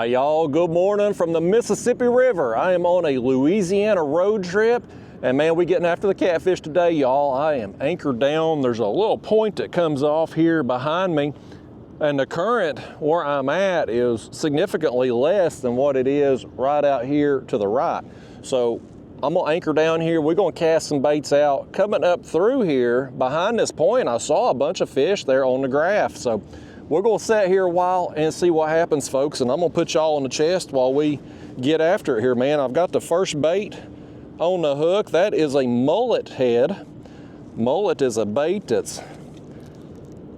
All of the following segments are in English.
Hey y'all, good morning from the Mississippi River. I am on a Louisiana road trip, and man, we getting after the catfish today, y'all. I am anchored down. There's a little point that comes off here behind me, and the current where I'm at is significantly less than what it is right out here to the right. So I'm gonna anchor down here. We're gonna cast some baits out. Coming up through here behind this point, I saw a bunch of fish there on the graph. So we're gonna sit here a while and see what happens, folks, and I'm gonna put y'all on the chest while we get after it here, man. I've got the first bait on the hook. That is a mullet head. Mullet is a bait that's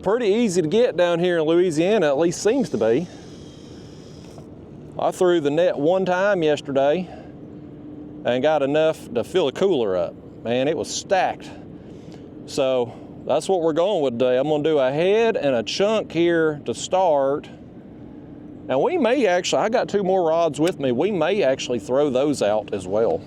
pretty easy to get down here in Louisiana, at least seems to be. I threw the net one time yesterday and got enough to fill a cooler up. Man, it was stacked. So that's what we're going with today. I'm gonna do a head and a chunk here to start. And we may actually, I got two more rods with me, we may actually throw those out as well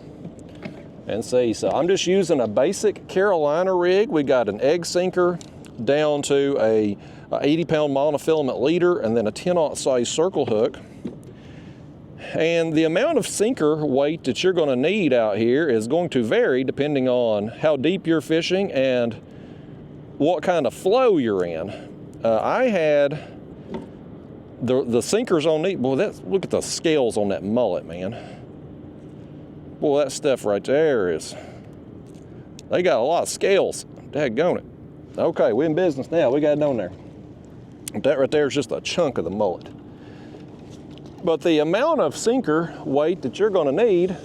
and see. So I'm just using a basic Carolina rig. We got an egg sinker down to a 80-pound monofilament leader and then a 10-aught size circle hook. And the amount of sinker weight that you're gonna need out here is going to vary depending on how deep you're fishing and what kind of flow you're in. I had the sinkers on these. Boy, look at the scales on that mullet, man. Boy, that stuff right there is, they got a lot of scales. Daggone it. Okay, we're in business now. We got it on there. That right there is just a chunk of the mullet. But the amount of sinker weight that you're gonna need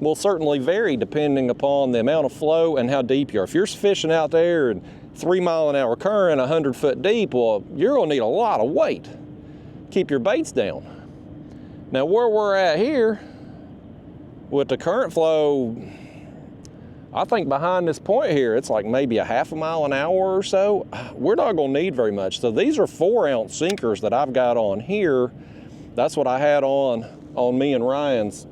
will certainly vary depending upon the amount of flow and how deep you are. If you're fishing out there in 3-mile-an-hour current, 100 foot deep, well, you're gonna need a lot of weight. Keep your baits down. Now where we're at here, with the current flow, I think behind this point here, it's like maybe a ½ mile an hour or so. We're not gonna need very much. So these are 4-ounce sinkers that I've got on here. That's what I had on me and Ryan's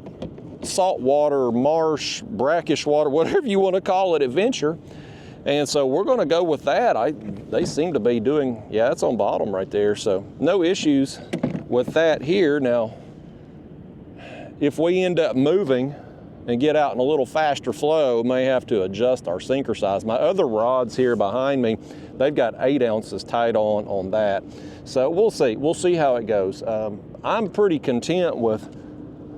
saltwater, marsh, brackish water, whatever you want to call it, adventure. And so we're going to go with that. They seem to be doing, yeah, it's on bottom right there. So no issues with that here. Now, if we end up moving and get out in a little faster flow, we may have to adjust our sinker size. My other rods here behind me, they've got 8 ounces tied on that. So we'll see how it goes. I'm pretty content with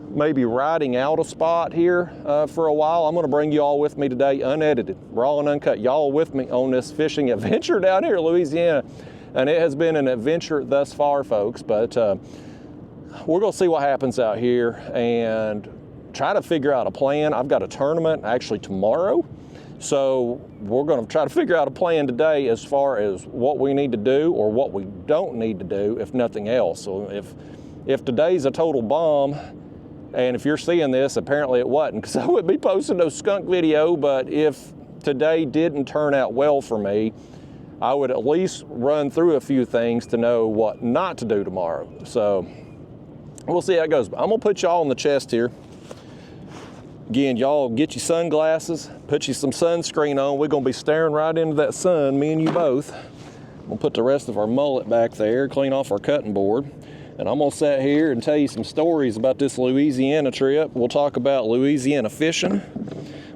maybe riding out a spot here for a while. I'm gonna bring you all with me today, unedited, raw and uncut. Y'all with me on this fishing adventure down here in Louisiana. And it has been an adventure thus far, folks, but we're gonna see what happens out here and try to figure out a plan. I've got a tournament actually tomorrow. So we're gonna try to figure out a plan today as far as what we need to do or what we don't need to do, if nothing else. So if today's a total bomb, and if you're seeing this, apparently it wasn't, because I would be posting no skunk video, but if today didn't turn out well for me, I would at least run through a few things to know what not to do tomorrow. So we'll see how it goes. I'm gonna put y'all on the chest here. Again, y'all get your sunglasses, put you some sunscreen on. We're gonna be staring right into that sun, me and you both. We'll put the rest of our mullet back there, clean off our cutting board. And I'm gonna sit here and tell you some stories about this Louisiana trip. We'll talk about Louisiana fishing.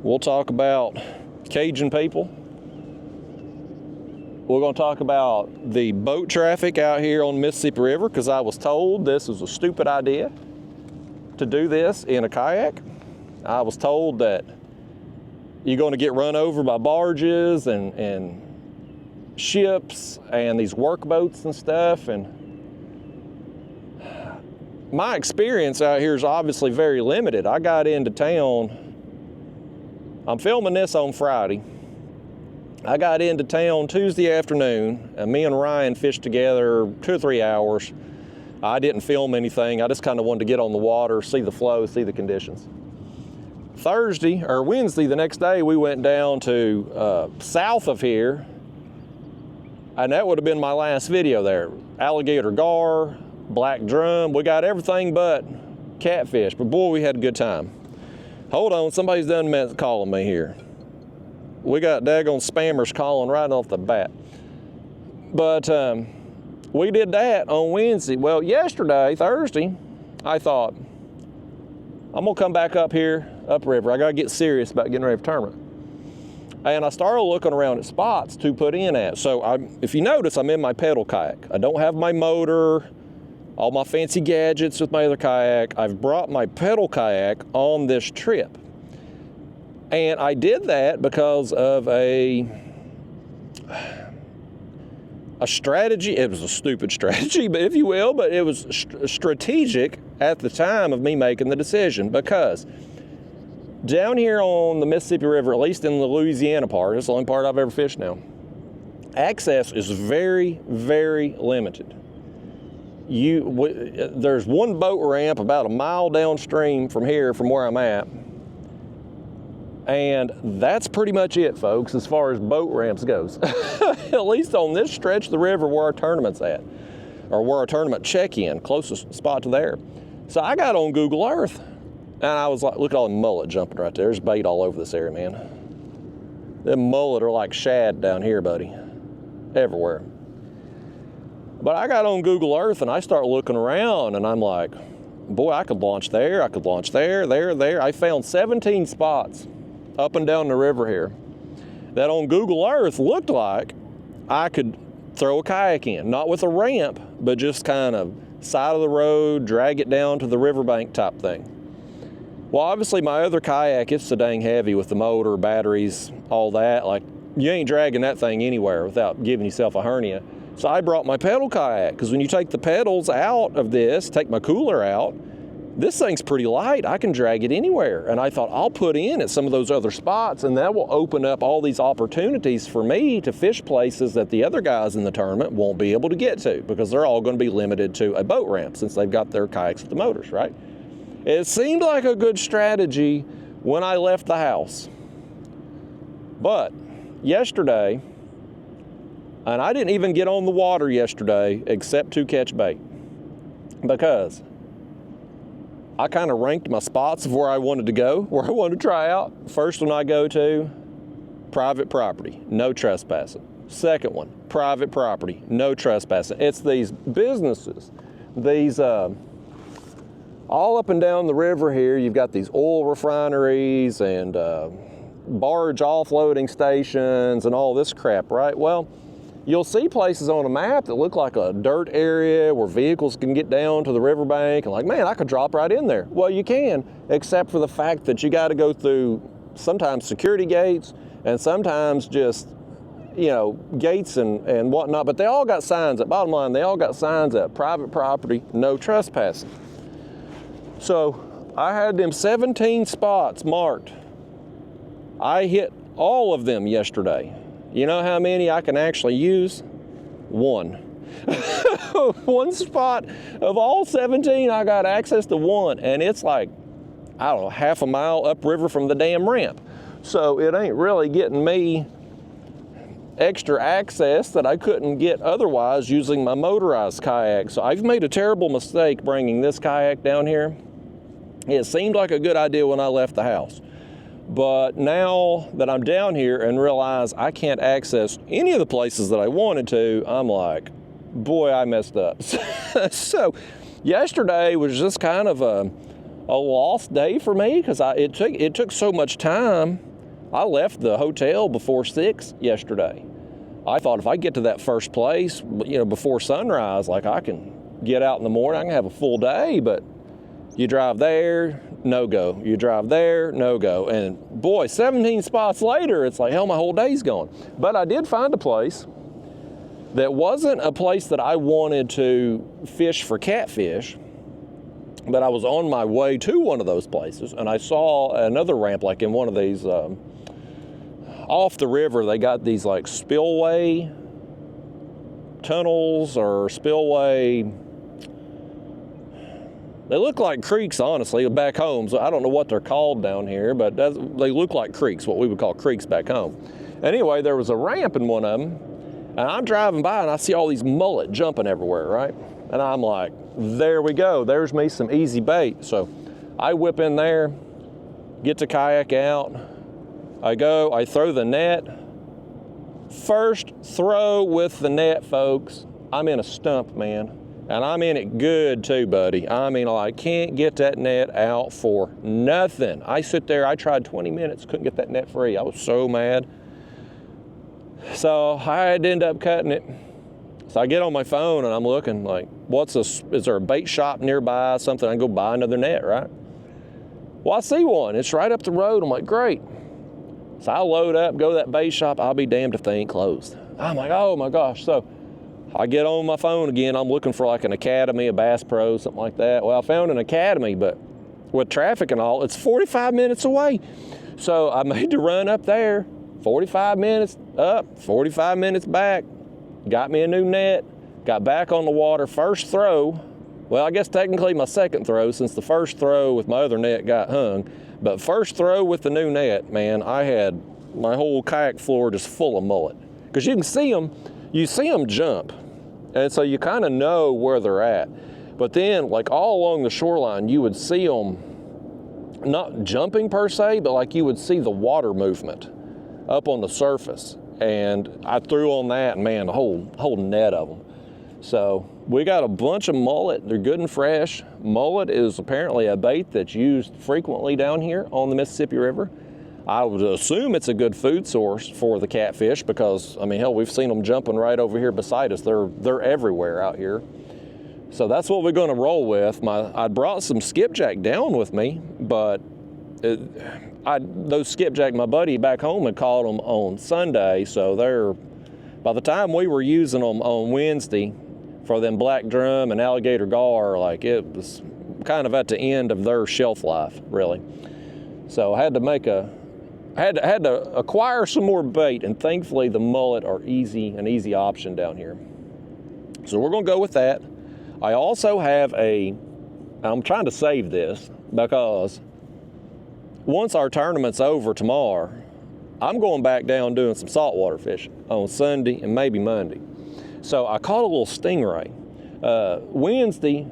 We'll talk about Cajun people. We're gonna talk about the boat traffic out here on the Mississippi River, because I was told this was a stupid idea to do this in a kayak. I was told that you're gonna get run over by barges and ships and these work boats and stuff. And my experience out here is obviously very limited. I got into town, I'm filming this on Friday. I got into town Tuesday afternoon, and me and Ryan fished together 2 or 3 hours. I didn't film anything. I just kind of wanted to get on the water, see the flow, see the conditions. Wednesday, the next day, we went down to south of here, and that would have been my last video there. Alligator gar, black drum, we got everything but catfish, but boy, we had a good time. Hold on, somebody's done calling me here. We got daggone spammers calling right off the bat. But we did that on Wednesday. Well, yesterday, Thursday, I thought, I'm gonna come back up here, upriver. I gotta get serious about getting ready for tournament. And I started looking around at spots to put in at. So if you notice, I'm in my pedal kayak. I don't have my motor, all my fancy gadgets with my other kayak. I've brought my pedal kayak on this trip. And I did that because of a strategy. It was a stupid strategy, but if you will, but it was strategic at the time of me making the decision, because down here on the Mississippi River, at least in the Louisiana part, it's the only part I've ever fished now, access is very, very limited. There's one boat ramp about a mile downstream from here, from where I'm at, and that's pretty much it, folks, as far as boat ramps goes. At least on this stretch of the river where our tournament's at, or where our tournament check-in, closest spot to there. So I got on Google Earth, and I was like, look at all the mullet jumping right there. There's bait all over this area, man. Them mullet are like shad down here, buddy, everywhere. But I got on Google Earth, and I start looking around, and I'm like, boy, I could launch there, I could launch there, there. I found 17 spots up and down the river here that on Google Earth looked like I could throw a kayak in, not with a ramp, but just kind of side of the road, drag it down to the riverbank type thing. Well, obviously my other kayak, it's so dang heavy with the motor, batteries, all that. Like, you ain't dragging that thing anywhere without giving yourself a hernia. So I brought my pedal kayak, because when you take the pedals out of this, take my cooler out, this thing's pretty light. I can drag it anywhere. And I thought, I'll put in at some of those other spots, and that will open up all these opportunities for me to fish places that the other guys in the tournament won't be able to get to, because they're all going to be limited to a boat ramp since they've got their kayaks with the motors, right? It seemed like a good strategy when I left the house. But yesterday, and I didn't even get on the water yesterday except to catch bait, because I kind of ranked my spots of where I wanted to go, where I wanted to try out. First one I go to, private property, no trespassing. Second one, private property, no trespassing. It's these businesses, these all up and down the river here. You've got these oil refineries and barge offloading stations and all this crap, right? Well, you'll see places on a map that look like a dirt area where vehicles can get down to the riverbank, and like, man, I could drop right in there. Well, you can, except for the fact that you got to go through sometimes security gates and sometimes just, you know, gates and whatnot, but they all got signs up. Bottom line, they all got signs up: private property, no trespassing. So I had them 17 spots marked. I hit all of them yesterday. You know how many I can actually use? One. One spot of all 17, I got access to one, and it's like, I don't know, half a mile upriver from the damn ramp. So it ain't really getting me extra access that I couldn't get otherwise using my motorized kayak. So I've made a terrible mistake bringing this kayak down here. It seemed like a good idea when I left the house. But now that I'm down here and realize I can't access any of the places that I wanted to, I'm like, boy, I messed up. So yesterday was just kind of a lost day for me, because it took so much time. I left the hotel before 6 yesterday. I thought if I get to that first place, you know, before sunrise, like, I can get out in the morning, I can have a full day. But you drive there, no go. You drive there, no go. And boy, 17 spots later, it's like, hell, my whole day's gone. But I did find a place that wasn't a place that I wanted to fish for catfish, but I was on my way to one of those places, and I saw another ramp, like in one of these, off the river, they got these like spillway tunnels or spillway. They look like creeks, honestly, back home. So I don't know what they're called down here, but they look like creeks, what we would call creeks back home. Anyway, there was a ramp in one of them, and I'm driving by and I see all these mullet jumping everywhere, right? And I'm like, there we go. There's me some easy bait. So I whip in there, get the kayak out. I throw the net. First throw with the net, folks, I'm in a stump, man. And I'm in it good too, buddy. I mean, I can't get that net out for nothing. I sit there, I tried 20 minutes, couldn't get that net free. I was so mad. So I had to end up cutting it. So I get on my phone and I'm looking like, is there a bait shop nearby, something I can go buy another net, right? Well, I see one, it's right up the road. I'm like, great. So I load up, go to that bait shop, I'll be damned if they ain't closed. I'm like, oh my gosh. So I get on my phone again, I'm looking for like an academy, a Bass Pro, something like that. Well, I found an academy, but with traffic and all, it's 45 minutes away. So I made the run up there, 45 minutes up, 45 minutes back, got me a new net, got back on the water, first throw. Well, I guess technically my second throw, since the first throw with my other net got hung. But first throw with the new net, man, I had my whole kayak floor just full of mullet. Because you can see them, jump. And so you kind of know where they're at. But then, like all along the shoreline, you would see them not jumping per se, but like you would see the water movement up on the surface. And I threw on that, and man, a whole net of them. So we got a bunch of mullet. They're good and fresh. Mullet is apparently a bait that's used frequently down here on the Mississippi River. I would assume it's a good food source for the catfish because, I mean, hell, we've seen them jumping right over here beside us. They're everywhere out here. So that's what we're going to roll with. I brought some skipjack down with me, but those skipjack, my buddy back home had caught them on Sunday, so by the time we were using them on Wednesday for them black drum and alligator gar, like it was kind of at the end of their shelf life, really. So I had to acquire some more bait, and thankfully the mullet are an easy option down here. So we're gonna go with that. I also have I'm trying to save this because once our tournament's over tomorrow, I'm going back down doing some saltwater fishing on Sunday and maybe Monday. So I caught a little stingray. Wednesday,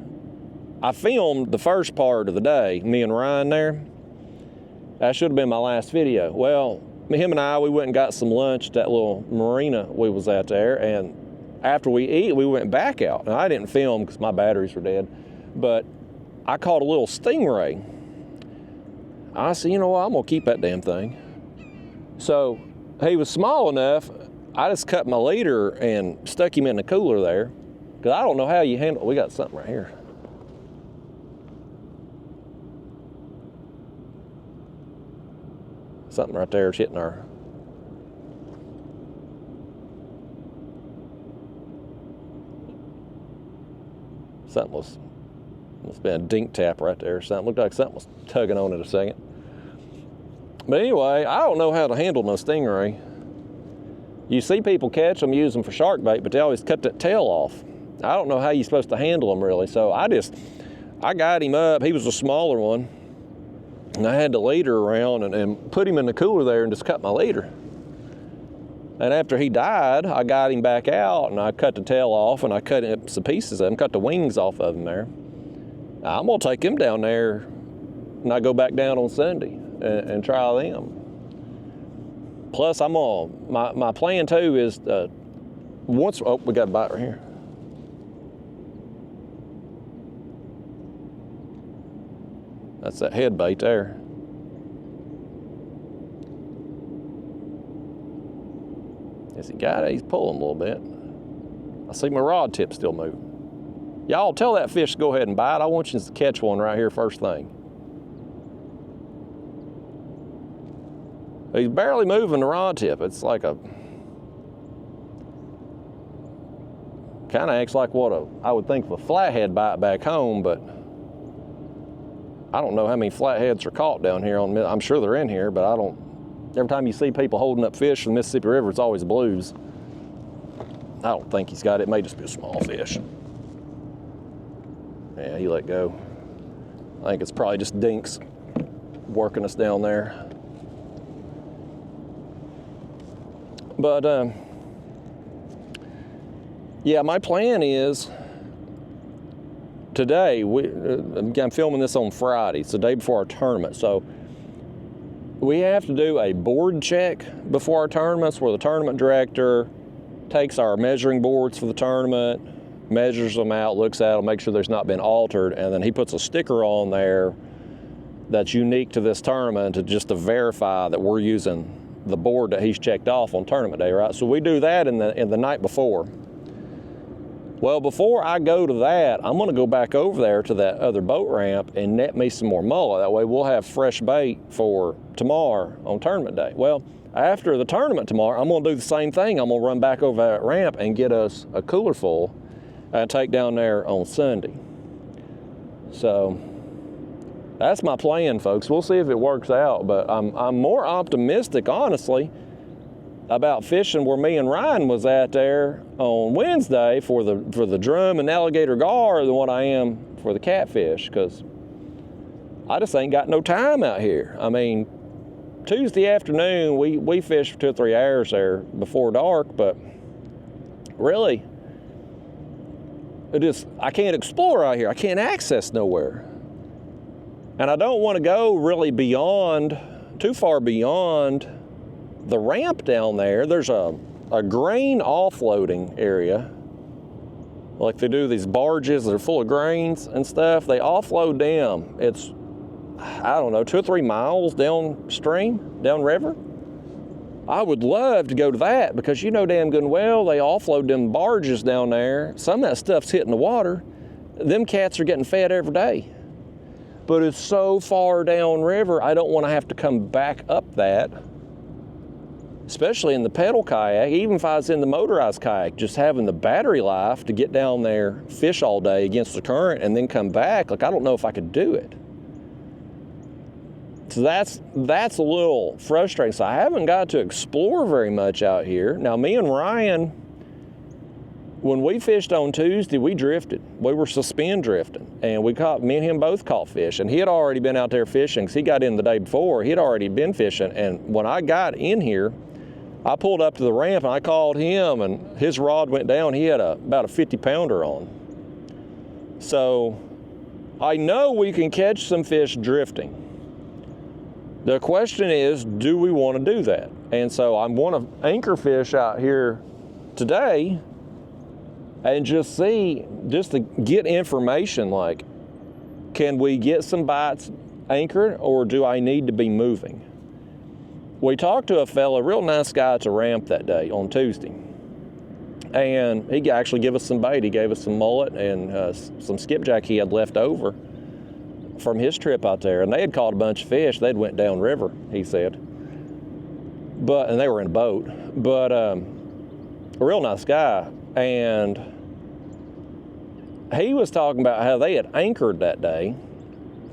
I filmed the first part of the day, me and Ryan there. That should have been my last video. Well, him and I, we went and got some lunch at that little marina we was at there, and after we eat, we went back out. And I didn't film because my batteries were dead, but I caught a little stingray. I said, you know what, I'm gonna keep that damn thing. So he was small enough, I just cut my leader and stuck him in the cooler there, because I don't know how you handle, we got something right here. Something right there is hitting our, something must have been a dink tap right there or something. Looked like something was tugging on it a second. But anyway, I don't know how to handle no stingray. You see people catch them, use them for shark bait, but they always cut that tail off. I don't know how you're supposed to handle them really. So I got him up. He was a smaller one. And I had the leader around and put him in the cooler there and just cut my leader. And after he died, I got him back out and I cut the tail off and I cut some pieces of him, cut the wings off of him there. Now, I'm gonna take him down there and I go back down on Sunday and try them. Plus, my plan too is we got a bite right here. That's that head bait there. Yes, he got it. He's pulling a little bit. I see my rod tip still moving. Y'all tell that fish to go ahead and bite. I want you to catch one right here first thing. He's barely moving the rod tip. It's like kind of acts like what I would think of a flathead bite back home, but I don't know how many flatheads are caught down here. I'm sure they're in here, but I don't. Every time you see people holding up fish from the Mississippi River, it's always blues. I don't think he's got it. It may just be a small fish. Yeah, he let go. I think it's probably just dinks working us down there. But yeah, my plan is today, I'm filming this on Friday. It's the day before our tournament. So we have to do a board check before our tournaments where the tournament director takes our measuring boards for the tournament, measures them out, looks at them, makes sure there's not been altered, and then he puts a sticker on there that's unique to this tournament to verify that we're using the board that he's checked off on tournament day, right? So we do that in the night before. Well, before I go to that, I'm gonna go back over there to that other boat ramp and net me some more mullet. That way we'll have fresh bait for tomorrow on tournament day. Well, after the tournament tomorrow, I'm gonna do the same thing. I'm gonna run back over that ramp and get us a cooler full and take down there on Sunday. So that's my plan, folks. We'll see if it works out, but I'm more optimistic, honestly, about fishing where me and Ryan was at there on Wednesday for the drum and alligator gar than what I am for the catfish, because I just ain't got no time out here. I mean, Tuesday afternoon, we fished for 2 or 3 hours there before dark, but really, I can't explore out here. I can't access nowhere. And I don't want to go really too far beyond the ramp down there. There's a grain offloading area. Like they do these barges that are full of grains and stuff. They offload them. It's, I don't know, 2 or 3 miles downstream, downriver. I would love to go to that because you know damn good and well they offload them barges down there. Some of that stuff's hitting the water. Them cats are getting fed every day. But it's so far downriver, I don't want to have to come back up that, especially in the pedal kayak. Even if I was in the motorized kayak, just having the battery life to get down there, fish all day against the current, and then come back, like I don't know if I could do it. So that's a little frustrating. So I haven't got to explore very much out here. Now, me and Ryan, when we fished on Tuesday, we drifted. We were suspend drifting, and me and him both caught fish. And he had already been out there fishing because he got in the day before. He had already been fishing, and when I got in here, I pulled up to the ramp and I called him, and his rod went down. He had about a 50-pounder on. So I know we can catch some fish drifting. The question is, do we want to do that? And so I want to anchor fish out here today and just to get information, like, can we get some bites anchored, or do I need to be moving? We talked to a fella, real nice guy at the ramp that day on Tuesday, and he actually gave us some bait. He gave us some mullet and some skipjack he had left over from his trip out there, and they had caught a bunch of fish. They'd went down river, he said, and they were in a boat, but a real nice guy. And he was talking about how they had anchored that day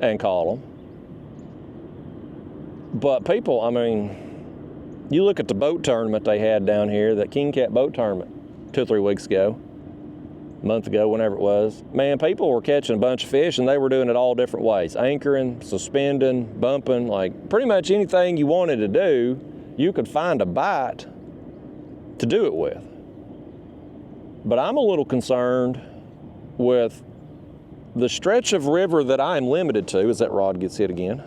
and caught them. But people, I mean, you look at the boat tournament they had down here, that King Cat boat tournament 2 or 3 weeks ago, a month ago, whenever it was. Man, people were catching a bunch of fish, and they were doing it all different ways. Anchoring, suspending, bumping, like pretty much anything you wanted to do, you could find a bite to do it with. But I'm a little concerned with the stretch of river that I am limited to, as that rod gets hit again.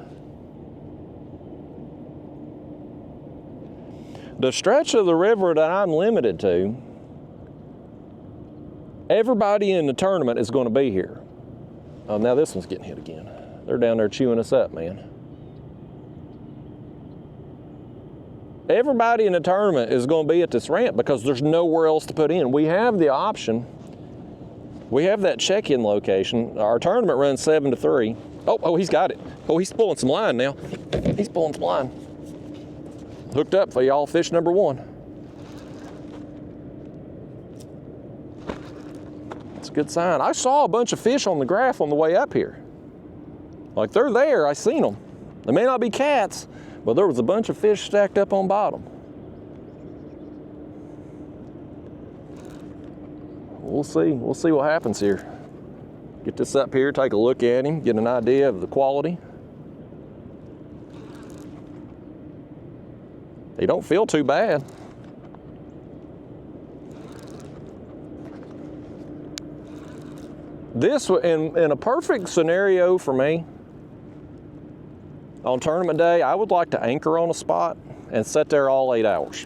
The stretch of the river that I'm limited to, everybody in the tournament is going to be here. Oh, now this one's getting hit again. They're down there chewing us up, man. Everybody in the tournament is going to be at this ramp because there's nowhere else to put in. We have the option. We have that check-in location. Our tournament runs 7 to 3. Oh, he's got it. Oh, he's pulling some line now. He's pulling some line. Hooked up for y'all, fish number 1. That's a good sign. I saw a bunch of fish on the graph on the way up here. Like, they're there, I seen them. They may not be cats, but there was a bunch of fish stacked up on bottom. We'll see what happens here. Get this up here, take a look at him, get an idea of the quality. They don't feel too bad. This, in a perfect scenario for me, on tournament day, I would like to anchor on a spot and sit there all 8 hours.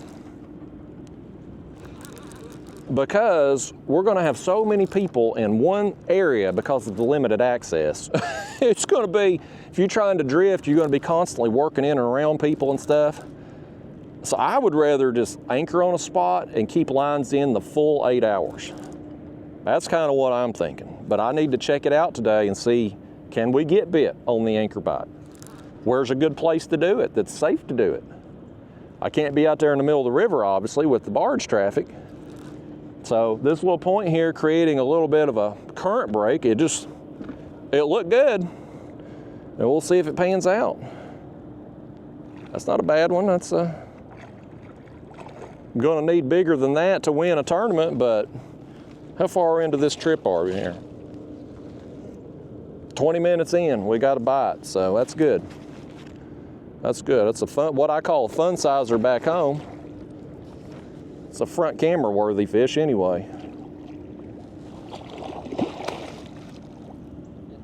because we're gonna have so many people in one area because of the limited access. It's gonna be, if you're trying to drift, you're gonna be constantly working in and around people and stuff. So I would rather just anchor on a spot and keep lines in the full 8 hours. That's kind of what I'm thinking. But I need to check it out today and see, can we get bit on the anchor bite? Where's a good place to do it that's safe to do it? I can't be out there in the middle of the river, obviously, with the barge traffic. So this little point here creating a little bit of a current break, it looked good. And we'll see if it pans out. That's not a bad one. That's gonna need bigger than that to win a tournament, but how far into this trip are we here? 20 minutes in, we got a bite, so that's good. That's good. It's a fun, what I call a fun sizer back home. It's a front camera worthy fish anyway.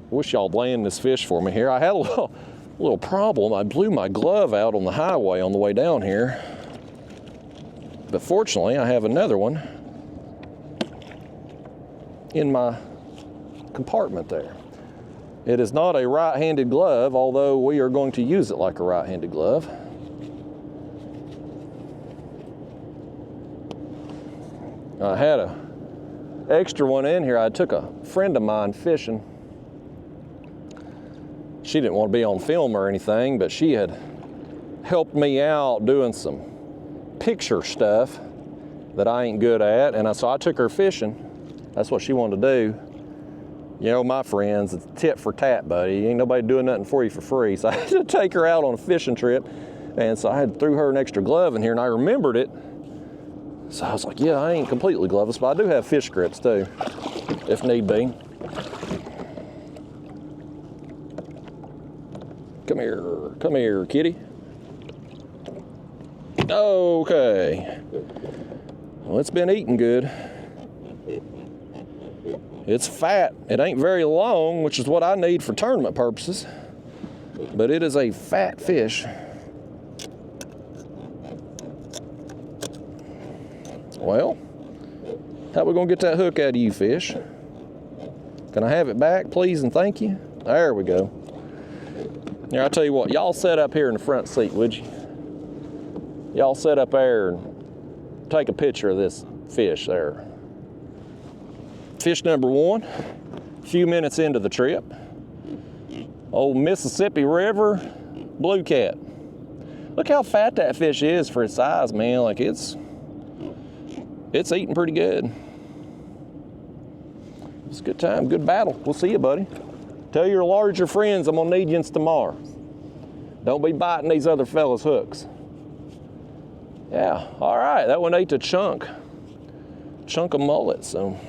Wish y'all'd land this fish for me here. I had a little problem. I blew my glove out on the highway on the way down here. But fortunately, I have another one in my compartment there. It is not a right-handed glove, although we are going to use it like a right-handed glove. I had an extra one in here. I took a friend of mine fishing. She didn't want to be on film or anything, but she had helped me out doing some picture stuff that I ain't good at, and so I took her fishing. That's what she wanted to do. You know, my friends, it's tit for tat, buddy. Ain't nobody doing nothing for you for free. So I had to take her out on a fishing trip. And so I threw her an extra glove in here, and I remembered it. So I was like, yeah, I ain't completely gloveless, but I do have fish grips too, if need be. Come here, kitty. Okay. Well, it's been eating good. It's fat. It ain't very long, which is what I need for tournament purposes, but it is a fat fish. Well, how we gonna get that hook out of you, fish? Can I have it back, please and thank you? There we go. Here, I'll tell you what, y'all sit up here in the front seat, would you? Y'all sit up there and take a picture of this fish there. Fish number one, a few minutes into the trip. Old Mississippi River blue cat. Look how fat that fish is for its size, man. Like it's eating pretty good. It's a good time, good battle. We'll see you, buddy. Tell your larger friends I'm gonna need you tomorrow. Don't be biting these other fellas' hooks. Yeah, all right, that one ate a chunk of mullet, so.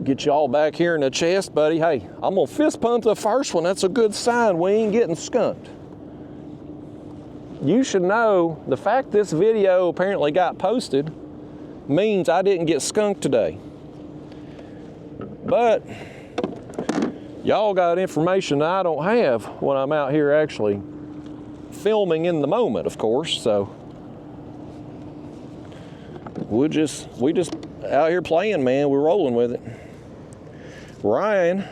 Get you all back here in the chest, buddy. Hey, I'm gonna fist pump the first one. That's a good sign we ain't getting skunked. You should know the fact this video apparently got posted means I didn't get skunked today. But y'all got information that I don't have when I'm out here actually filming in the moment, of course, so we just out here playing, man. We're rolling with it. Ryan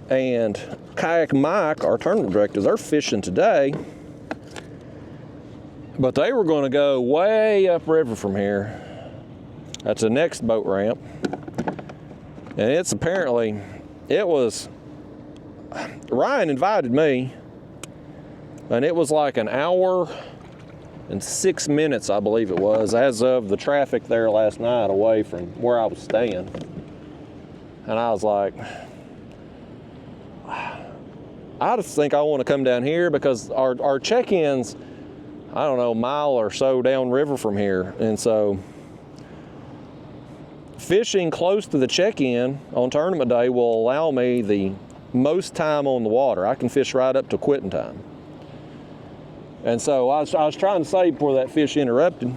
and Kayak Mike, our tournament directors, they're fishing today, but they were going to go way upriver from here. That's the next boat ramp, and it's apparently, Ryan invited me, and it was like an hour and 6 minutes, I believe it was, as of the traffic there last night away from where I was staying. And I was like, I just think I want to come down here because our check-ins, I don't know, a mile or so downriver from here. And so fishing close to the check-in on tournament day will allow me the most time on the water. I can fish right up to quitting time. And so I was trying to say before that fish interrupted,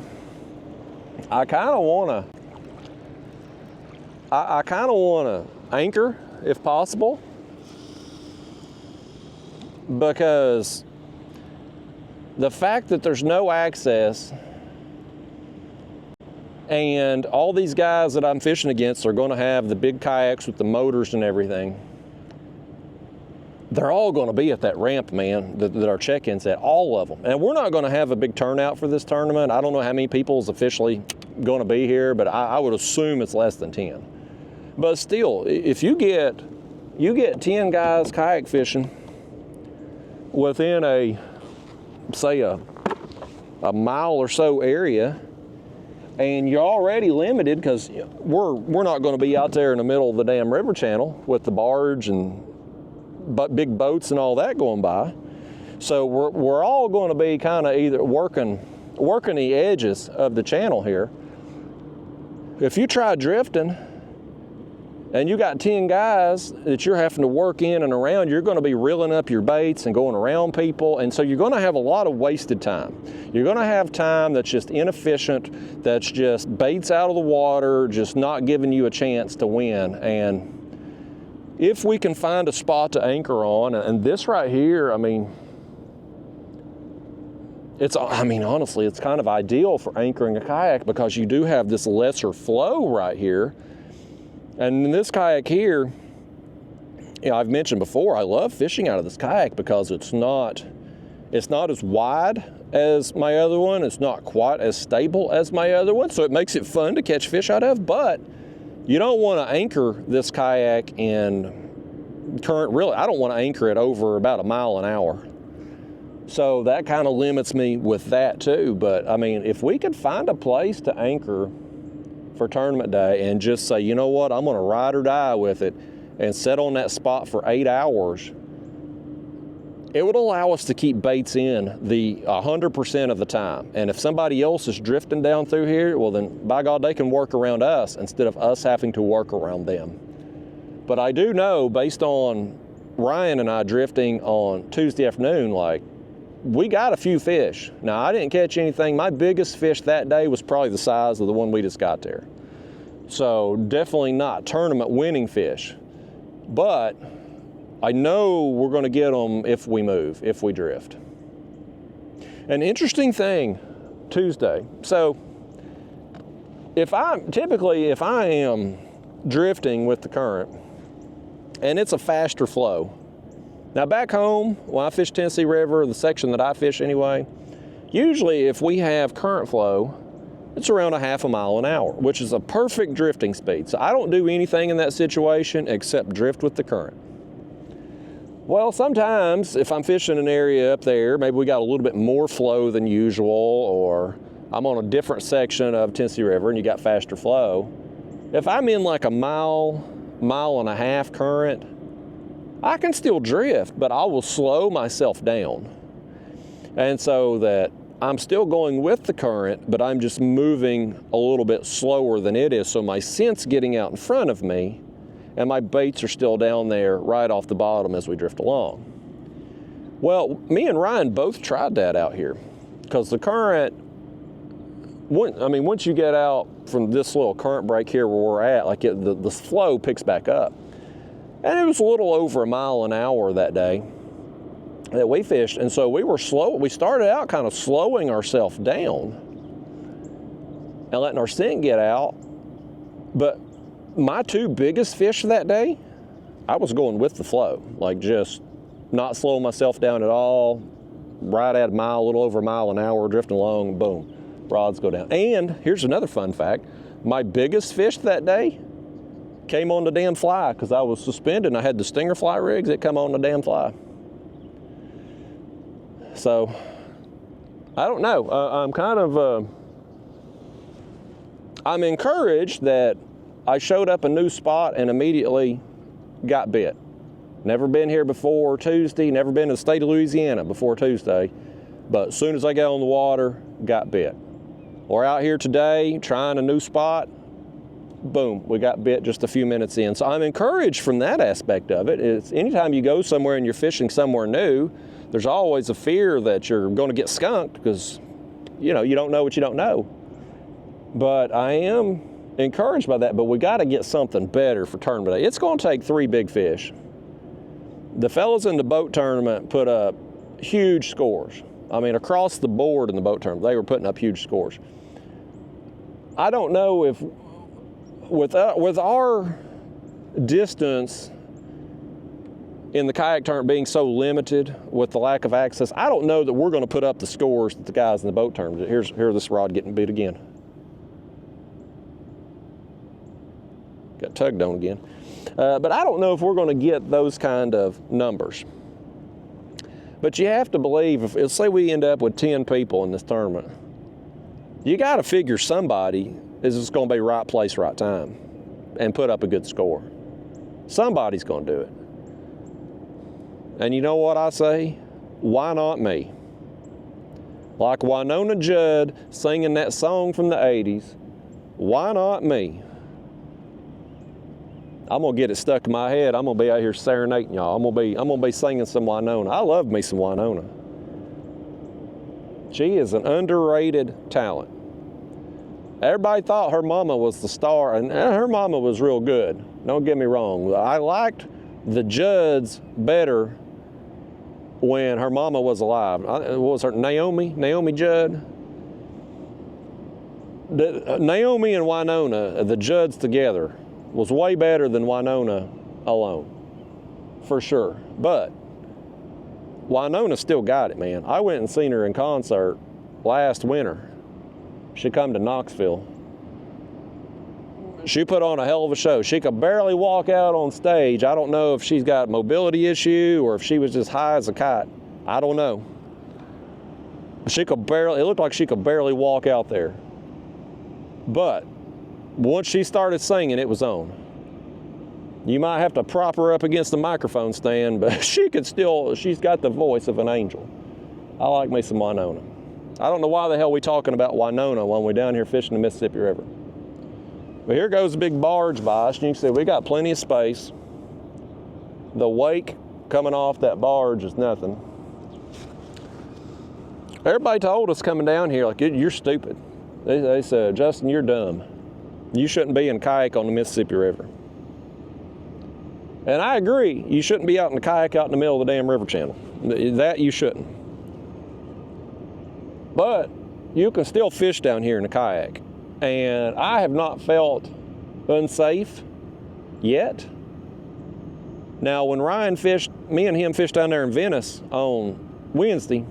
I kind of want to anchor if possible, because the fact that there's no access And all these guys that I'm fishing against are going to have the big kayaks with the motors and everything. They're all going to be at that ramp, man, that our check-in's at, all of them. And we're not going to have a big turnout for this tournament. I don't know how many people is officially going to be here, but I would assume it's less than 10. But still, if you get 10 guys kayak fishing within say a mile or so area, and you're already limited because we're not going to be out there in the middle of the damn river channel with the barge and big boats and all that going by. So we're all going to be kind of either working the edges of the channel here. If you try drifting and you got 10 guys that you're having to work in and around, you're going to be reeling up your baits and going around people. And so you're going to have a lot of wasted time. You're going to have time that's just inefficient, that's just baits out of the water, just not giving you a chance to win. And if we can find a spot to anchor on, and this right here, honestly, it's kind of ideal for anchoring a kayak because you do have this lesser flow right here. And in this kayak here, I've mentioned before, I love fishing out of this kayak because it's not as wide as my other one. It's not quite as stable as my other one, so it makes it fun to catch fish out of. But you don't want to anchor this kayak in current, really, I don't want to anchor it over about a mile an hour. So that kind of limits me with that too. But if we could find a place to anchor for tournament day and just say, you know what, I'm going to ride or die with it and set on that spot for 8 hours, it would allow us to keep baits in the 100% of the time. And if somebody else is drifting down through here, well then, by God, they can work around us instead of us having to work around them. But I do know, based on Ryan and I drifting on Tuesday afternoon, we got a few fish. Now, I didn't catch anything. My biggest fish that day was probably the size of the one we just got there. So definitely not tournament winning fish. But I know we're going to get them if we move, if we drift. An interesting thing, Tuesday. So if I am drifting with the current and it's a faster flow, now back home, when I fish Tennessee River, the section that I fish anyway, usually if we have current flow, it's around a half a mile an hour, which is a perfect drifting speed. So I don't do anything in that situation except drift with the current. Well, sometimes if I'm fishing an area up there, maybe we got a little bit more flow than usual, or I'm on a different section of Tennessee River and you got faster flow. If I'm in like a mile and a half current, I can still drift, but I will slow myself down. And so that I'm still going with the current, but I'm just moving a little bit slower than it is. So my scent's getting out in front of me and my baits are still down there right off the bottom as we drift along. Well, me and Ryan both tried that out here because the current, once you get out from this little current break here where we're at, the flow picks back up. And it was a little over a mile an hour that day that we fished. And so we were slow. We started out kind of slowing ourselves down and letting our scent get out. But my two biggest fish that day, I was going with the flow, just not slowing myself down at all, right at a little over a mile an hour, drifting along, boom, rods go down. And here's another fun fact. My biggest fish that day came on the damn fly because I was suspended and I had the stinger fly rigs. It come on the damn fly. So I don't know. I'm encouraged that I showed up a new spot and immediately got bit. Never been here before Tuesday, never been to the state of Louisiana before Tuesday, but as soon as I got on the water, got bit. We're out here today trying a new spot. Boom, we got bit just a few minutes in. So I'm encouraged from that aspect of it. It's anytime you go somewhere and you're fishing somewhere new, there's always a fear that you're going to get skunked because, you don't know what you don't know. But I am encouraged by that, but we got to get something better for tournament day. It's going to take 3 big fish. The fellas in the boat tournament put up huge scores. Across the board in the boat tournament, they were putting up huge scores. I don't know if with our distance in the kayak tournament being so limited with the lack of access, I don't know that we're going to put up the scores that the guys in the boat tournament. Here's this rod getting beat again. Got tugged on again. But I don't know if we're going to get those kind of numbers. But you have to believe, if say we end up with 10 people in this tournament, you got to figure somebody is just going to be right place, right time and put up a good score. Somebody's going to do it. And you know what I say? Why not me? Like Winona Judd singing that song from the 80s, why not me? I'm gonna get it stuck in my head. I'm gonna be out here serenading y'all. I'm gonna be singing some Winona. I love me some Winona. She is an underrated talent. Everybody thought her mama was the star, and her mama was real good. Don't get me wrong. I liked the Judds better when her mama was alive. What was her, Naomi Judd? Naomi and Winona, the Judds together, was way better than Winona alone, for sure. But Winona still got it, man. I went and seen her in concert last winter. She come to Knoxville. She put on a hell of a show. She could barely walk out on stage. I don't know if she's got a mobility issue or if she was just high as a kite. I don't know. She could barely, it looked like she could barely walk out there. But once she started singing, it was on. You might have to prop her up against the microphone stand, but she could still, she's got the voice of an angel. I like me some Winona. I don't know why the hell we talking about Winona when we're down here fishing the Mississippi River. But here goes a big barge by us, and you can see we got plenty of space. The wake coming off that barge is nothing. Everybody told us coming down here, like, you're stupid. They said, Justin, you're dumb. You shouldn't be in kayak on the Mississippi River. And I agree, you shouldn't be out in a kayak out in the middle of the damn river channel. That you shouldn't. But you can still fish down here in a kayak. And I have not felt unsafe yet. Now, when Ryan fished, me and him fished down there in Venice on Wednesday,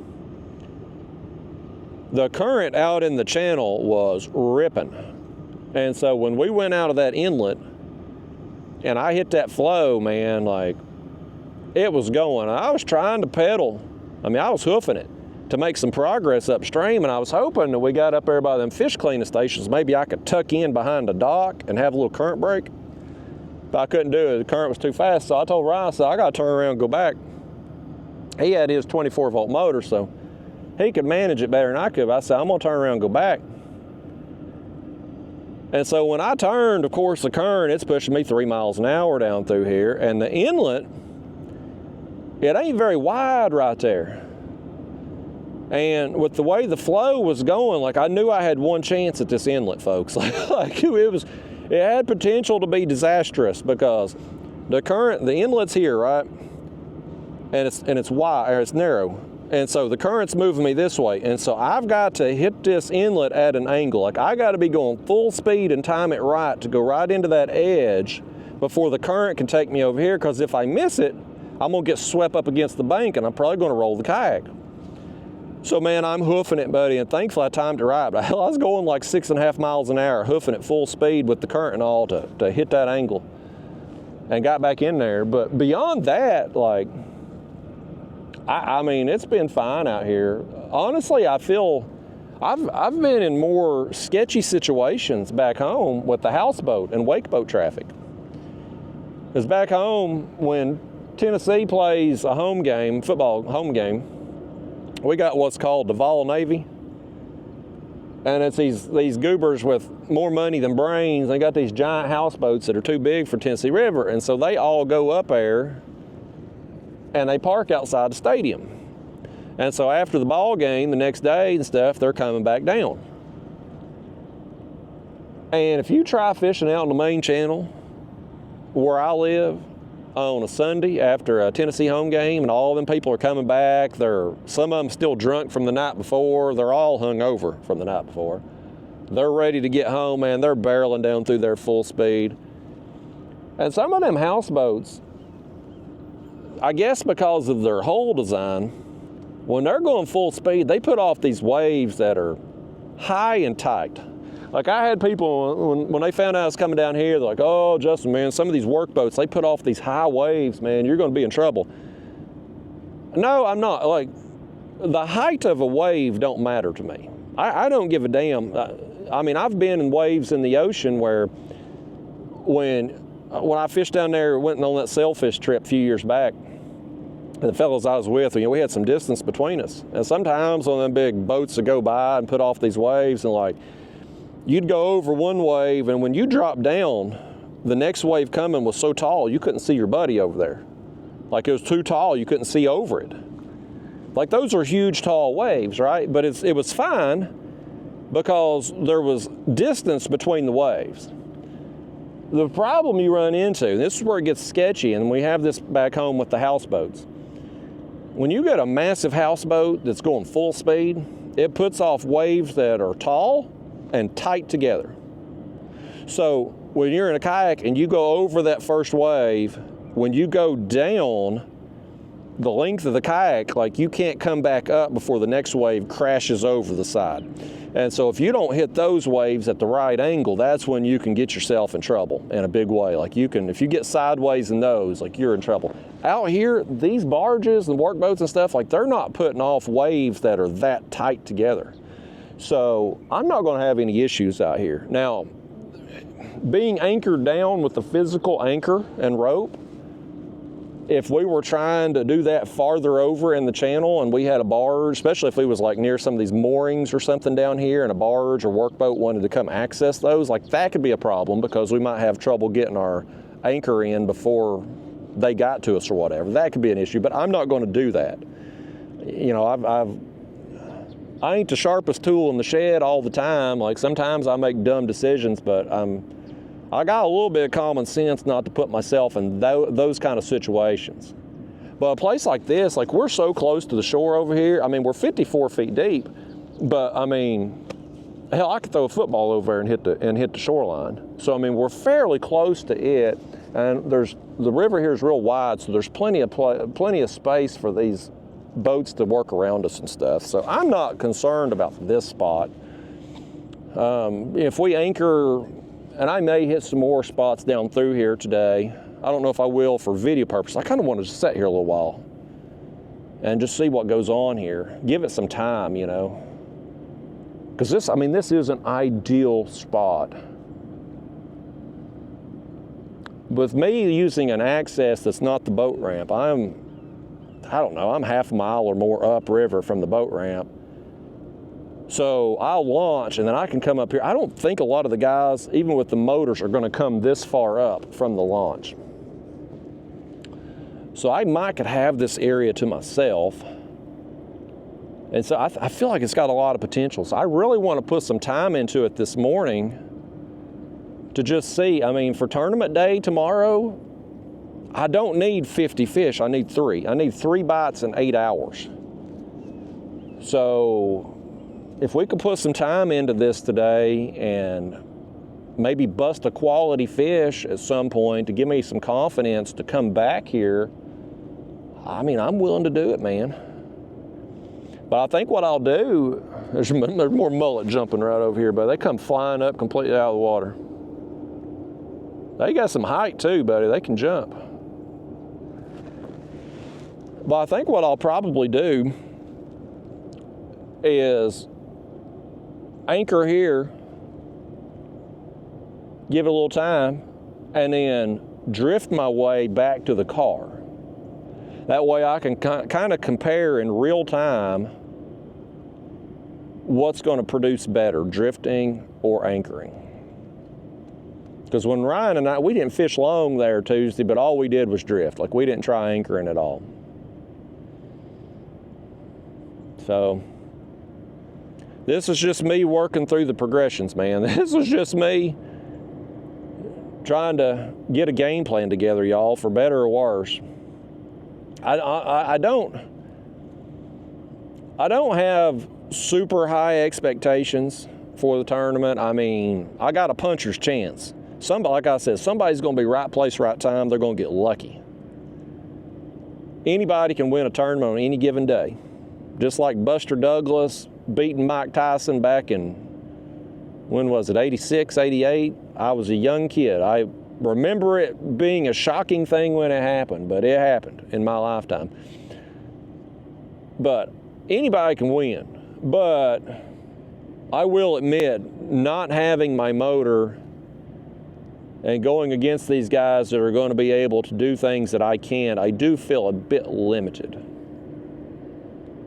the current out in the channel was ripping. And so when we went out of that inlet and I hit that flow, man, like, it was going. I was trying to pedal. I mean, I was hoofing it to make some progress upstream, and I was hoping that we got up there by them fish cleaning stations, maybe I could tuck in behind a dock and have a little current break. But I couldn't do it. The current was too fast, so I told Ryan, I said, I got to turn around and go back. He had his 24-volt motor, so he could manage it better than I could. But I said, I'm going to turn around and go back. And so when I turned, of course, the current, it's pushing me 3 miles an hour down through here, and the inlet, it ain't very wide right there. And with the way the flow was going, like, I knew I had one chance at this inlet, folks. Like it had potential to be disastrous because the current, the inlet's here, right? And it's wide, or it's narrow. And so the current's moving me this way. And so I've got to hit this inlet at an angle. Like, I got to be going full speed and time it right to go right into that edge before the current can take me over here. Because if I miss it, I'm going to get swept up against the bank and I'm probably going to roll the kayak. So, man, I'm hoofing it, buddy, and thankfully I timed it right. But I was going like 6.5 miles an hour, hoofing it full speed with the current and all to hit that angle and got back in there. But beyond that, like, I mean, it's been fine out here. Honestly, I feel I've been in more sketchy situations back home with the houseboat and wake boat traffic. Because back home, when Tennessee plays a home game, football home game, we got what's called the Vol Navy. And it's these goobers with more money than brains. They got these giant houseboats that are too big for Tennessee River. And so they all go up there and they park outside the stadium. And so after the ball game, the next day and stuff, they're coming back down. And if you try fishing out on the main channel where I live on a Sunday after a Tennessee home game and all them people are coming back, some of them still drunk from the night before, they're all hung over from the night before. They're ready to get home, man. They're barreling down through there full speed. And some of them houseboats, I guess because of their hull design, when they're going full speed, they put off these waves that are high and tight. Like I had people, when they found out I was coming down here, they're like, oh, Justin, man, some of these work boats, they put off these high waves, man, you're going to be in trouble. No, I'm not. Like, the height of a wave don't matter to me. I don't give a damn. I mean, I've been in waves in the ocean where when I fished down there, went on that sailfish trip a few years back, and the fellows I was with, we had some distance between us. And sometimes on them big boats that go by and put off these waves, and like, you'd go over one wave, and when you drop down, the next wave coming was so tall, you couldn't see your buddy over there. Like, it was too tall, you couldn't see over it. Like, those are huge, tall waves, right? But it was fine because there was distance between the waves. The problem you run into, and this is where it gets sketchy, and we have this back home with the houseboats. When you get a massive houseboat that's going full speed, it puts off waves that are tall and tight together. So when you're in a kayak and you go over that first wave, when you go down the length of the kayak, like, you can't come back up before the next wave crashes over the side. And so if you don't hit those waves at the right angle, that's when you can get yourself in trouble in a big way. Like, you can, if you get sideways in those, like, you're in trouble. Out here, these barges and workboats and stuff, like, they're not putting off waves that are that tight together. So I'm not going to have any issues out here. Now, being anchored down with the physical anchor and rope, if we were trying to do that farther over in the channel and we had a barge, especially if we was like near some of these moorings or something down here and a barge or workboat wanted to come access those, like, that could be a problem because we might have trouble getting our anchor in before they got to us or whatever. That could be an issue, but I'm not going to do that. You know, I ain't the sharpest tool in the shed all the time. Like, sometimes I make dumb decisions, but I got a little bit of common sense not to put myself in those kind of situations. But a place like this, like, we're so close to the shore over here. I mean, we're 54 feet deep, but I mean, hell, I could throw a football over there and hit the shoreline. So I mean, we're fairly close to it, and the river here is real wide, so there's plenty of space for these boats to work around us and stuff. So I'm not concerned about this spot. If we anchor, and I may hit some more spots down through here today. I don't know if I will for video purposes. I kind of want to just sit here a little while and just see what goes on here. Give it some time, you know. Because this is an ideal spot. With me using an access that's not the boat ramp, I'm half a mile or more upriver from the boat ramp. So I'll launch and then I can come up here. I don't think a lot of the guys, even with the motors, are going to come this far up from the launch. So I could have this area to myself. And so I feel like it's got a lot of potential. So I really want to put some time into it this morning to just see. I mean, for tournament day tomorrow, I don't need 50 fish. I need 3. I need 3 bites in 8 hours. So if we could put some time into this today and maybe bust a quality fish at some point to give me some confidence to come back here, I mean, I'm willing to do it, man. But I think what I'll do, there's more mullet jumping right over here, but they come flying up completely out of the water. They got some height too, buddy. They can jump. But I think what I'll probably do is anchor here, give it a little time, and then drift my way back to the car. That way I can kind of compare in real time what's going to produce better, drifting or anchoring. Because when Ryan and I, we didn't fish long there Tuesday, but all we did was drift. Like, we didn't try anchoring at all. So this is just me working through the progressions, man. This is just me trying to get a game plan together, y'all, for better or worse. I don't have super high expectations for the tournament, I mean, I got a puncher's chance. Somebody, like I said, somebody's going to be right place, right time. They're going to get lucky. Anybody can win a tournament on any given day. Just like Buster Douglas beating Mike Tyson back in, when was it, 86, 88? I was a young kid. I remember it being a shocking thing when it happened, but it happened in my lifetime. But anybody can win. But I will admit, not having my motor and going against these guys that are going to be able to do things that I can't, I do feel a bit limited.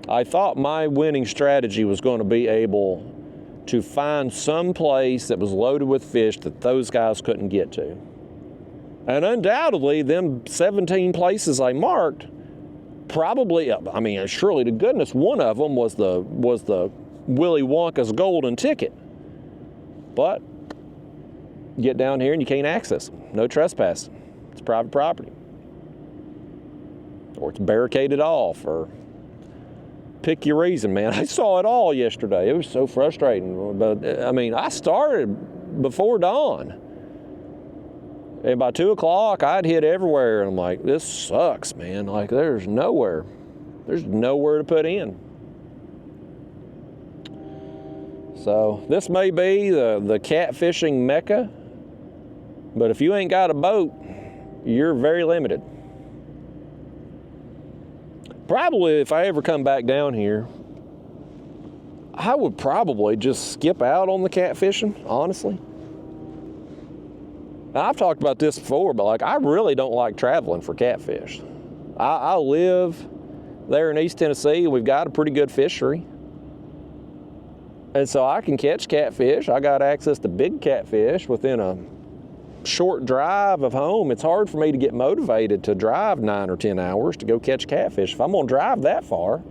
I thought my winning strategy was going to be able to find some place that was loaded with fish that those guys couldn't get to. And undoubtedly, them 17 places I marked, probably, I mean, surely to goodness, one of them was the Willy Wonka's golden ticket. But you get down here and you can't access them. No trespassing. It's private property. Or it's barricaded off, or pick your reason, man. I saw it all yesterday. It was so frustrating. But I mean, I started before dawn. And by 2 o'clock, I'd hit everywhere. And I'm like, this sucks, man. Like, there's nowhere to put in. So this may be the catfishing mecca. But if you ain't got a boat, you're very limited. Probably if I ever come back down here, I would probably just skip out on the catfishing, honestly. Now, I've talked about this before, but like, I really don't like traveling for catfish. I live there in East Tennessee. We've got a pretty good fishery. And so I can catch catfish. I got access to big catfish within a short drive of home. It's hard for me to get motivated to drive 9 or 10 hours to go catch catfish. If I'm gonna drive that far,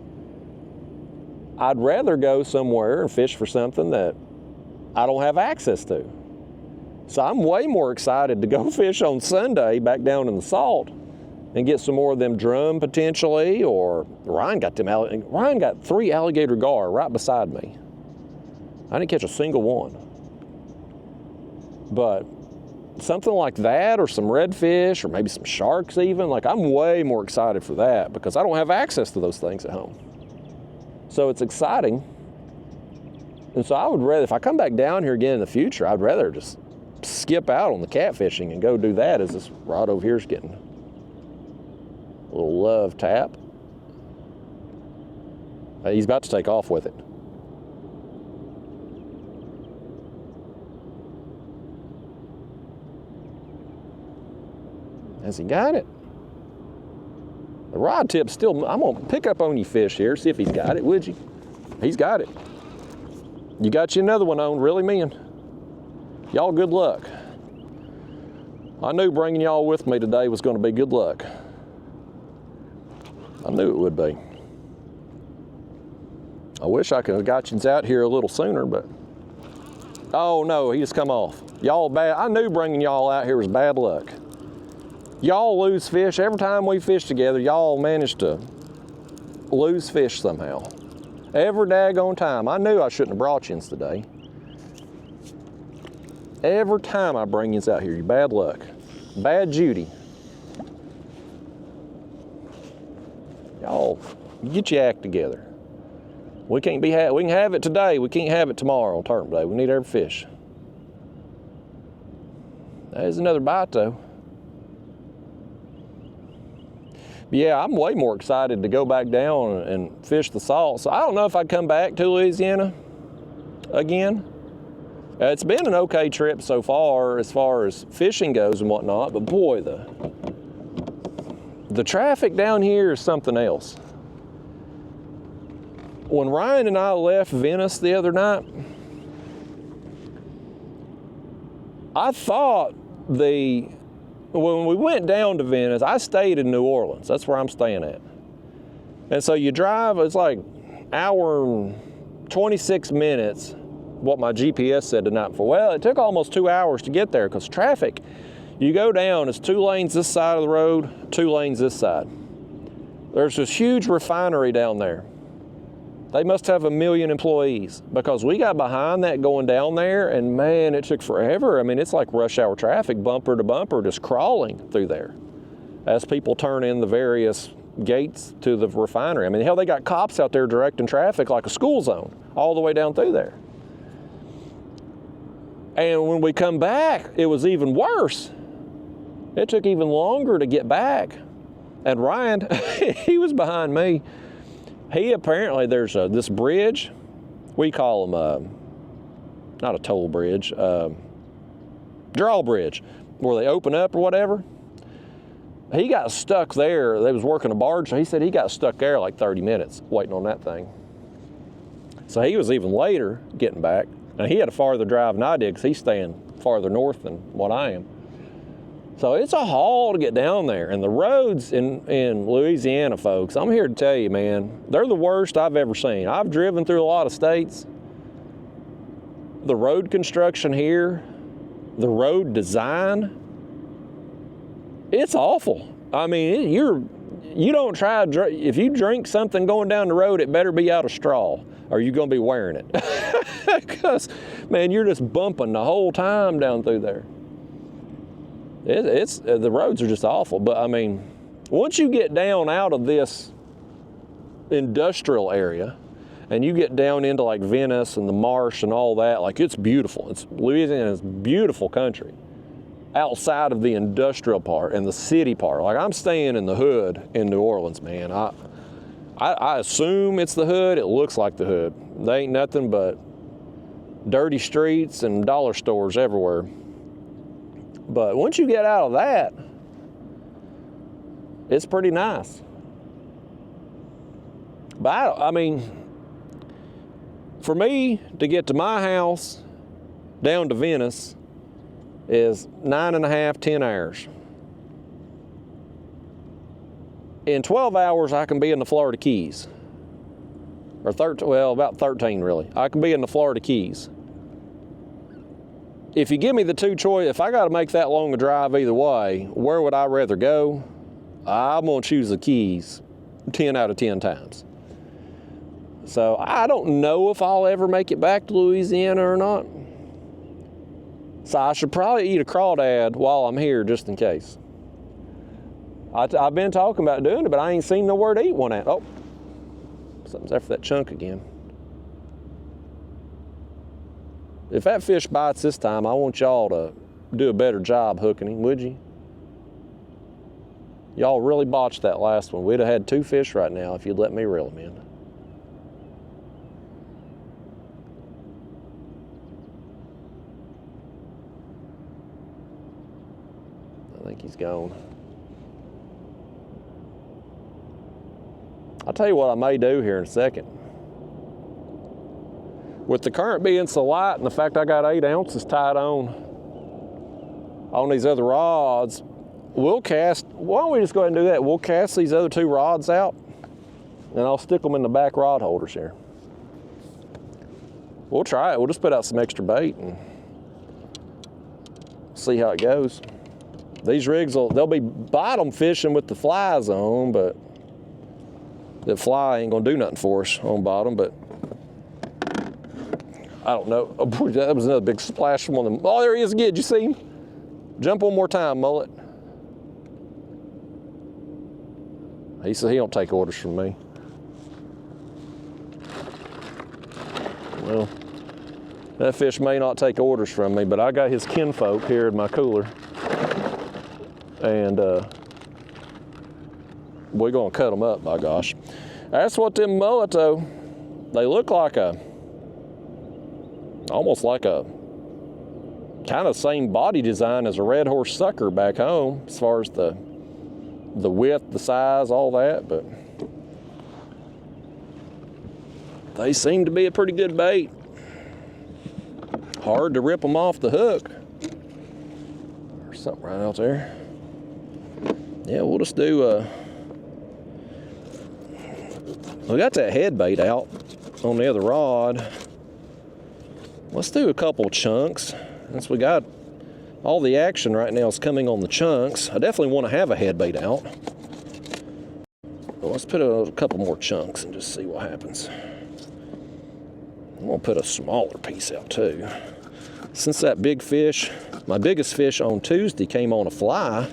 I'd rather go somewhere and fish for something that I don't have access to. So I'm way more excited to go fish on Sunday back down in the salt and get some more of them drum potentially, or Ryan got 3 alligator gar right beside me. I didn't catch a single one. But something like that, or some redfish, or maybe some sharks even, like, I'm way more excited for that because I don't have access to those things at home. So it's exciting. And so I would rather, if I come back down here again in the future, I'd rather just skip out on the catfishing and go do that, as this rod over here is getting a little love tap. He's about to take off with it. Has he got it? The rod tip's still, I'm gonna pick up on you fish here, see if he's got it, would you? He's got it. You got you another one on, really, man. Y'all good luck. I knew bringing y'all with me today was gonna be good luck. I knew it would be. I wish I could have got you out here a little sooner, but, oh no, he just come off. Y'all bad, I knew bringing y'all out here was bad luck. Y'all lose fish. Every time we fish together, y'all manage to lose fish somehow. Every daggone time. I knew I shouldn't have brought you today. Every time I bring you out here, you bad luck. Bad Judy. Y'all, get your act together. We can have it today. We can't have it tomorrow on tournament day. We need every fish. There's another bite though. Yeah, I'm way more excited to go back down and fish the salt. So I don't know if I'd come back to Louisiana again. It's been an okay trip so far as fishing goes and whatnot, but boy, the traffic down here is something else. When Ryan and I left Venice the other night, I thought when we went down to Venice, I stayed in New Orleans. That's where I'm staying at. And so you drive, it's like hour and 26 minutes, what my GPS said the night before. Well, it took almost 2 hours to get there because traffic, you go down, it's 2 lanes this side of the road, 2 lanes this side. There's this huge refinery down there. They must have 1 million employees, because we got behind that going down there, and man, it took forever. I mean, it's like rush hour traffic, bumper to bumper, just crawling through there as people turn in the various gates to the refinery. I mean, hell, they got cops out there directing traffic like a school zone all the way down through there. And when we come back, it was even worse. It took even longer to get back. And Ryan, he was behind me. He apparently, there's this bridge, we call them, not a toll bridge, drawbridge, where they open up or whatever. He got stuck there. They was working a barge, so he said he got stuck there like 30 minutes waiting on that thing. So he was even later getting back. And he had a farther drive than I did, because he's staying farther north than what I am. So it's a haul to get down there. And the roads in Louisiana, folks, I'm here to tell you, man, they're the worst I've ever seen. I've driven through a lot of states. The road construction here, the road design, it's awful. I mean, you don't try, if you drink something going down the road, it better be out of straw, or you're gonna be wearing it. Because, man, you're just bumping the whole time down through there. The roads are just awful. But I mean, once you get down out of this industrial area and you get down into like Venice and the marsh and all that, like, it's beautiful. Louisiana's beautiful country outside of the industrial part and the city part. Like, I'm staying in the hood in New Orleans, man. I assume it's the hood. It looks like the hood. They ain't nothing but dirty streets and dollar stores everywhere. But once you get out of that, it's pretty nice. But I mean, for me to get to my house down to Venice is 9.5, 10 hours. In 12 hours, I can be in the Florida Keys. Or 13, well, about 13 really. I can be in the Florida Keys. If you give me the two choice, if I got to make that long a drive either way, where would I rather go? I'm going to choose the Keys 10 out of 10 times. So I don't know if I'll ever make it back to Louisiana or not. So I should probably eat a crawdad while I'm here just in case. I've been talking about doing it, but I ain't seen nowhere to eat one at. Oh, something's after that chunk again. If that fish bites this time, I want y'all to do a better job hooking him, would you? Y'all really botched that last one. We'd have had 2 fish right now if you'd let me reel them in. I think he's gone. I'll tell you what I may do here in a second. With the current being so light and the fact I got 8 ounces tied on these other rods, we'll cast, why don't we just go ahead and do that? We'll cast these other 2 rods out and I'll stick them in the back rod holders here. We'll try it. We'll just put out some extra bait and see how it goes. These rigs, they'll be bottom fishing with the flies on, but the fly ain't gonna do nothing for us on bottom, but I don't know. Oh, boy, that was another big splash from one of them. Oh, there he is again. Did you see him? Jump one more time, mullet. He said he don't take orders from me. Well, that fish may not take orders from me, but I got his kinfolk here in my cooler. And we're gonna cut them up, by gosh. That's what them mullet though, they look like almost like a kind of same body design as a red horse sucker back home, as far as the width, the size, all that, but they seem to be a pretty good bait. Hard to rip them off the hook. There's something right out there. Yeah, we'll just do, we got that head bait out on the other rod. Let's do a couple chunks. Since we got all the action right now is coming on the chunks, I definitely want to have a head bait out. But let's put a couple more chunks and just see what happens. I'm gonna put a smaller piece out too. Since that big fish, my biggest fish on Tuesday came on a fly,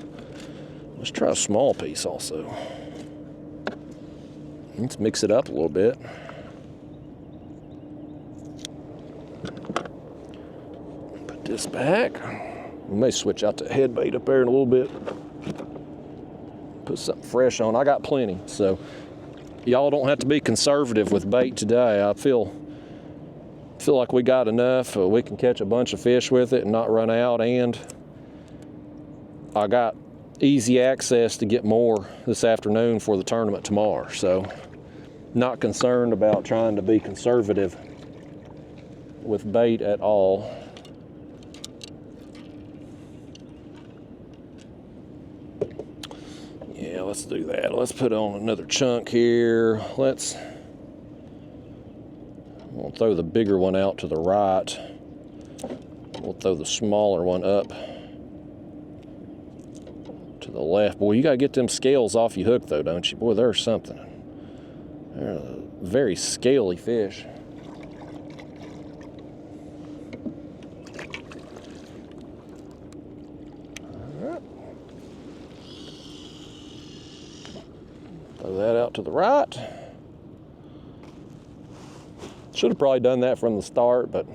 let's try a small piece also. Let's mix it up a little bit. Put this back. We may switch out the head bait up there in a little bit. Put something fresh on. I got plenty, so y'all don't have to be conservative with bait today. I feel like we got enough. We can catch a bunch of fish with it and not run out, and I got easy access to get more this afternoon for the tournament tomorrow, so not concerned about trying to be conservative with bait at all. Yeah, let's do that. Let's put on another chunk here. We'll throw the bigger one out to the right. We'll throw the smaller one up to the left. Boy, you gotta get them scales off your hook though, don't you? Boy, there's something. They're a very scaly fish. All right. Throw that out to the right. Should have probably done that from the start, but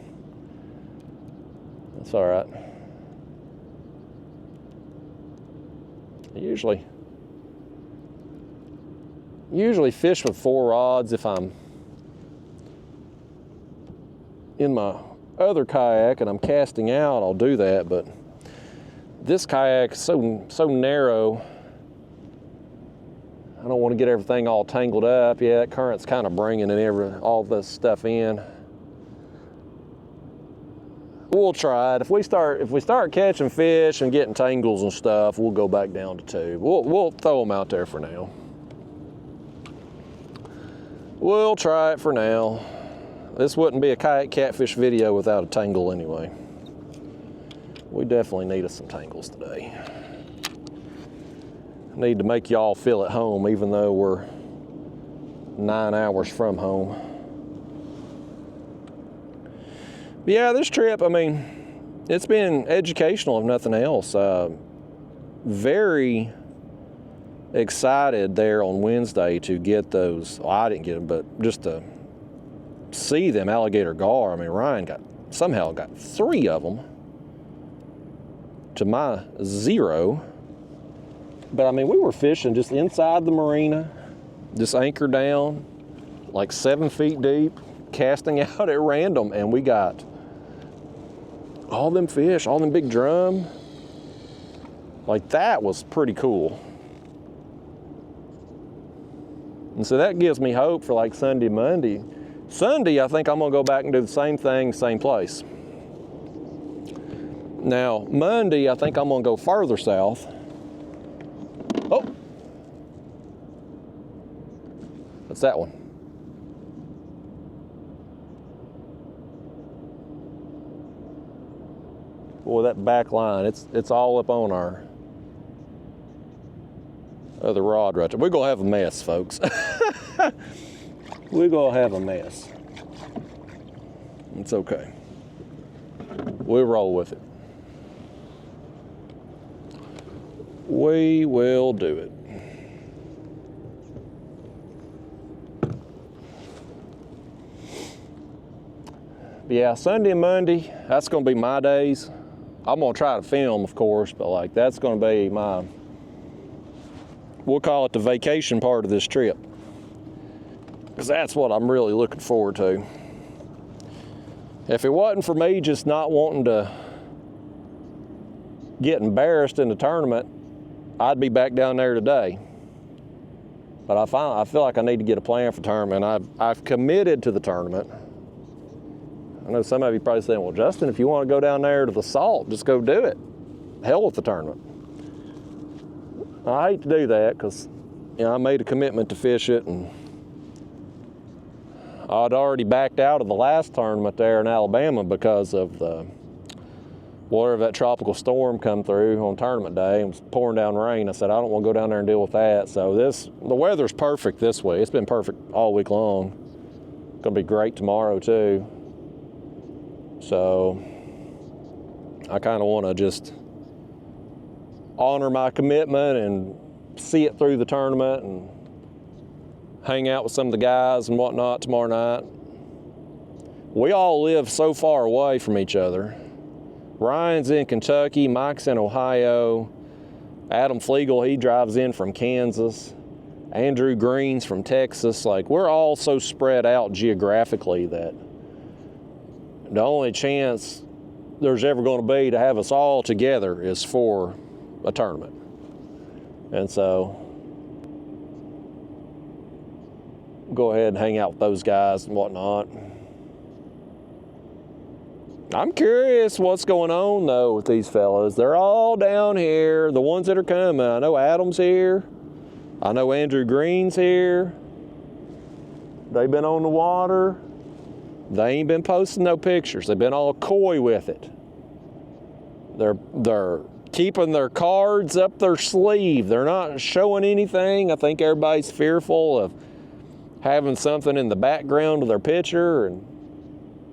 that's all right. Usually fish with 4 rods. If I'm in my other kayak and I'm casting out, I'll do that, but this kayak is so narrow, I don't want to get everything all tangled up. Yeah, that current's kind of bringing all this stuff in. We'll try it. If we start catching fish and getting tangles and stuff, we'll go back down to 2. We'll throw them out there for now. We'll try it for now. This wouldn't be a kayak catfish video without a tangle anyway. We definitely need us some tangles today. Need to make y'all feel at home, even though we're 9 hours from home. But yeah, this trip, I mean, it's been educational if nothing else. Very excited there on Wednesday to get those. Well, I didn't get them, but just to see them alligator gar. I mean, Ryan somehow got 3 of them to my 0. But I mean, we were fishing just inside the marina, just anchored down, like 7 feet deep, casting out at random, and we got all them fish, all them big drum. Like, that was pretty cool. And so that gives me hope for like Sunday, Monday. Sunday, I think I'm gonna go back and do the same thing, same place. Now, Monday, I think I'm gonna go further south. Oh, that's that one. Boy, that back line, it's all up on our other rod right there. We're gonna have a mess, folks. We're gonna have a mess. It's okay. We'll roll with it. We will do it. But yeah, Sunday and Monday, that's gonna be my days. I'm gonna try to film, of course, but like that's gonna be my, we'll call it the vacation part of this trip. Because that's what I'm really looking forward to. If it wasn't for me just not wanting to get embarrassed in the tournament, I'd be back down there today. But I feel like I need to get a plan for tournament. I've committed to the tournament. I know some of you probably saying, well, Justin, if you want to go down there to the salt, just go do it. Hell with the tournament. I hate to do that because, you know, I made a commitment to fish it, and I'd already backed out of the last tournament there in Alabama because of the whatever that tropical storm come through on tournament day. It was pouring down rain. I said, I don't want to go down there and deal with that. So the weather's perfect this way. It's been perfect all week long. Gonna be great tomorrow too. So I kind of want to just honor my commitment and see it through the tournament and hang out with some of the guys and whatnot tomorrow night. We all live so far away from each other. Ryan's in Kentucky, Mike's in Ohio, Adam Flegel, he drives in from Kansas, Andrew Green's from Texas. Like, we're all so spread out geographically that the only chance there's ever going to be to have us all together is for a tournament. And so go ahead and hang out with those guys and whatnot. I'm curious what's going on though with these fellas. They're all down here, the ones that are coming. I know Adam's here. I know Andrew Green's here. They've been on the water. They ain't been posting no pictures. They've been all coy with it. They're keeping their cards up their sleeve. They're not showing anything. I think everybody's fearful of having something in the background of their picture and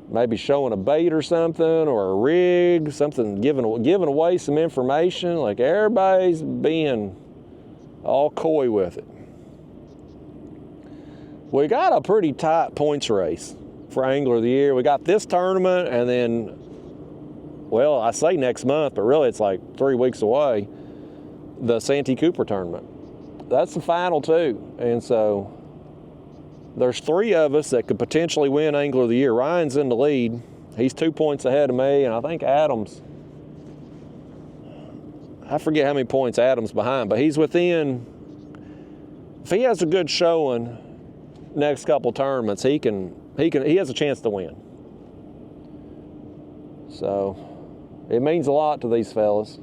maybe showing a bait or something, or a rig, something, giving away some information. Like, everybody's being all coy with it. We got a pretty tight points race for Angler of the Year. We got this tournament, and then, well, I say next month, but really it's like 3 weeks away, the Santee Cooper tournament. That's the final two. And so there's 3 of us that could potentially win Angler of the Year. Ryan's in the lead. He's 2 points ahead of me, and I think Adam's, I forget how many points Adam's behind, but he's within, if he has a good showing next couple tournaments, he has a chance to win. So it means a lot to these fellas.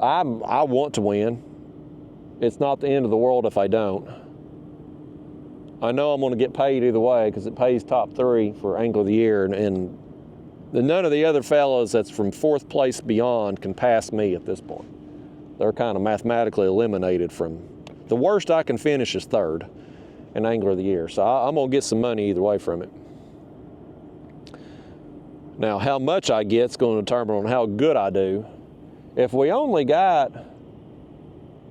I want to win. It's not the end of the world if I don't. I know I'm going to get paid either way because it pays top 3 for Angler of the Year, and none of the other fellas that's from 4th place beyond can pass me at this point. They're kind of mathematically eliminated from, the worst I can finish is 3rd in Angler of the Year. So I'm going to get some money either way from it. Now, how much I get is going to determine on how good I do. If we only got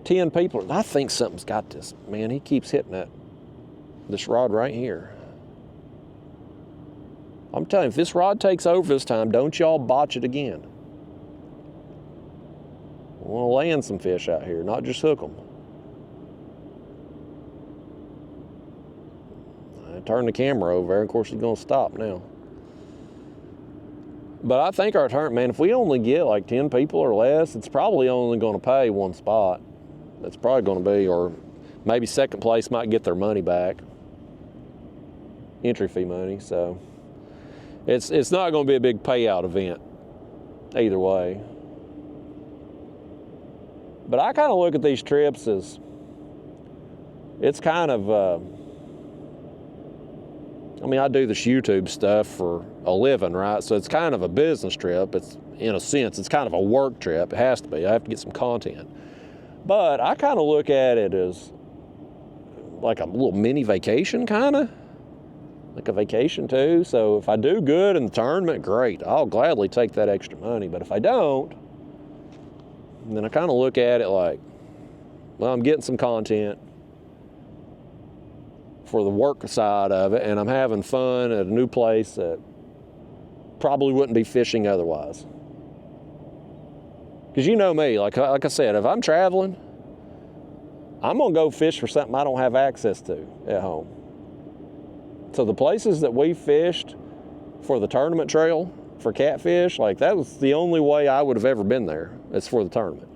10 people, I think something's got this. Man, he keeps hitting this rod right here. I'm telling you, if this rod takes over this time, don't y'all botch it again. I want to land some fish out here, not just hook them. I turn the camera over there, of course he's going to stop now. But I think our tournament, man, if we only get like 10 people or less, it's probably only going to pay 1 spot. That's probably going to be, or maybe 2nd place might get their money back. Entry fee money, so it's not going to be a big payout event either way. But I kind of look at these trips as, it's kind of, I mean, I do this YouTube stuff for a living, right? So it's kind of a business trip. It's, in a sense, it's kind of a work trip. It has to be. I have to get some content. But I kind of look at it as like a little mini vacation, kind of. Like a vacation too. So if I do good in the tournament, great. I'll gladly take that extra money. But if I don't, then I kind of look at it like, well, I'm getting some content for the work side of it, and I'm having fun at a new place that probably wouldn't be fishing otherwise. Because you know me, like I said, if I'm traveling, I'm gonna go fish for something I don't have access to at home. So the places that we fished for the tournament trail for catfish, like that was the only way I would have ever been there. It's for the tournament.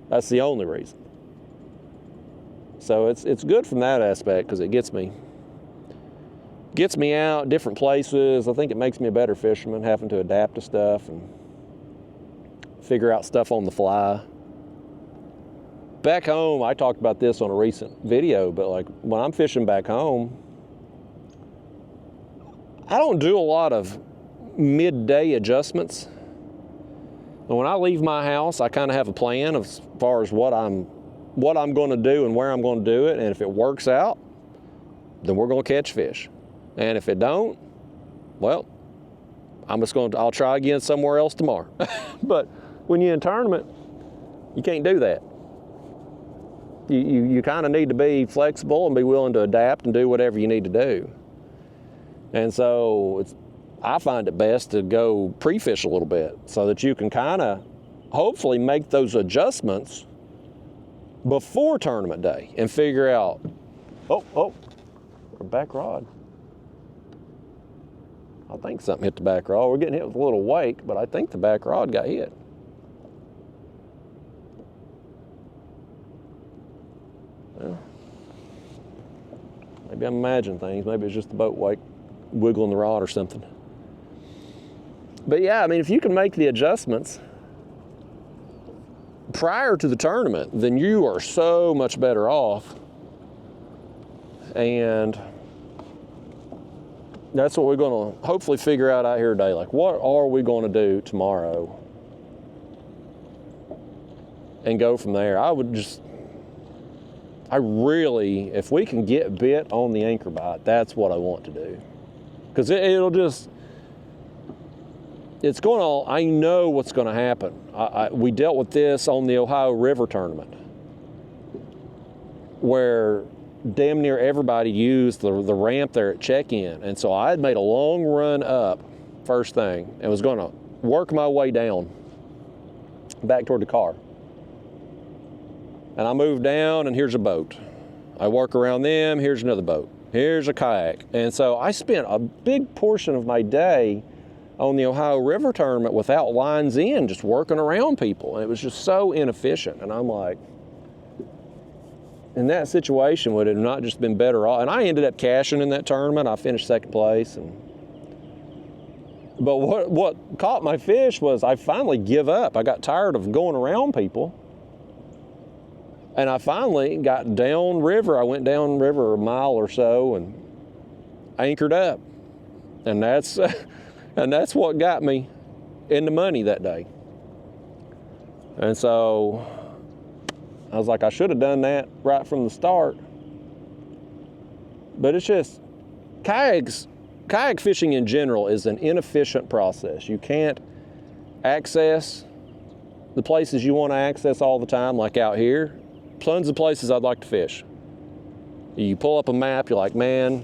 That's the only reason. So it's good from that aspect because it gets me out different places. I think it makes me a better fisherman, having to adapt to stuff and figure out stuff on the fly. Back home, I talked about this on a recent video, but like when I'm fishing back home, I don't do a lot of midday adjustments. And when I leave my house, I kind of have a plan as far as what I'm going to do and where I'm going to do it. And if it works out, then we're going to catch fish. And if it don't, well, I'll try again somewhere else tomorrow. But when you're in a tournament, you can't do that. You kind of need to be flexible and be willing to adapt and do whatever you need to do. And so I find it best to go pre-fish a little bit so that you can kind of hopefully make those adjustments before tournament day and figure out, our back rod. I think something hit the back rod. We're getting hit with a little wake, but I think the back rod got hit. Well, maybe I'm imagining things. Maybe it's just the boat wake wiggling the rod or something. But yeah, I mean, if you can make the adjustments prior to the tournament, then you are so much better off. And that's what we're going to hopefully figure out here today. Like, what are we going to do tomorrow? And go from there. If we can get bit on the anchor bite, that's what I want to do. Because I know what's going to happen. We dealt with this on the Ohio River tournament, where damn near everybody used the ramp there at check-in. And so I had made a long run up first thing and was going to work my way down back toward the car. And I moved down, and here's a boat. I work around them, here's another boat. Here's a kayak. And so I spent a big portion of my day on the Ohio River tournament without lines in, just working around people. And it was just so inefficient. And I'm like, in that situation, would it have not just been better off? And I ended up cashing in that tournament. I finished second place. But what caught my fish was I finally give up. I got tired of going around people. And I finally got downriver. I went downriver a mile or so and anchored up. And that's what got me in the money that day. And so I was like, I should have done that right from the start. But it's just, kayak fishing in general is an inefficient process. You can't access the places you want to access all the time, like out here. Tons of places I'd like to fish. You pull up a map, you're like, man,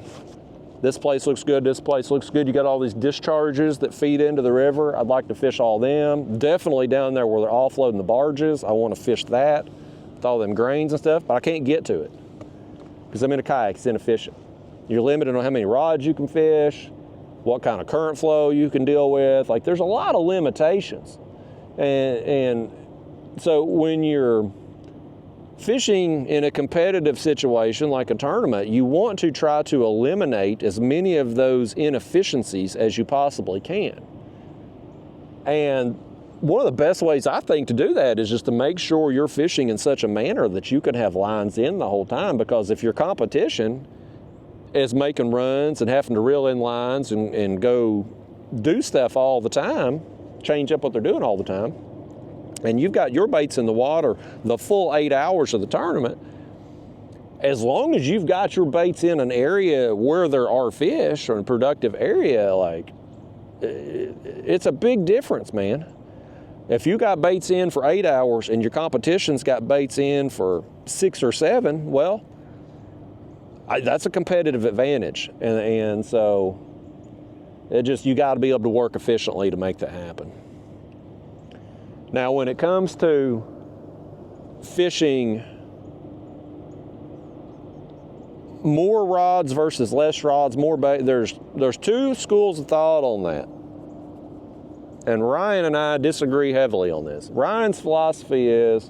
this place looks good, this place looks good. You got all these discharges that feed into the river. I'd like to fish all them. Definitely down there where they're offloading the barges. I want to fish that with all them grains and stuff, but I can't get to it because I'm in a kayak. It's inefficient. You're limited on how many rods you can fish, what kind of current flow you can deal with. Like, there's a lot of limitations. And so when you're fishing in a competitive situation like a tournament, you want to try to eliminate as many of those inefficiencies as you possibly can. And one of the best ways I think to do that is just to make sure you're fishing in such a manner that you can have lines in the whole time, because if your competition is making runs and having to reel in lines and go do stuff all the time, change up what they're doing all the time, and you've got your baits in the water the full 8 hours of the tournament, as long as you've got your baits in an area where there are fish or a productive area, like, it's a big difference, man. If you got baits in for 8 hours and your competition's got baits in for 6 or 7, well, that's a competitive advantage. And so you got to be able to work efficiently to make that happen. Now, when it comes to fishing more rods versus less rods, more bait, there's two schools of thought on that. And Ryan and I disagree heavily on this. Ryan's philosophy is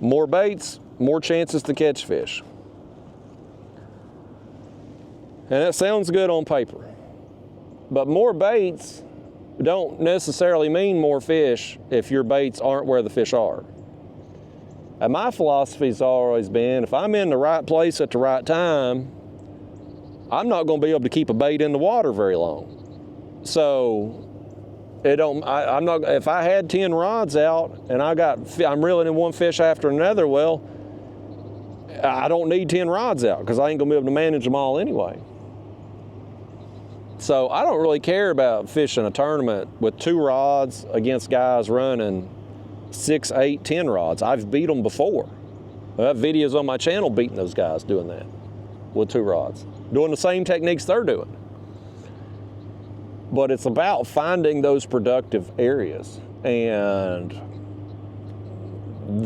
more baits, more chances to catch fish. And that sounds good on paper. But more baits don't necessarily mean more fish if your baits aren't where the fish are. And my philosophy's always been, if I'm in the right place at the right time, I'm not going to be able to keep a bait in the water very long. So if I had 10 rods out and I'm reeling in one fish after another, well, I don't need 10 rods out because I ain't going to be able to manage them all anyway. So I don't really care about fishing a tournament with 2 rods against guys running 6, 8, 10 rods. I've beat them before. I have videos on my channel beating those guys doing that with 2 rods, doing the same techniques they're doing. But it's about finding those productive areas, and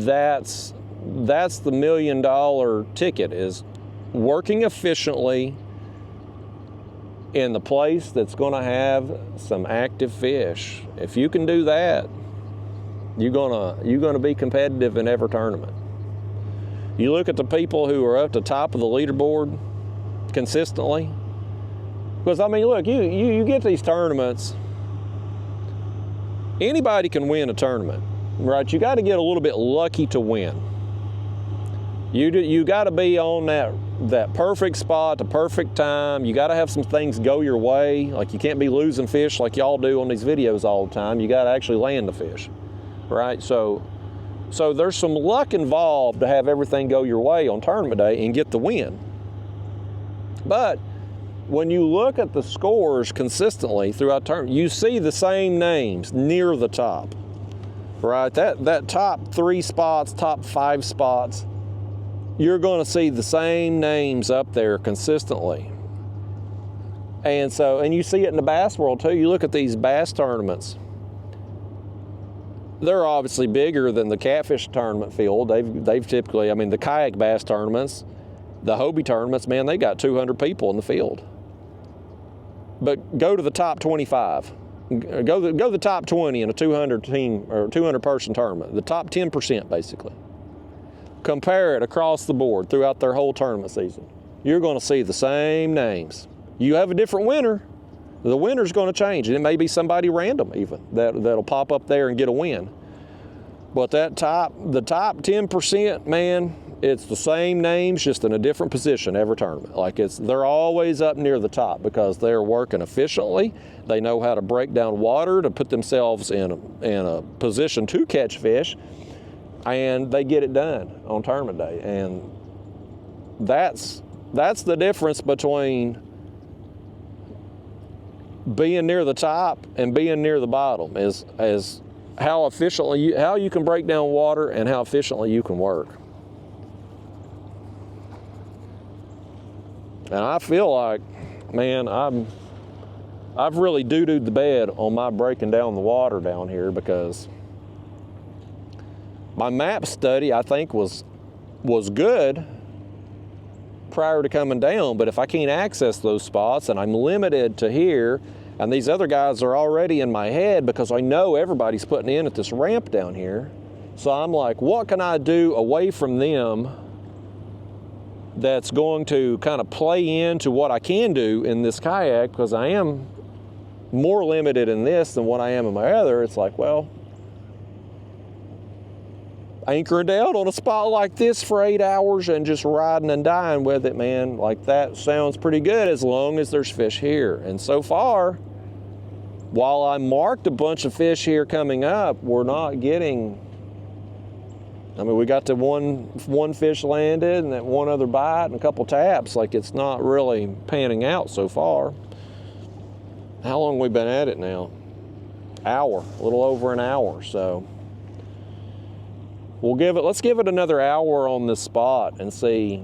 that's the $1 million ticket, is working efficiently in the place that's going to have some active fish. If you can do that, you're gonna be competitive in every tournament. You look at the people who are up the top of the leaderboard consistently, because I mean, look, you get these tournaments, anybody can win a tournament, right? You got to get a little bit lucky to win. You got to be on that perfect spot, the perfect time. You got to have some things go your way. Like, you can't be losing fish like y'all do on these videos all the time. You got to actually land the fish, right? So there's some luck involved to have everything go your way on tournament day and get the win. But when you look at the scores consistently throughout tournament, you see the same names near the top, right? That top 3 spots, top 5 spots, you're going to see the same names up there consistently. And you see it in the bass world too. You look at these bass tournaments, they're obviously bigger than the catfish tournament field. They've typically, I mean, the kayak bass tournaments, the Hobie tournaments, man, they got 200 people in the field. But go to the top 25. Go to the top 20 in a 200 team or 200 person tournament, the top 10% basically. Compare it across the board throughout their whole tournament season. You're going to see the same names. You have a different winner, the winner's going to change, and it may be somebody random even that'll pop up there and get a win. But the top 10%, man, it's the same names, just in a different position every tournament. Like, they're always up near the top because they're working efficiently. They know how to break down water to put themselves in a position to catch fish, and they get it done on tournament day. And that's the difference between being near the top and being near the bottom, is how efficiently how you can break down water and how efficiently you can work. And I feel like, man, I've really doo-dooed the bed on my breaking down the water down here, because my map study, I think, was good prior to coming down, but if I can't access those spots and I'm limited to here, and these other guys are already in my head because I know everybody's putting in at this ramp down here, so I'm like, what can I do away from them that's going to kind of play into what I can do in this kayak, because I am more limited in this than what I am in my other. It's like, well, anchoring down on a spot like this for 8 hours and just riding and dying with it, man, like, that sounds pretty good as long as there's fish here. And so far, while I marked a bunch of fish here coming up, we're not getting, I mean, we got the one fish landed and that one other bite and a couple taps. Like, it's not really panning out so far. How long have we been at it now? Hour, a little over an hour. So let's give it another hour on this spot and see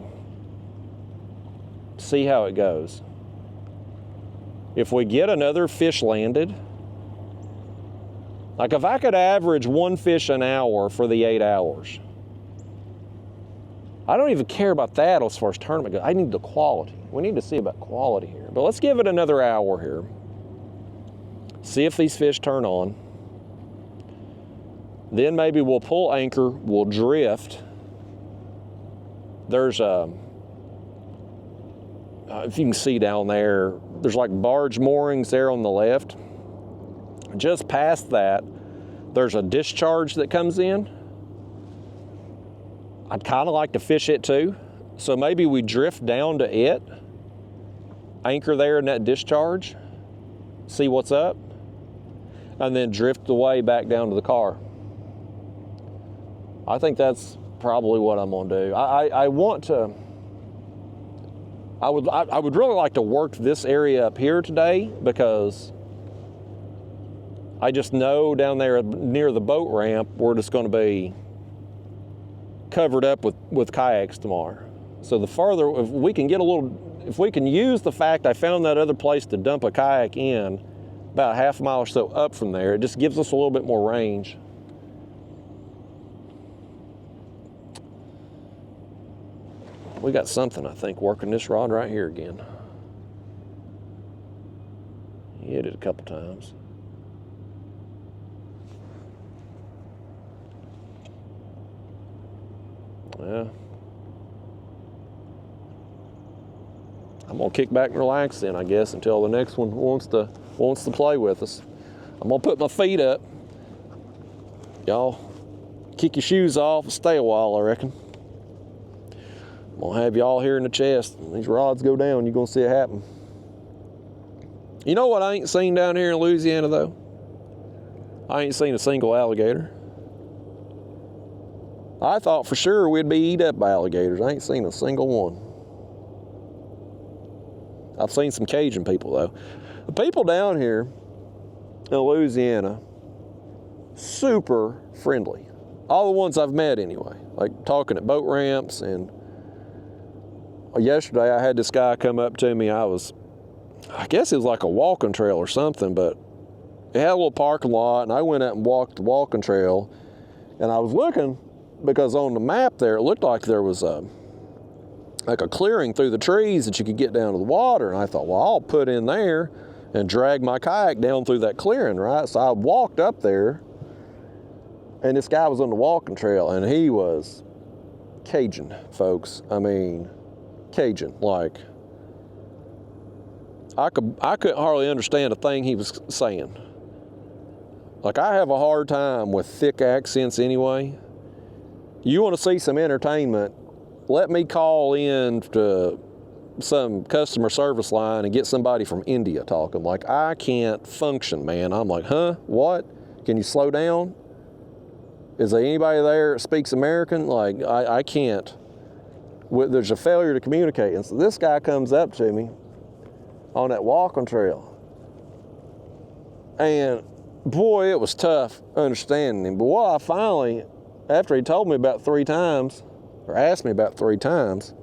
how it goes. If we get another fish landed, like, if I could average 1 fish an hour for the 8 hours, I don't even care about that as far as tournament goes. I need the quality. We need to see about quality here. But let's give it another hour here. See if these fish turn on. Then maybe we'll pull anchor, we'll drift. There's if you can see down there, there's like barge moorings there on the left. Just past that, there's a discharge that comes in. I'd kind of like to fish it too. So maybe we drift down to it, anchor there in that discharge, see what's up, and then drift away back down to the car. I think that's probably what I'm gonna do. I want I would really like to work this area up here today, because I just know down there near the boat ramp, we're just going to be covered up with kayaks tomorrow. So the farther, if we can use the fact I found that other place to dump a kayak in, about a half mile or so up from there, it just gives us a little bit more range. We got something, I think, working this rod right here again. He hit it a couple times. Yeah. I'm gonna kick back and relax then, I guess, until the next one wants to play with us. I'm gonna put my feet up. Y'all kick your shoes off and stay a while, I reckon. I'm gonna have y'all here in the chest. When these rods go down, you're gonna see it happen. You know what I ain't seen down here in Louisiana though? I ain't seen a single alligator. I thought for sure we'd be eat up by alligators. I ain't seen a single one. I've seen some Cajun people though. The people down here in Louisiana, super friendly. All the ones I've met anyway, like talking at boat ramps. And yesterday I had this guy come up to me. I guess it was like a walking trail or something, but it had a little parking lot, and I went out and walked the walking trail, and I was looking because on the map there, it looked like there was like a clearing through the trees that you could get down to the water. And I thought, well, I'll put in there and drag my kayak down through that clearing, right? So I walked up there, and this guy was on the walking trail, and he was Cajun, folks. I mean, Cajun. Like, I couldn't hardly understand a thing he was saying. Like, I have a hard time with thick accents anyway. You want to see some entertainment, let me call in to some customer service line and get somebody from India talking. Like, I can't function, man. I'm like, huh? What? Can you slow down? Is there anybody there that speaks American? Like, I can't. There's a failure to communicate. And so this guy comes up to me on that walking trail. And boy, it was tough understanding him. But what I finally, after he told me about 3 times, or asked me about 3 times,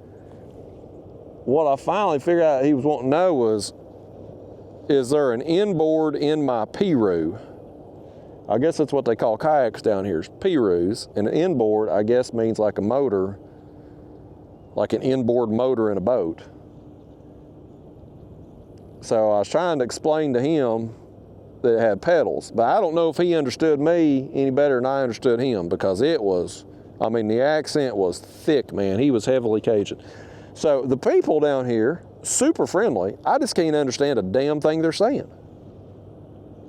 what I finally figured out he was wanting to know was, is there an inboard in my Piru? I guess that's what they call kayaks down here, is Pirus. And an inboard, I guess, means like a motor, like an inboard motor in a boat. So I was trying to explain to him that it had pedals, but I don't know if he understood me any better than I understood him, because it was, I mean, the accent was thick, man. He was heavily Cajun. So the people down here, super friendly. I just can't understand a damn thing they're saying.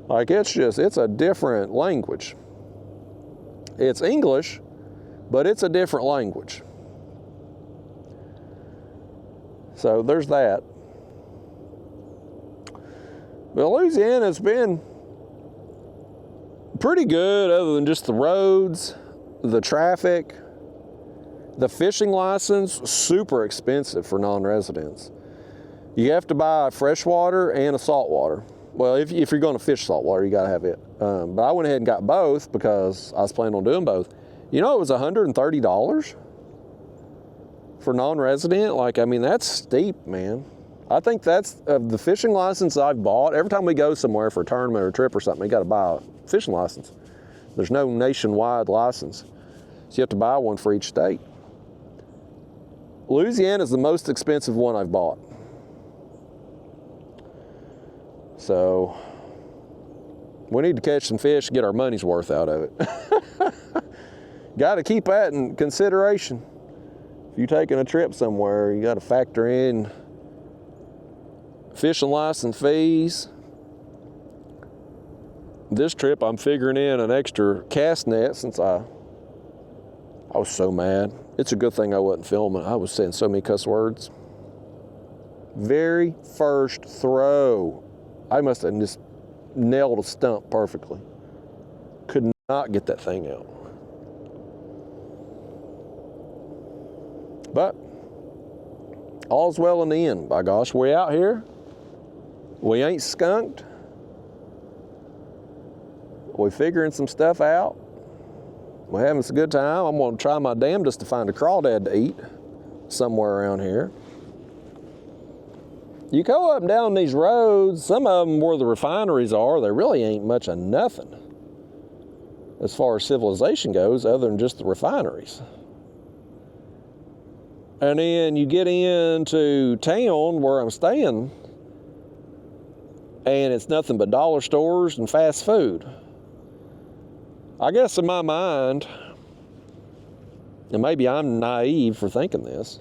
Like, it's a different language. It's English, but it's a different language. So there's that. But Louisiana's been pretty good, other than just the roads, the traffic. The fishing license, super expensive for non-residents. You have to buy freshwater and a saltwater. Well, if you're going to fish saltwater, you got to have it. But I went ahead and got both because I was planning on doing both. You know, it was $130 for non-resident. Like, I mean, that's steep, man. I think that's the fishing license I've bought. Every time we go somewhere for a tournament or a trip or something, you got to buy a fishing license. There's no nationwide license, so you have to buy one for each state. Louisiana is the most expensive one I've bought. So we need to catch some fish and get our money's worth out of it. Got to keep that in consideration. If you're taking a trip somewhere, you got to factor in fishing license fees. This trip, I'm figuring in an extra cast net since I was so mad. It's a good thing I wasn't filming. I was saying so many cuss words. Very first throw, I must have just nailed a stump perfectly. Could not get that thing out. But all's well in the end. By gosh, we out here. We ain't skunked. We figuring some stuff out. We're having a good time. I'm gonna try my damnedest to find a crawdad to eat somewhere around here. You go up and down these roads, some of them where the refineries are, there really ain't much of nothing as far as civilization goes other than just the refineries. And then you get into town where I'm staying and it's nothing but dollar stores and fast food. I guess in my mind, and maybe I'm naive for thinking this,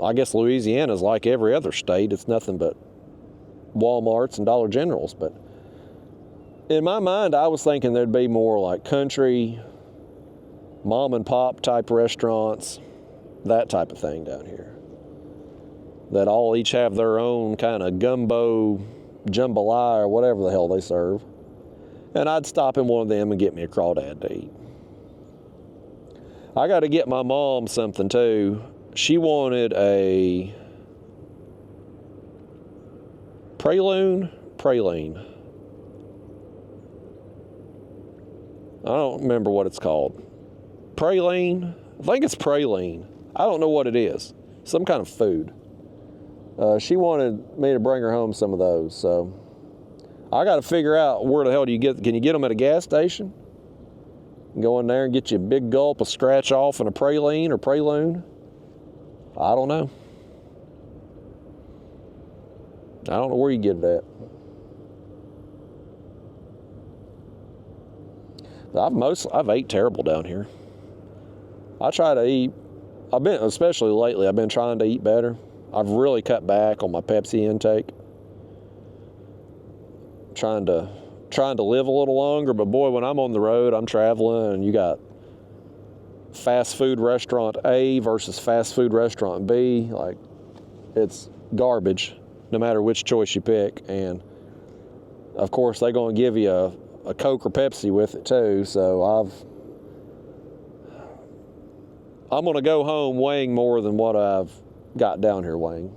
I guess Louisiana's like every other state. It's nothing but Walmarts and Dollar Generals. But in my mind, I was thinking there'd be more like country, mom and pop type restaurants, that type of thing down here. That all each have their own kind of gumbo, jambalaya, or whatever the hell they serve. And I'd stop in one of them and get me a crawdad to eat. I got to get my mom something too. She wanted a praline. I don't remember what it's called. Praline? I think it's praline. I don't know what it is. Some kind of food. She wanted me to bring her home some of those, so I got to figure out where the hell do you get. Can you get them at a gas station? Go in there and get you a big gulp of scratch off and a praline or praloon. I don't know. I don't know where you get it at. I've ate terrible down here. I try to eat. Especially lately, I've been trying to eat better. I've really cut back on my Pepsi intake. Trying to live a little longer, but boy, when I'm on the road, I'm traveling, and you got fast food restaurant A versus fast food restaurant B. Like, it's garbage, no matter which choice you pick. And of course, they're going to give you a Coke or Pepsi with it too. So I'm going to go home weighing more than what I've got down here weighing.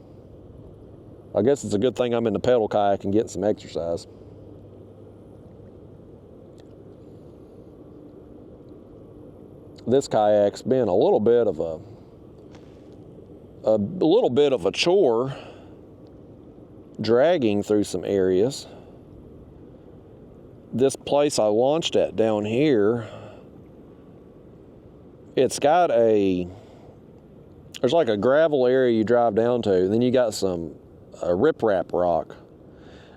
I guess it's a good thing I'm in the pedal kayak and getting some exercise. This kayak's been a little bit of a chore dragging through some areas. This place I launched at down here, it's got there's like a gravel area you drive down to, then you got some riprap rock,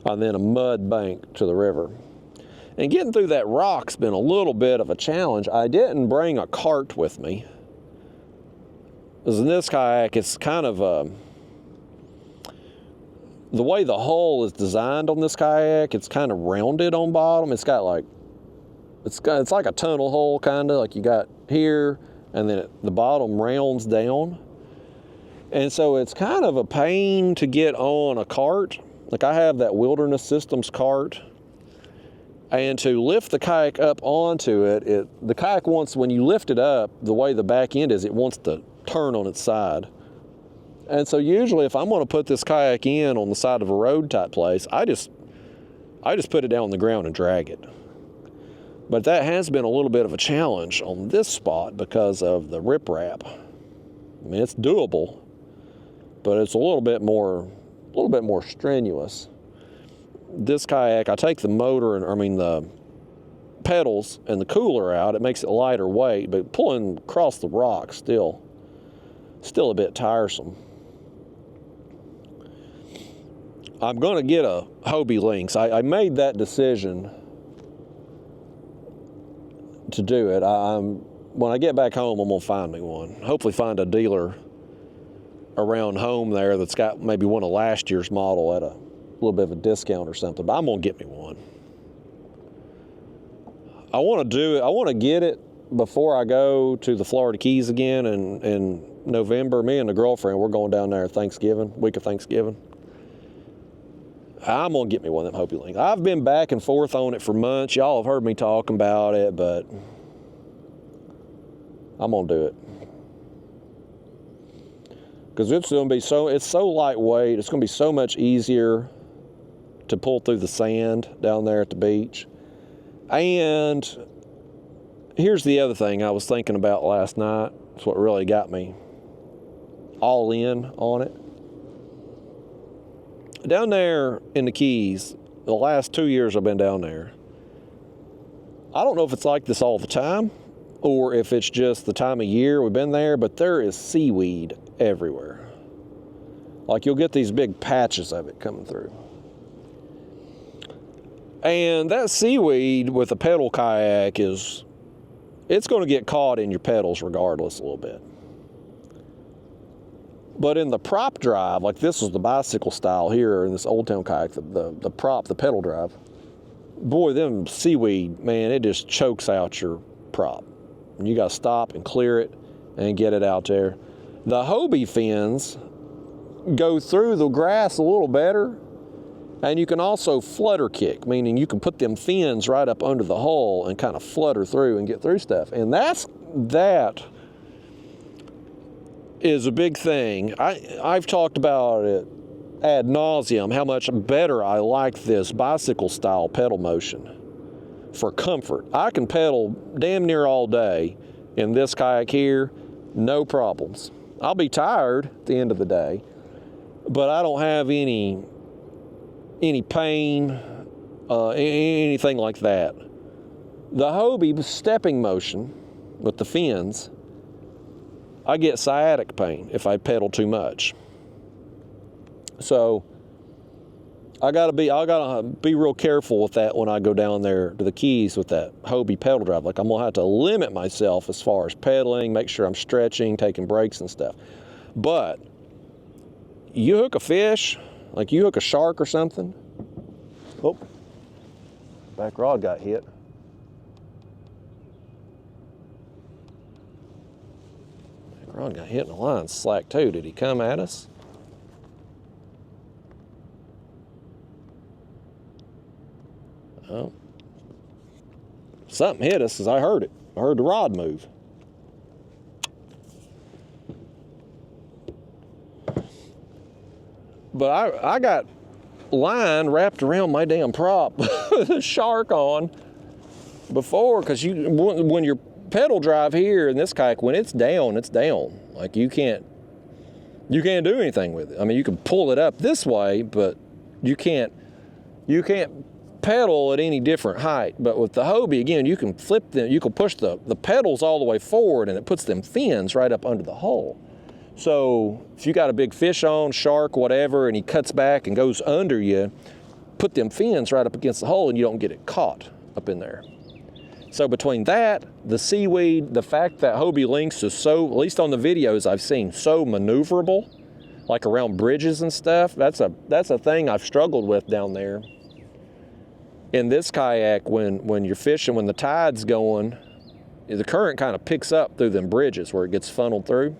and then a mud bank to the river. And getting through that rock's been a little bit of a challenge. I didn't bring a cart with me, because in this kayak, it's kind of the way the hull is designed on this kayak, it's kind of rounded on bottom. It's got like, it's like a tunnel hole, kind of like you got here, and then the bottom rounds down. And so it's kind of a pain to get on a cart. Like, I have that Wilderness Systems cart, and to lift the kayak up onto it, the kayak wants, when you lift it up, the way the back end is, it wants to turn on its side. And so usually if I'm going to put this kayak in on the side of a road type place, I just put it down on the ground and drag it. But that has been a little bit of a challenge on this spot because of the riprap. I mean, it's doable, but it's a little bit more strenuous. This kayak, I take the motor the pedals and the cooler out, it makes it lighter weight, but pulling across the rock still a bit tiresome. I'm going to get a Hobie Lynx. I made that decision to do it. When I get back home, I'm going to find me one. Hopefully find a dealer around home there that's got maybe one of last year's model at a little bit of a discount or something, but I'm going to get me one. I want to get it before I go to the Florida Keys again in November. Me and the girlfriend, we're going down there week of Thanksgiving. I'm going to get me one of them Hobie Lynx. I've been back and forth on it for months. Y'all have heard me talking about it, but I'm going to do it. because it's going to be it's so lightweight. It's going to be so much easier to pull through the sand down there at the beach. And here's the other thing I was thinking about last night. It's what really got me all in on it. Down there in the Keys, the last 2 years I've been down there, I don't know if it's like this all the time or if it's just the time of year we've been there, but there is seaweed everywhere. Like, you'll get these big patches of it coming through. And that seaweed with a pedal kayak it's going to get caught in your pedals regardless a little bit. But in the prop drive, like this is the bicycle style here in this Old Town kayak, the prop, the pedal drive, boy, them seaweed, man, it just chokes out your prop. And you got to stop and clear it and get it out there. The Hobie fins go through the grass a little better, and you can also flutter kick, meaning you can put them fins right up under the hull and kind of flutter through and get through stuff. And that is a big thing. I've talked about it ad nauseum, how much better I like this bicycle style pedal motion for comfort. I can pedal damn near all day in this kayak here, no problems. I'll be tired at the end of the day, but I don't have any pain, anything like that. The Hobie stepping motion with the fins, I get sciatic pain if I pedal too much. So I gotta be real careful with that when I go down there to the Keys with that Hobie pedal drive. Like, I'm gonna have to limit myself as far as pedaling, make sure I'm stretching, taking breaks and stuff. But you hook a fish, like you hook a shark or something. Oh, back rod got hit. Back rod got hit and the line's slack too. Did he come at us? Oh, something hit us as I heard it. I heard the rod move. But I got line wrapped around my damn prop with a shark on before, because when your pedal drive here in this kayak, when it's down, it's down. Like, you can't do anything with it. I mean, you can pull it up this way, but you can't pedal at any different height. But with the Hobie, again, you can flip them, you can push the pedals all the way forward, and it puts them fins right up under the hull. So if you got a big fish on, shark, whatever, and he cuts back and goes under you, put them fins right up against the hull and you don't get it caught up in there. So between that, the seaweed, the fact that Hobie Lynx is so, at least on the videos I've seen, so maneuverable, like around bridges and stuff, that's a thing I've struggled with down there. In this kayak, when you're fishing, when the tide's going, the current kind of picks up through them bridges where it gets funneled through.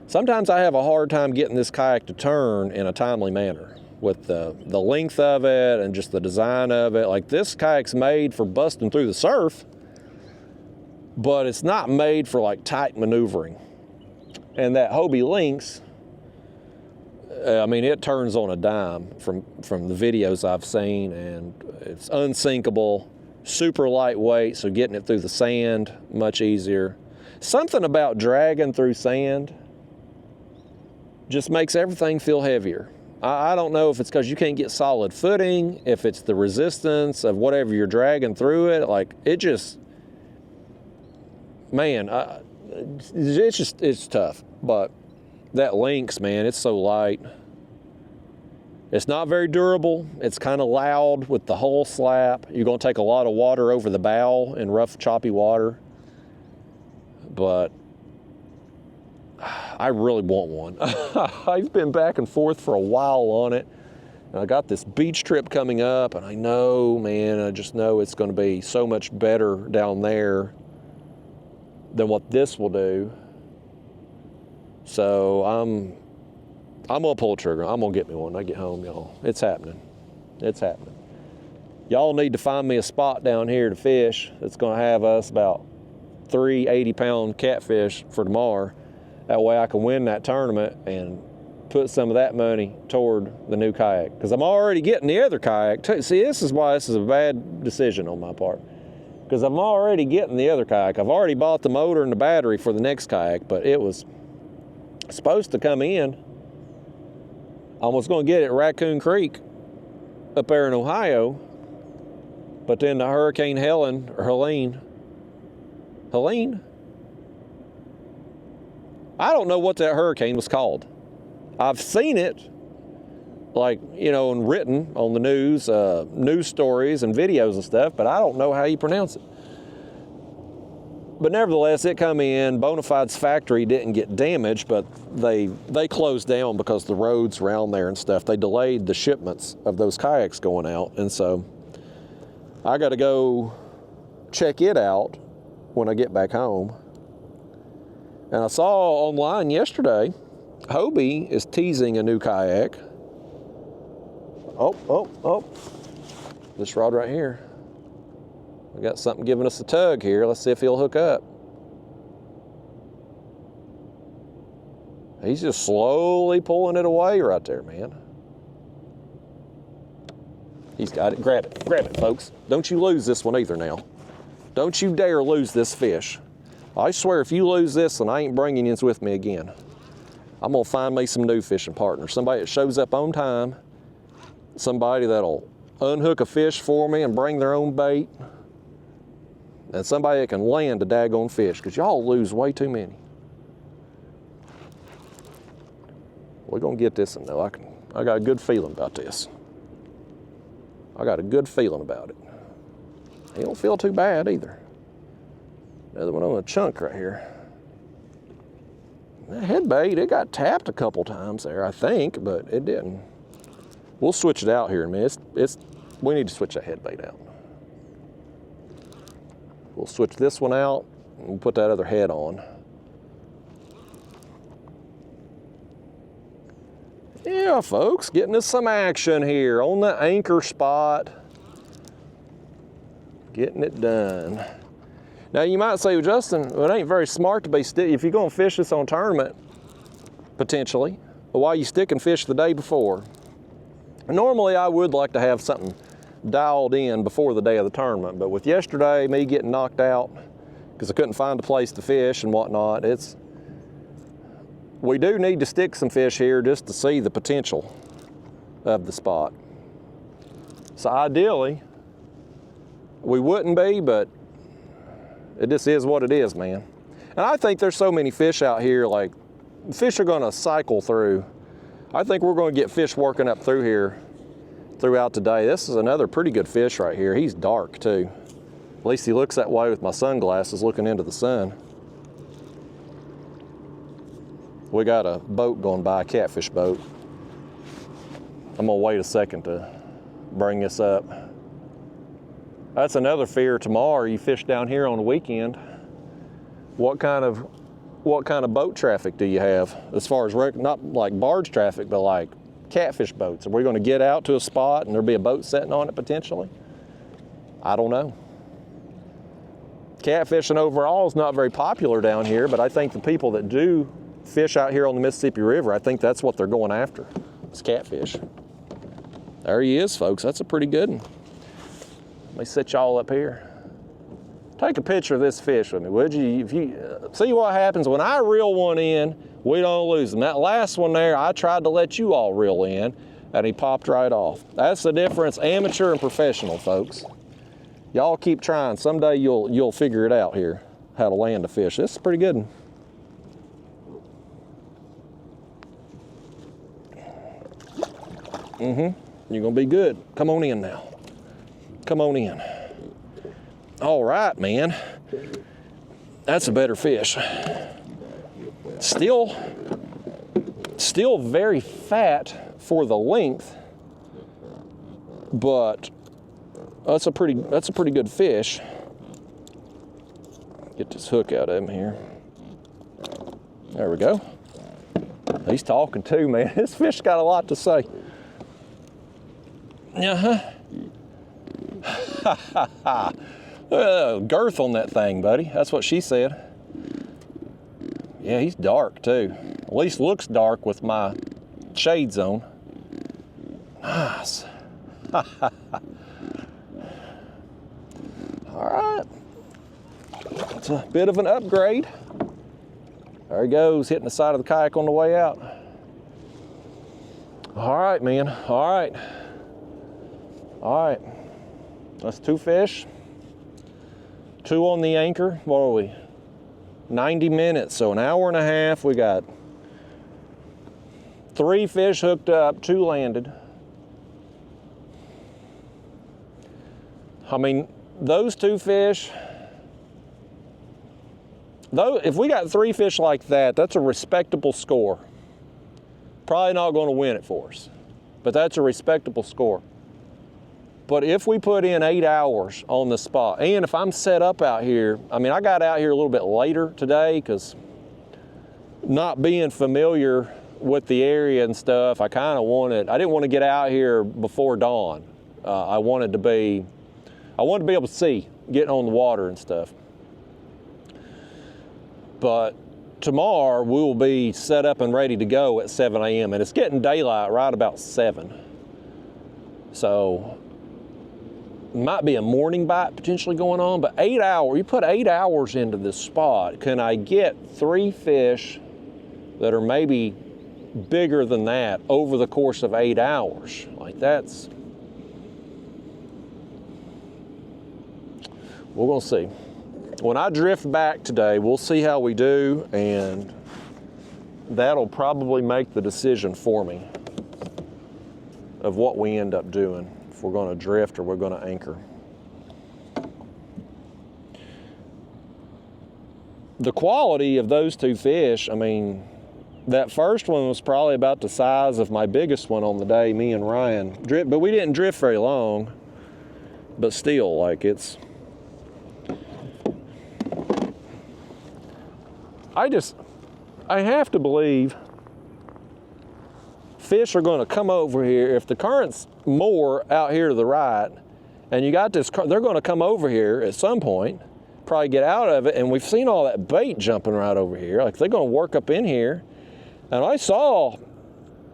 Sometimes I have a hard time getting this kayak to turn in a timely manner with the length of it and just the design of it. Like, this kayak's made for busting through the surf, but it's not made for like tight maneuvering. And that Hobie Lynx, I mean, it turns on a dime from the videos I've seen, and it's unsinkable, super lightweight, so getting it through the sand, much easier. Something about dragging through sand just makes everything feel heavier. I don't know if it's because you can't get solid footing, if it's the resistance of whatever you're dragging through it. Like, it just, man, it's tough. But that Lynx, man, it's so light. It's not very durable. It's kind of loud with the hull slap. You're going to take a lot of water over the bow in rough, choppy water. But I really want one. I've been back and forth for a while on it. And I got this beach trip coming up, and I know, man, I just know it's going to be so much better down there than what this will do. So I'm gonna pull the trigger. I'm gonna get me one when I get home, y'all. It's happening. It's happening. Y'all need to find me a spot down here to fish that's gonna have us about 3 80-pound catfish for tomorrow. That way I can win that tournament and put some of that money toward the new kayak. Because I'm already getting the other kayak too. See, this is why this is a bad decision on my part. Because I'm already getting the other kayak. I've already bought the motor and the battery for the next kayak, but it was supposed to come in. I was going to get it at Raccoon Creek up there in Ohio, but then the Hurricane Helene, I don't know what that hurricane was called. I've seen it, like, you know, and written on the news stories and videos and stuff, but I don't know how you pronounce it. But nevertheless, it come in. Bonafide's factory didn't get damaged, but they closed down because the roads around there and stuff, they delayed the shipments of those kayaks going out. And so I got to go check it out when I get back home. And I saw online yesterday, Hobie is teasing a new kayak. Oh, this rod right here. We got something giving us a tug here. Let's see if he'll hook up. He's just slowly pulling it away right there, man. He's got it. Grab it, folks. Don't you lose this one either now. Don't you dare lose this fish. I swear if you lose this one, I ain't bringing you with me again. I'm gonna find me some new fishing partners. Somebody that shows up on time. Somebody that'll unhook a fish for me and bring their own bait. And somebody that can land a daggone fish, because y'all lose way too many. We're gonna get this one though. I got a good feeling about this. I got a good feeling about it. He don't feel too bad either. Another one on a chunk right here. That head bait, it got tapped a couple times there, I think, but it didn't. We'll switch it out here in a minute. We need to switch that head bait out. We'll switch this one out and we'll put that other head on. Yeah, folks, getting us some action here on the anchor spot. Getting it done. Now you might say, well, Justin, it ain't very smart to be if you're gonna fish this on tournament, potentially, but why are you sticking fish the day before? Normally I would like to have something dialed in before the day of the tournament, but with yesterday, me getting knocked out because I couldn't find a place to fish and whatnot, we do need to stick some fish here just to see the potential of the spot. So ideally, we wouldn't be, but it just is what it is, man. And I think there's so many fish out here, like fish are gonna cycle through. I think we're gonna get fish working up through here throughout today. This is another pretty good fish right here. He's dark too. At least he looks that way with my sunglasses looking into the sun. We got a boat going by, a catfish boat. I'm gonna wait a second to bring this up. That's another fear tomorrow. You fish down here on the weekend. What kind of boat traffic do you have? As far as not like barge traffic, but like catfish boats. Are we going to get out to a spot and there'll be a boat sitting on it potentially? I don't know. Catfishing overall is not very popular down here, but I think the people that do fish out here on the Mississippi River, I think that's what they're going after. It's catfish. There he is, folks. That's a pretty good one. Let me set y'all up here. Take a picture of this fish with me, would you? If you see what happens when I reel one in, we don't lose them. That last one there, I tried to let you all reel in, and he popped right off. That's the difference, amateur and professional, folks. Y'all keep trying. Someday you'll figure it out here, how to land a fish. This is pretty good one. You're gonna be good. Come on in now. Come on in. All right, man. That's a better fish. Still very fat for the length, but that's a pretty good fish. Get this hook out of him here. There we go. He's talking too, man. This fish got a lot to say. Girth on that thing, buddy. That's what she said. Yeah, he's dark too. At least looks dark with my shades on. Nice. All right. It's a bit of an upgrade. There he goes, hitting the side of the kayak on the way out. All right, man. All right. All right. That's 2 fish. 2 on the anchor. What are we? 90 minutes, so an hour and a half. We got 3 fish hooked up, 2 landed. I mean, those 2 fish, though, if we got 3 fish like that, that's a respectable score. Probably not going to win it for us, but that's a respectable score. But if we put in 8 hours on the spot, and if I'm set up out here, I mean, I got out here a little bit later today because not being familiar with the area and stuff, I didn't want to get out here before dawn. I wanted to be able to see, getting on the water and stuff. But tomorrow we will be set up and ready to go at 7 a.m. and it's getting daylight right about 7. So might be a morning bite potentially going on, but 8 hours, you put 8 hours into this spot, can I get 3 fish that are maybe bigger than that over the course of 8 hours? Like that's, we're gonna see. When I drift back today, we'll see how we do, and that'll probably make the decision for me of what we end up doing, if we're gonna drift or we're gonna anchor. The quality of those 2 fish, I mean, that first one was probably about the size of my biggest one on the day, me and Ryan drift, but we didn't drift very long, but still, like it's, I have to believe fish are going to come over here. If the current's more out here to the right, and you got this, they're going to come over here at some point, probably get out of it, and we've seen all that bait jumping right over here. Like they're going to work up in here. And I saw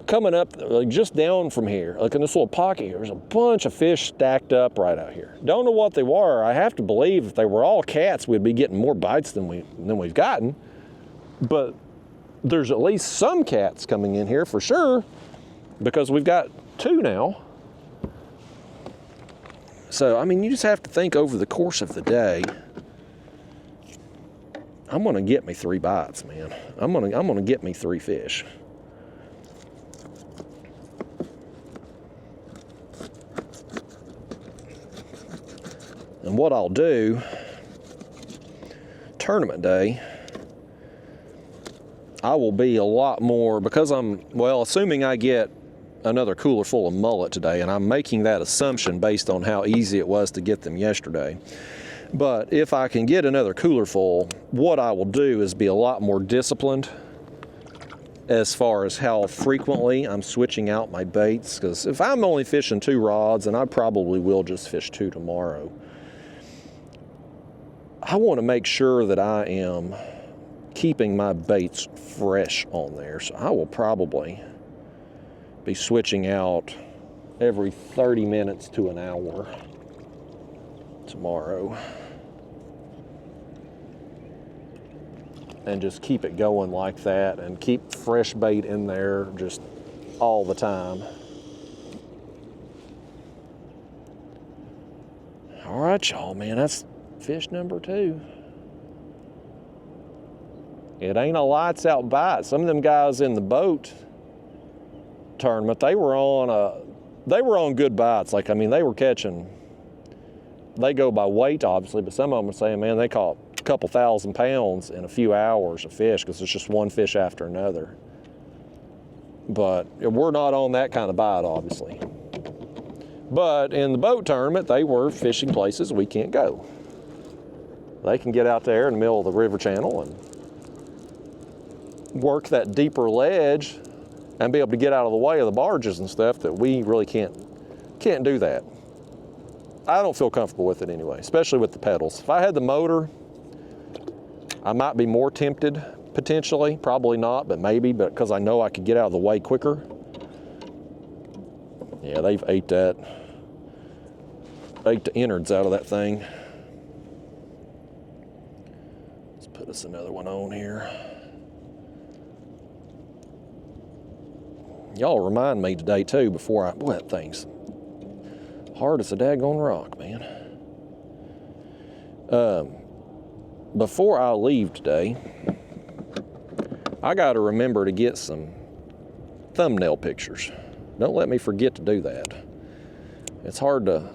coming up, like just down from here, like in this little pocket here, there's a bunch of fish stacked up right out here. Don't know what they were. I have to believe if they were all cats, we'd be getting more bites than we've gotten. But there's at least some cats coming in here for sure, because we've got 2 now. So, I mean, you just have to think over the course of the day, I'm gonna get me 3 bites, man. I'm gonna get me 3 fish. And what I'll do, tournament day, I will be a lot more, because assuming I get another cooler full of mullet today, and I'm making that assumption based on how easy it was to get them yesterday. But if I can get another cooler full, what I will do is be a lot more disciplined as far as how frequently I'm switching out my baits, because if I'm only fishing 2 rods, and I probably will just fish 2 tomorrow, I want to make sure that I am keeping my baits fresh on there. So I will probably be switching out every 30 minutes to an hour tomorrow, and just keep it going like that and keep fresh bait in there just all the time. All right, y'all, man, that's fish number 2. It ain't a lights out bite. Some of them guys in the boat tournament, they were on good bites. Like, I mean, they were catching, they go by weight obviously, but some of them are saying, man, they caught a couple 1,000 pounds in a few hours of fish, because it's just one fish after another. But we're not on that kind of bite, obviously. But in the boat tournament, they were fishing places we can't go. They can get out there in the middle of the river channel and work that deeper ledge and be able to get out of the way of the barges and stuff that we really can't do that. I don't feel comfortable with it anyway, especially with the pedals. If I had the motor, I might be more tempted, potentially. Probably not, but maybe, but because I know I could get out of the way quicker. Yeah, they've ate the innards out of that thing. Let's put us another one on here. Y'all remind me today too before boy, that thing's hard as a daggone rock, man. Before I leave today, I got to remember to get some thumbnail pictures. Don't let me forget to do that. It's hard to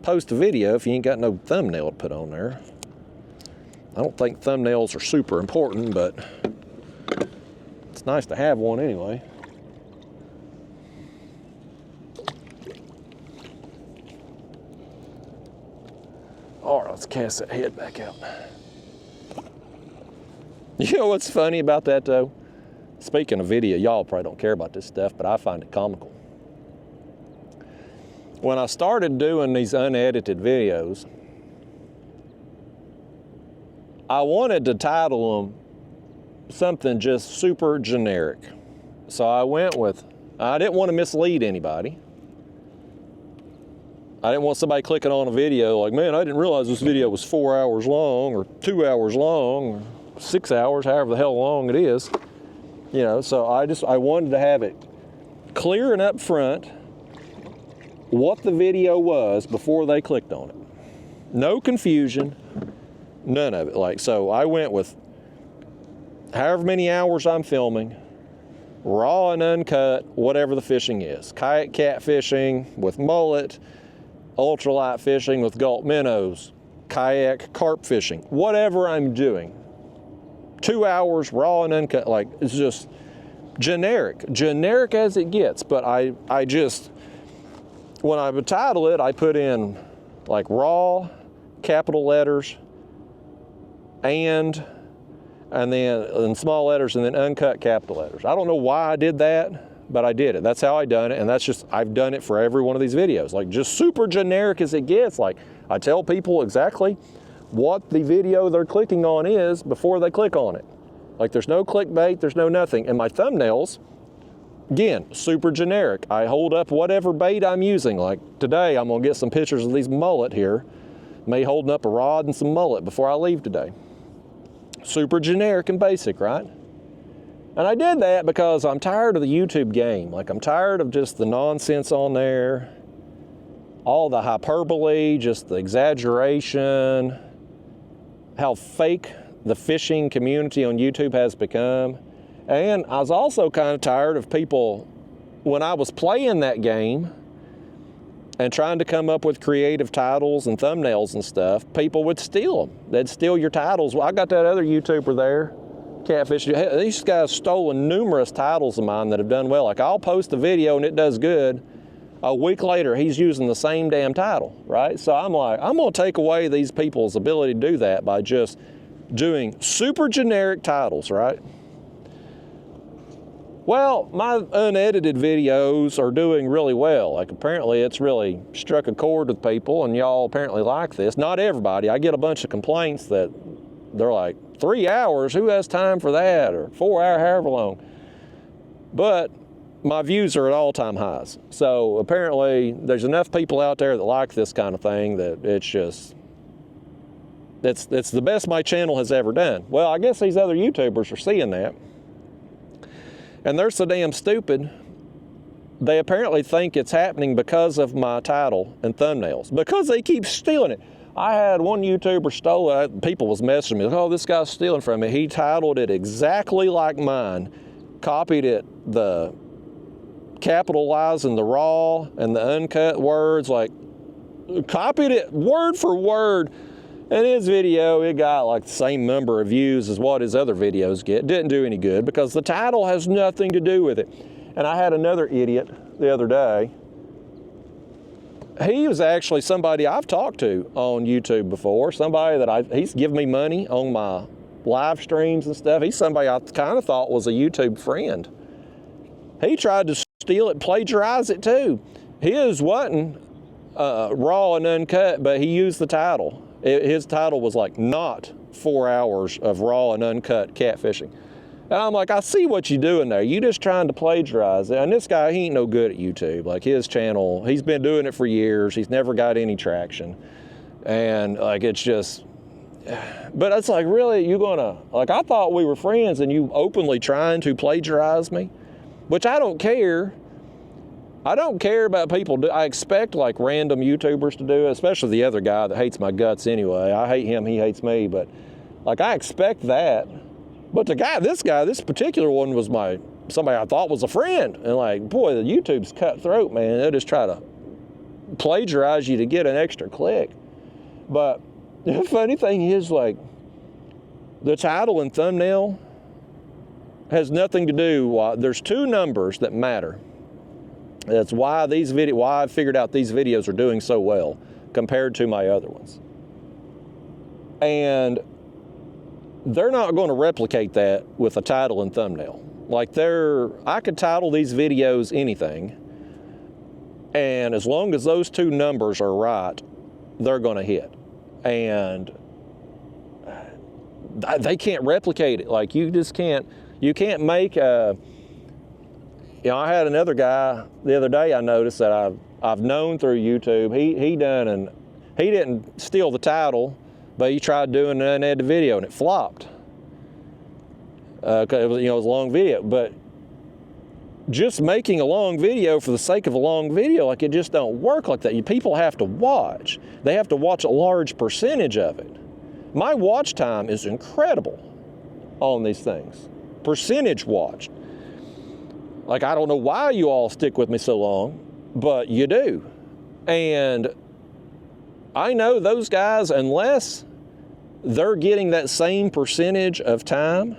post a video if you ain't got no thumbnail to put on there. I don't think thumbnails are super important, but it's nice to have one anyway. All right, let's cast that head back out. You know what's funny about that though? Speaking of video, y'all probably don't care about this stuff, but I find it comical. When I started doing these unedited videos, I wanted to title them something just super generic. So I went with, I didn't want to mislead anybody. I didn't want somebody clicking on a video like, man, I didn't realize this video was 4 hours long or 2 hours long or 6 hours, however the hell long it is. You know, so I wanted to have it clear and up front what the video was before they clicked on it. No confusion, none of it. Like, so I went with however many hours I'm filming, raw and uncut, whatever the fishing is. Kayak catfishing with mullet, ultralight fishing with gulp minnows, kayak carp fishing, whatever I'm doing. 2 hours raw and uncut, like it's just generic as it gets. But I just, when I would title it, I put in like raw, capital letters, and then in small letters, and then uncut capital letters. I don't know why I did that, but I did it. That's how I done it, and that's just, I've done it for every one of these videos. Like just super generic as it gets. Like I tell people exactly what the video they're clicking on is before they click on it. Like there's no clickbait, there's no nothing. And my thumbnails, again, super generic. I hold up whatever bait I'm using. Like today, I'm gonna get some pictures of these mullet here. Me holding up a rod and some mullet before I leave today. Super generic and basic, right? And I did that because I'm tired of the YouTube game. Like I'm tired of just the nonsense on there, all the hyperbole, just the exaggeration, how fake the fishing community on YouTube has become. And I was also kind of tired of people, when I was playing that game and trying to come up with creative titles and thumbnails and stuff, people would steal them. They'd steal your titles. Well, I got that other YouTuber there, Catfish. These guys stolen numerous titles of mine that have done well. Like I'll post a video and it does good. A week later, he's using the same damn title, right? So I'm like, I'm gonna take away these people's ability to do that by just doing super generic titles, right? Well, my unedited videos are doing really well. Like apparently it's really struck a chord with people and y'all apparently like this. Not everybody. I get a bunch of complaints that they're like, 3 hours, who has time for that? Or 4 hours, however long. But my views are at all-time highs. So apparently there's enough people out there that like this kind of thing that it's just, it's the best my channel has ever done. Well, I guess these other YouTubers are seeing that. And they're so damn stupid, they apparently think it's happening because of my title and thumbnails, because they keep stealing it. I had one YouTuber stole it. People was messaging me, oh, this guy's stealing from me. He titled it exactly like mine, copied it, the capitalizing the raw and the uncut words, like copied it word for word. And his video, it got like the same number of views as what his other videos get. Didn't do any good because the title has nothing to do with it. And I had another idiot the other day. He was actually somebody I've talked to on YouTube before, somebody that he's given me money on my live streams and stuff. He's somebody I kind of thought was a YouTube friend. He tried to steal it, plagiarize it too. His wasn't raw and uncut, but he used the title. His title was like not 4 hours of raw and uncut catfishing. And I'm like, I see what you're doing there. You just trying to plagiarize it. And this guy, he ain't no good at YouTube. Like his channel, he's been doing it for years. He's never got any traction. And like, it's just, but it's like, really, you gonna, like, I thought we were friends and you openly trying to plagiarize me, which I don't care. I don't care about people. I expect like random YouTubers to do it, especially the other guy that hates my guts anyway. I hate him, he hates me, but like, I expect that. But this particular one was somebody I thought was a friend. And like, boy, the YouTube's cutthroat, man. They'll just try to plagiarize you to get an extra click. But the funny thing is, like, the title and thumbnail has nothing to do. There's two numbers that matter. That's why why I figured out these videos are doing so well compared to my other ones. And they're not going to replicate that with a title and thumbnail. Like I could title these videos anything, and as long as those two numbers are right, they're going to hit. And they can't replicate it. Like you can't make a, you know, I had another guy the other day I noticed that I've known through YouTube. He didn't steal the title, but he tried doing an unedited video and it flopped. Cause it was, you know, it was a long video, but just making a long video for the sake of a long video, like it just don't work like that. People have to watch. They have to watch a large percentage of it. My watch time is incredible on these things. Percentage watched. Like, I don't know why you all stick with me so long, but you do. And I know those guys, unless they're getting that same percentage of time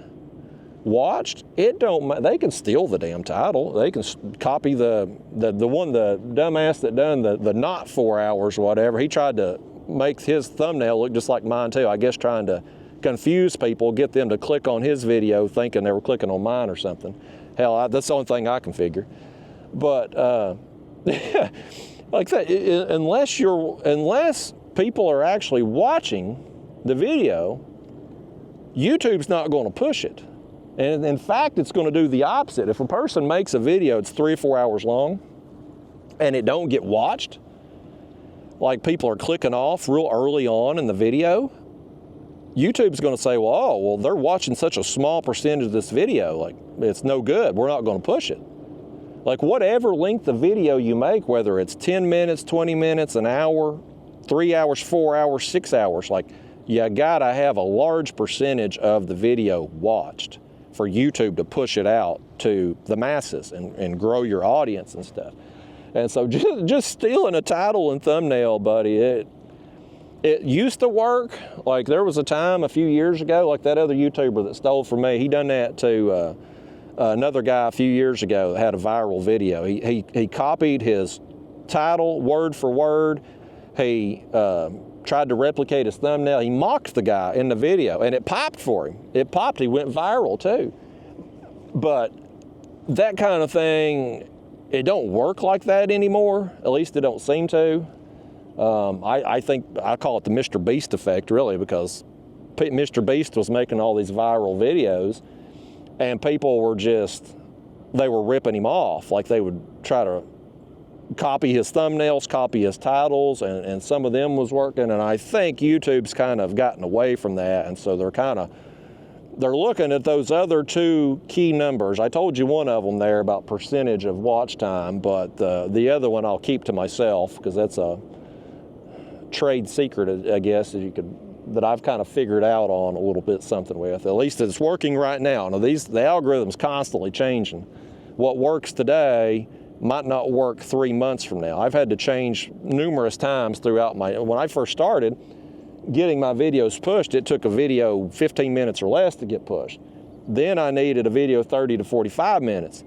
watched, they can steal the damn title. They can copy the dumbass that done the not 4 hours or whatever. He tried to make his thumbnail look just like mine too. I guess trying to confuse people, get them to click on his video thinking they were clicking on mine or something. Hell, that's the only thing I can figure. But like that, unless people are actually watching the video, YouTube's not going to push it. And in fact, it's going to do the opposite. If a person makes a video, it's 3 or 4 hours long, and it don't get watched, like people are clicking off real early on in the video, YouTube's going to say, well, they're watching such a small percentage of this video, like it's no good. We're not going to push it. Like whatever length of video you make, whether it's 10 minutes, 20 minutes, an hour, 3 hours, 4 hours, 6 hours, like you gotta have a large percentage of the video watched for YouTube to push it out to the masses and grow your audience and stuff. And so just stealing a title and thumbnail, buddy, it used to work. Like there was a time a few years ago, like that other YouTuber that stole from me, he done that to another guy a few years ago that had a viral video. He copied his title word for word. He tried to replicate his thumbnail. He mocked the guy in the video and it popped for him. It popped, he went viral too. But that kind of thing, it don't work like that anymore. At least it don't seem to. I think I call it the Mr. Beast effect really, because Mr. Beast was making all these viral videos and people were they were ripping him off. Like they would try to copy his thumbnails, copy his titles, and some of them was working. And I think YouTube's kind of gotten away from that. And so they're looking at those other two key numbers. I told you one of them there about percentage of watch time, but the other one I'll keep to myself because that's a trade secret, I guess, that I've kind of figured out on a little bit something with. At least it's working right now. Now the algorithm's constantly changing. What works today might not work 3 months from now. I've had to change numerous times throughout when I first started getting my videos pushed, it took a video 15 minutes or less to get pushed. Then I needed a video 30 to 45 minutes.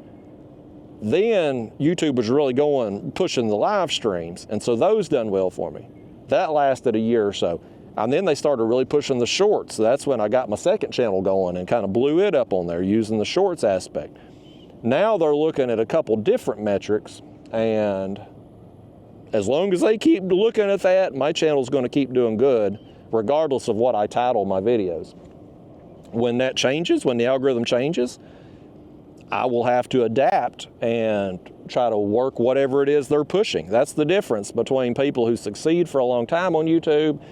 Then YouTube was really pushing the live streams, and so those done well for me. That lasted a year or so. And then they started really pushing the shorts. So that's when I got my second channel going and kind of blew it up on there using the shorts aspect. Now they're looking at a couple different metrics, and as long as they keep looking at that, my channel's going to keep doing good regardless of what I title my videos. When that changes, when the algorithm changes, I will have to adapt and try to work whatever it is they're pushing. That's the difference between people who succeed for a long time on YouTube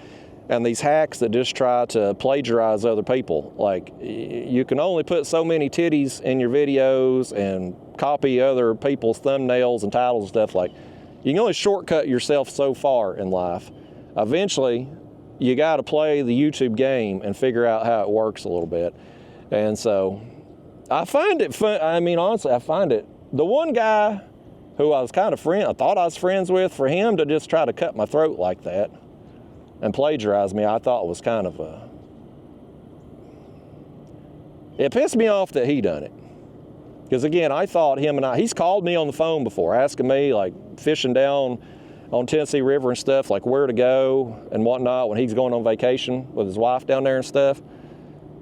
and these hacks that just try to plagiarize other people. Like, you can only put so many titties in your videos and copy other people's thumbnails and titles and stuff. Like, you can only shortcut yourself so far in life. Eventually, you got to play the YouTube game and figure out how it works a little bit. And so I find it fun. I mean, honestly, I find it, the one guy who I was kind of I thought I was friends with, for him to just try to cut my throat like that and plagiarize me, I thought was kind of it pissed me off that he done it. Because again, I thought he's called me on the phone before, asking me, like, fishing down on Tennessee River and stuff, like where to go and whatnot when he's going on vacation with his wife down there and stuff.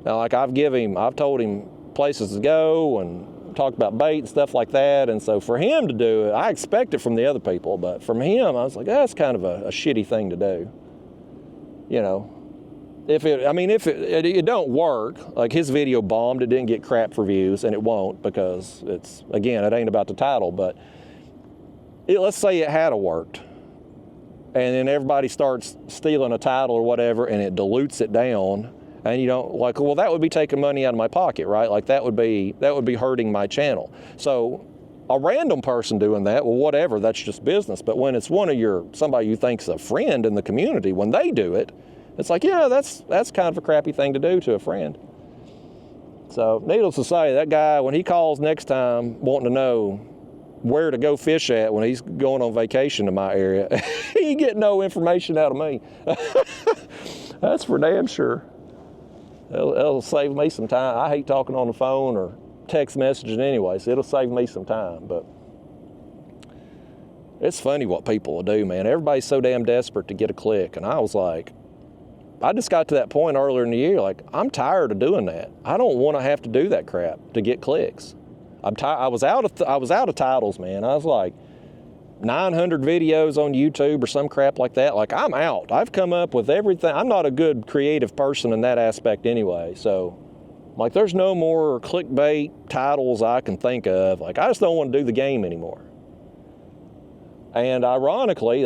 Now, like, I've told him places to go and talked about bait and stuff like that. And so for him to do it, I expect it from the other people, but from him, I was like, that's kind of a shitty thing to do. You know, if it don't work, like his video bombed, it didn't get crap for views, and it won't, because it ain't about the title, but let's say it had worked, and then everybody starts stealing a title or whatever, and it dilutes it down, and you don't, like, well, that would be taking money out of my pocket, right? Like, that would be hurting my channel. So a random person doing that, well, whatever, that's just business. But when it's somebody you think's a friend in the community, when they do it, it's like, yeah, that's kind of a crappy thing to do to a friend. So needless to say, that guy, when he calls next time wanting to know where to go fish at when he's going on vacation to my area, he get no information out of me. That's for damn sure. It'll save me some time. I hate talking on the phone or text messaging anyway, so it'll save me some time. But it's funny what people will do, man. Everybody's so damn desperate to get a click, and I was like, I just got to that point earlier in the year, like, I'm tired of doing that. I don't want to have to do that crap to get clicks. I was out of titles, man. I was like 900 videos on YouTube or some crap like that. Like, I'm out. I've come up with everything. I'm not a good creative person in that aspect anyway. So, like, there's no more clickbait titles I can think of. Like, I just don't want to do the game anymore. And ironically,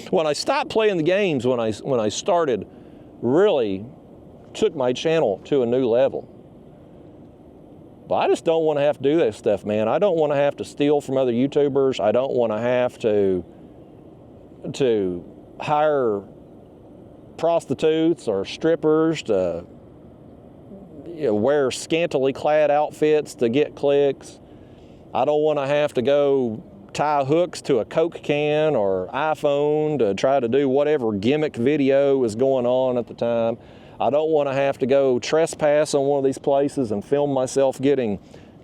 when I stopped playing the games, when I started, really took my channel to a new level. But I just don't want to have to do that stuff, man. I don't want to have to steal from other YouTubers. I don't want to have to hire prostitutes or strippers to wear scantily clad outfits to get clicks. I don't want to have to go tie hooks to a Coke can or iPhone to try to do whatever gimmick video is going on at the time. I don't want to have to go trespass on one of these places and film myself getting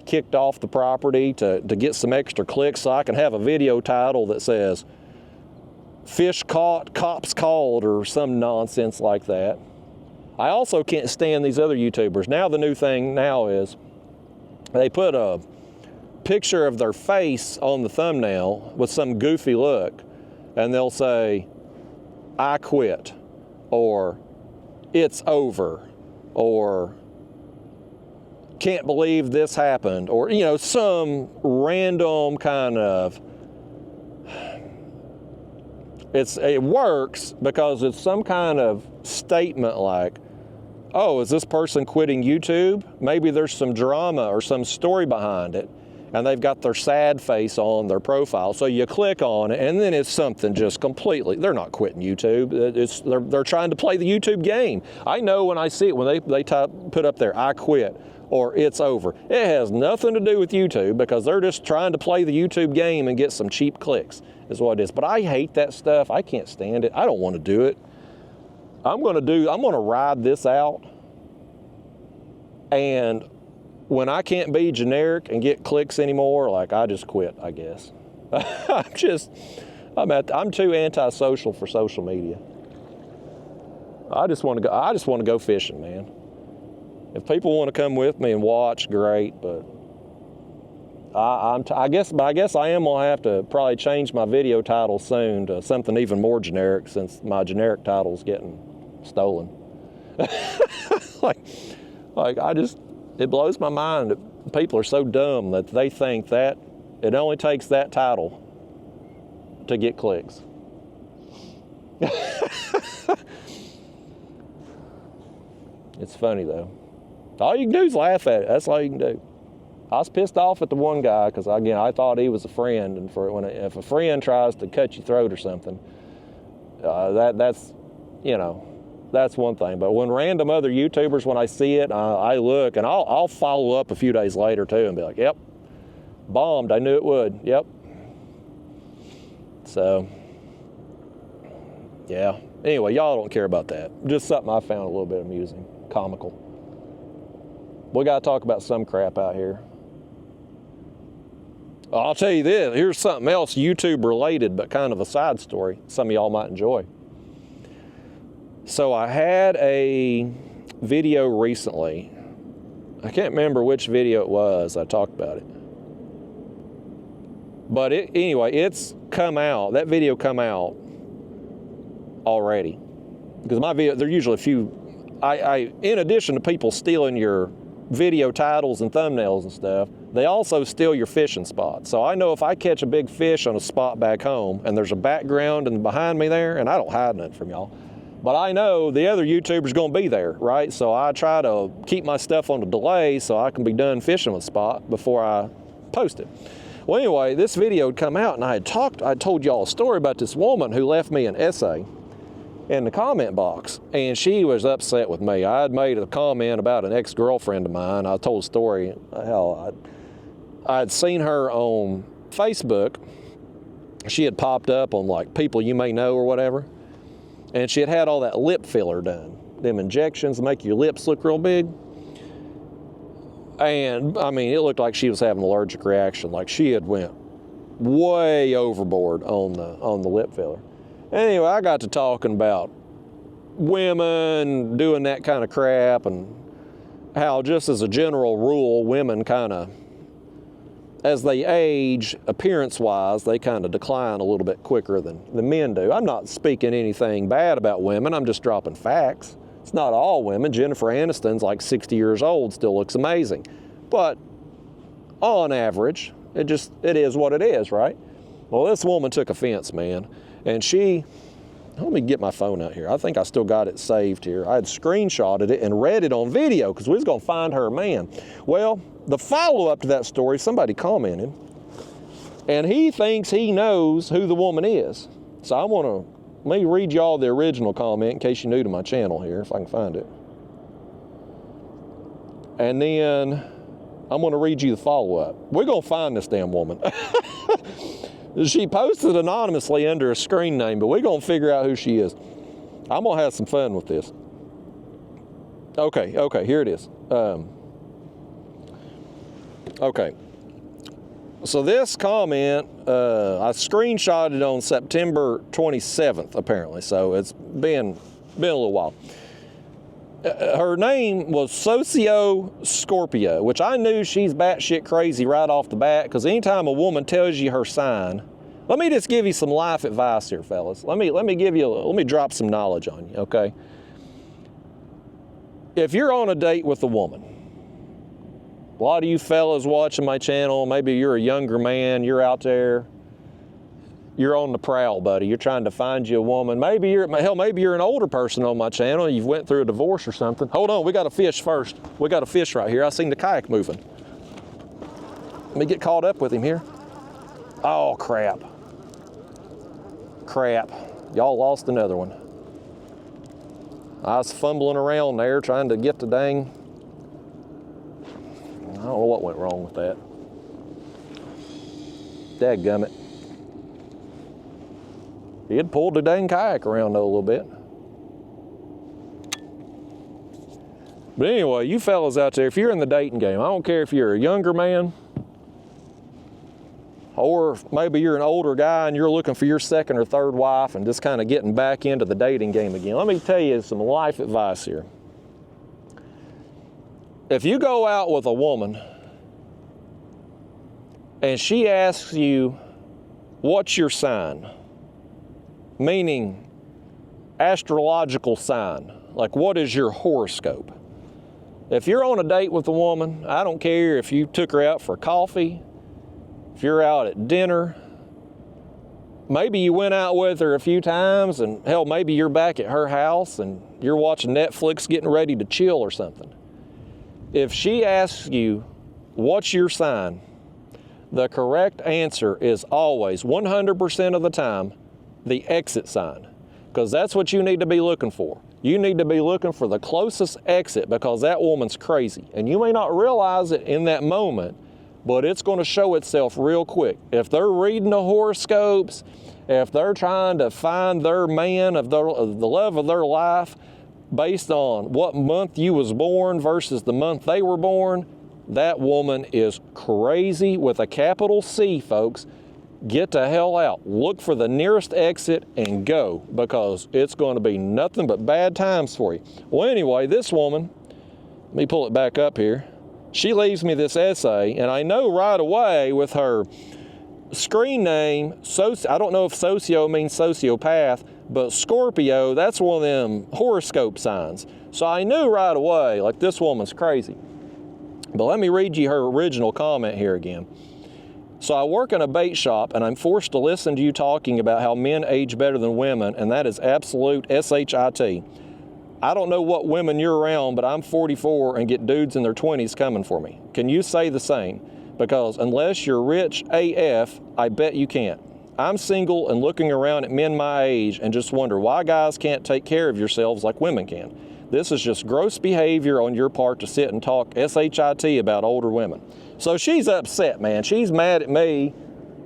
kicked off the property to get some extra clicks so I can have a video title that says, "Fish caught, cops called," or some nonsense like that. I also can't stand these other YouTubers. Now the new thing now is they put a picture of their face on the thumbnail with some goofy look, and they'll say, "I quit," or "It's over," or "Can't believe this happened," or, some random kind of, it works because it's some kind of statement like, oh, is this person quitting YouTube? Maybe there's some drama or some story behind it, and they've got their sad face on their profile. So you click on it, and then it's something just completely, they're not quitting YouTube. They're trying to play the YouTube game. I know when I see it, when they put up there, "I quit," or "It's over." It has nothing to do with YouTube, because they're just trying to play the YouTube game and get some cheap clicks, is what it is. But I hate that stuff. I can't stand it. I don't want to do it. I'm going to ride this out, and when I can't be generic and get clicks anymore, like, I just quit, I guess. I'm too antisocial for social media. I just want to go fishing, man. If people want to come with me and watch, great, but I guess I am going to have to probably change my video title soon to something even more generic, since my generic title's getting stolen. It blows my mind that people are so dumb that they think that it only takes that title to get clicks. It's funny though. All you can do is laugh at it. That's all you can do. I was pissed off at the one guy because, again, I thought he was a friend, and if a friend tries to cut your throat or something, that's one thing. But when random other YouTubers, when I see it, I look, and I'll follow up a few days later too and be like, yep, bombed. I knew it would. Yep. So, yeah. Anyway, y'all don't care about that. Just something I found a little bit amusing, comical. We got to talk about some crap out here. I'll tell you this, here's something else YouTube related, but kind of a side story some of y'all might enjoy. So I had a video recently. I can't remember which video it was. I talked about it. But anyway, it's come out. That video come out already. Because my video, they're usually a few, in addition to people stealing your video titles and thumbnails and stuff, they also steal your fishing spot. So I know if I catch a big fish on a spot back home and there's a background and behind me there, and I don't hide nothing from y'all, but I know the other YouTuber's gonna be there, right? So I try to keep my stuff on a delay so I can be done fishing with spot before I post it. Well, anyway, this video had come out and I told y'all a story about this woman who left me an essay in the comment box, and she was upset with me. I had made a comment about an ex-girlfriend of mine. I told a story how I'd seen her on Facebook. She had popped up on like people you may know or whatever, and she had all that lip filler done. Them injections make your lips look real big. And I mean, it looked like she was having an allergic reaction. Like she had went way overboard on the lip filler. Anyway, I got to talking about women doing that kind of crap and how just as a general rule, women kind of, as they age, appearance-wise, they kind of decline a little bit quicker than men do. I'm not speaking anything bad about women. I'm just dropping facts. It's not all women. Jennifer Aniston's like 60 years old, still looks amazing. But on average, it is what it is, right? Well, this woman took offense, man. And let me get my phone out here. I think I still got it saved here. I had screenshotted it and read it on video because we was gonna find her man. Well, the follow-up to that story, somebody commented, and he thinks he knows who the woman is. So let me read y'all the original comment in case you're new to my channel here, if I can find it. And then I'm gonna read you the follow-up. We're gonna find this damn woman. She posted anonymously under a screen name, but we're gonna figure out who she is. I'm gonna have some fun with this. Okay, here it is. Okay, so this comment, I screenshotted on September 27th, apparently, so it's been a little while. Her name was Socio Scorpio, which I knew she's batshit crazy right off the bat, because anytime a woman tells you her sign, let me just give you some life advice here, fellas. Let me drop some knowledge on you, okay? If you're on a date with a woman, a lot of you fellas watching my channel, maybe you're a younger man, you're out there, you're on the prowl, buddy. You're trying to find you a woman. Maybe you're an older person on my channel. You've went through a divorce or something. Hold on, we got to fish first. We got a fish right here. I seen the kayak moving. Let me get caught up with him here. Oh, crap. Crap. Y'all lost another one. I was fumbling around there trying to get the dang, I don't know what went wrong with that. Dadgummit. He had pulled the dang kayak around though a little bit. But anyway, you fellas out there, if you're in the dating game, I don't care if you're a younger man or maybe you're an older guy and you're looking for your second or third wife and just kind of getting back into the dating game again. Let me tell you some life advice here. If you go out with a woman and she asks you, what's your sign? Meaning, astrological sign? Like, what is your horoscope? If you're on a date with a woman, I don't care if you took her out for coffee, if you're out at dinner, maybe you went out with her a few times, and hell, maybe you're back at her house and you're watching Netflix getting ready to chill or something. If she asks you, what's your sign? The correct answer is always, 100% of the time, the exit sign, because that's what you need to be looking for. You need to be looking for the closest exit, because that woman's crazy. And you may not realize it in that moment, but it's going to show itself real quick. If they're reading the horoscopes, if they're trying to find their man of the love of their life based on what month you was born versus the month they were born, that woman is crazy with a capital C, folks. Get the hell out. Look for the nearest exit and go, because it's going to be nothing but bad times for you. Well, anyway, this woman, let me pull it back up here. She leaves me this essay, and I know right away with her screen name, I don't know if socio means sociopath, but Scorpio, that's one of them horoscope signs. So I knew right away, like, this woman's crazy. But let me read you her original comment here again. So I work in a bait shop, and I'm forced to listen to you talking about how men age better than women, and that is absolute SHIT. I don't know what women you're around, but I'm 44 and get dudes in their 20s coming for me. Can you say the same? Because unless you're rich AF, I bet you can't. I'm single and looking around at men my age and just wonder why guys can't take care of yourselves like women can. This is just gross behavior on your part to sit and talk SHIT about older women. So she's upset, man. She's mad at me,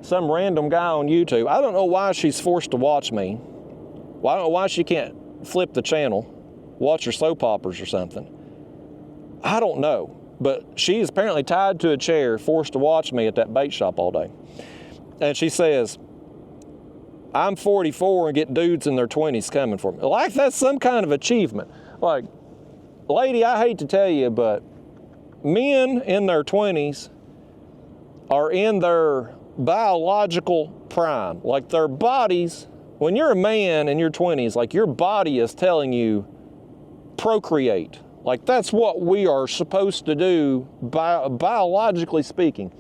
some random guy on YouTube. I don't know why she's forced to watch me. Well, I don't know why she can't flip the channel, watch her soap operas or something. I don't know. But she's apparently tied to a chair, forced to watch me at that bait shop all day. And she says, I'm 44 and get dudes in their 20s coming for me. Like, that's some kind of achievement. Like, lady, I hate to tell you, but men in their 20s are in their biological prime. Like, their bodies, when you're a man in your 20s, like, your body is telling you, procreate. Like, that's what we are supposed to do, biologically speaking.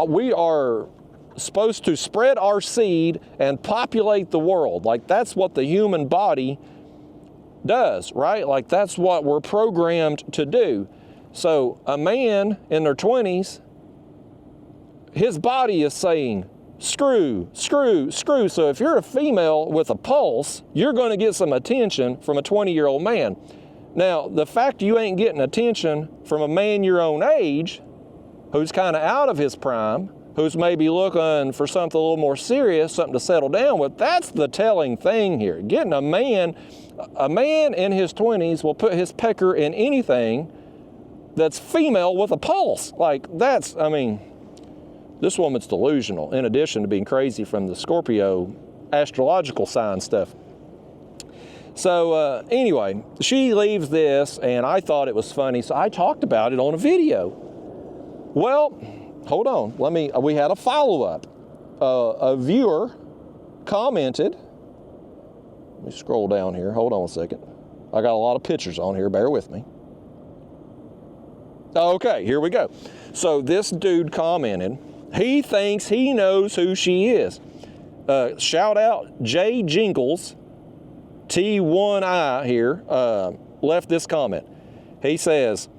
We are supposed to spread our seed and populate the world. Like, that's what the human body does, right? Like, that's what we're programmed to do. So a man in their 20s, his body is saying, screw, screw, screw. So if you're a female with a pulse, you're going to get some attention from a 20-year-old man. Now, the fact you ain't getting attention from a man your own age, who's kind of out of his prime, who's maybe looking for something a little more serious, something to settle down with, that's the telling thing here. Getting a man in his 20s will put his pecker in anything that's female with a pulse. Like, that's, I mean, this woman's delusional, in addition to being crazy from the Scorpio astrological sign stuff. So anyway, she leaves this, and I thought it was funny, so I talked about it on a video. Well, hold on, we had a follow-up. A viewer commented, let me scroll down here, hold on a second. I got a lot of pictures on here, bear with me. Okay, here we go. So this dude commented, he thinks he knows who she is. Shout out Jay Jingles, T1I here, left this comment. He says,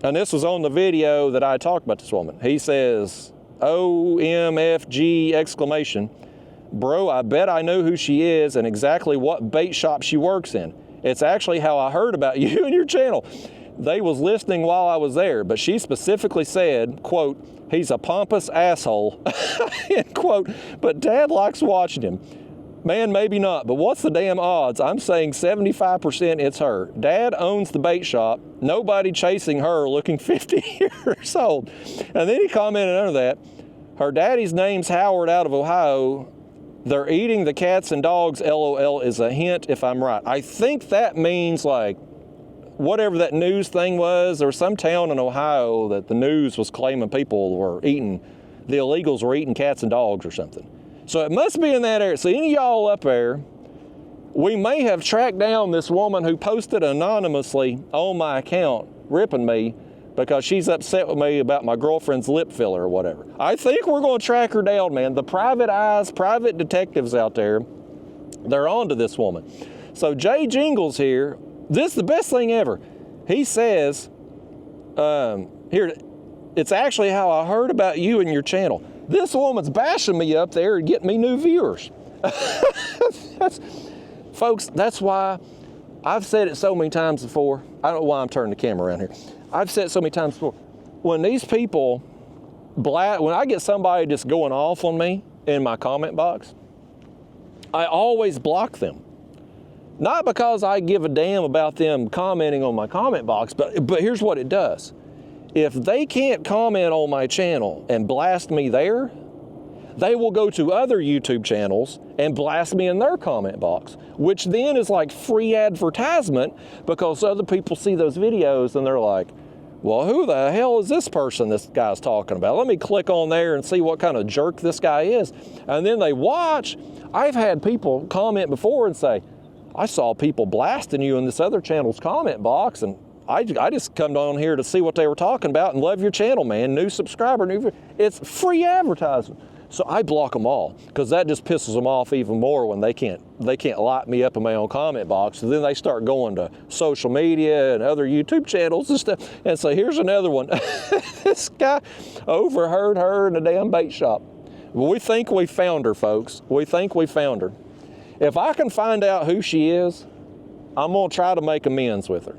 and this was on the video that I talked about this woman. He says, OMFG exclamation, bro, I bet I know who she is and exactly what bait shop she works in. It's actually how I heard about you and your channel. They was listening while I was there, but she specifically said, quote, he's a pompous asshole, end quote, but Dad likes watching him. Man, maybe not, but what's the damn odds? I'm saying 75% it's her. Dad owns the bait shop. Nobody chasing her looking 50 years old. And then he commented under that, her daddy's name's Howard out of Ohio. They're eating the cats and dogs, LOL, is a hint if I'm right. I think that means like whatever that news thing was, there was some town in Ohio that the news was claiming people were eating, the illegals were eating cats and dogs or something. So it must be in that area. So any of y'all up there we may have tracked down this woman who posted anonymously on my account ripping me because she's upset with me about my girlfriend's lip filler or whatever. I think we're going to track her down, man. The private eyes, private detectives out there, they're on to this woman. So Jay Jingles here, this is the best thing ever. He says, here, it's actually how I heard about you and your channel. This woman's bashing me up there and getting me new viewers. Folks, that's why I've said it so many times before. I don't know why I'm turning the camera around here. I've said it so many times before. When these people, when I get somebody just going off on me in my comment box, I always block them. Not because I give a damn about them commenting on my comment box, but here's what it does. If they can't comment on my channel and blast me there, they will go to other YouTube channels and blast me in their comment box, which then is like free advertisement because other people see those videos and they're like, well, who the hell is this person this guy's talking about? Let me click on there and see what kind of jerk this guy is. And then they watch. I've had people comment before and say, I saw people blasting you in this other channel's comment box, and I just come on here to see what they were talking about and love your channel, man. New subscriber, it's free advertisement. So I block them all because that just pisses them off even more when they can't light me up in my own comment box. So then they start going to social media and other YouTube channels and stuff. And so here's another one. This guy overheard her in a damn bait shop. We think we found her, folks. We think we found her. If I can find out who she is, I'm gonna try to make amends with her.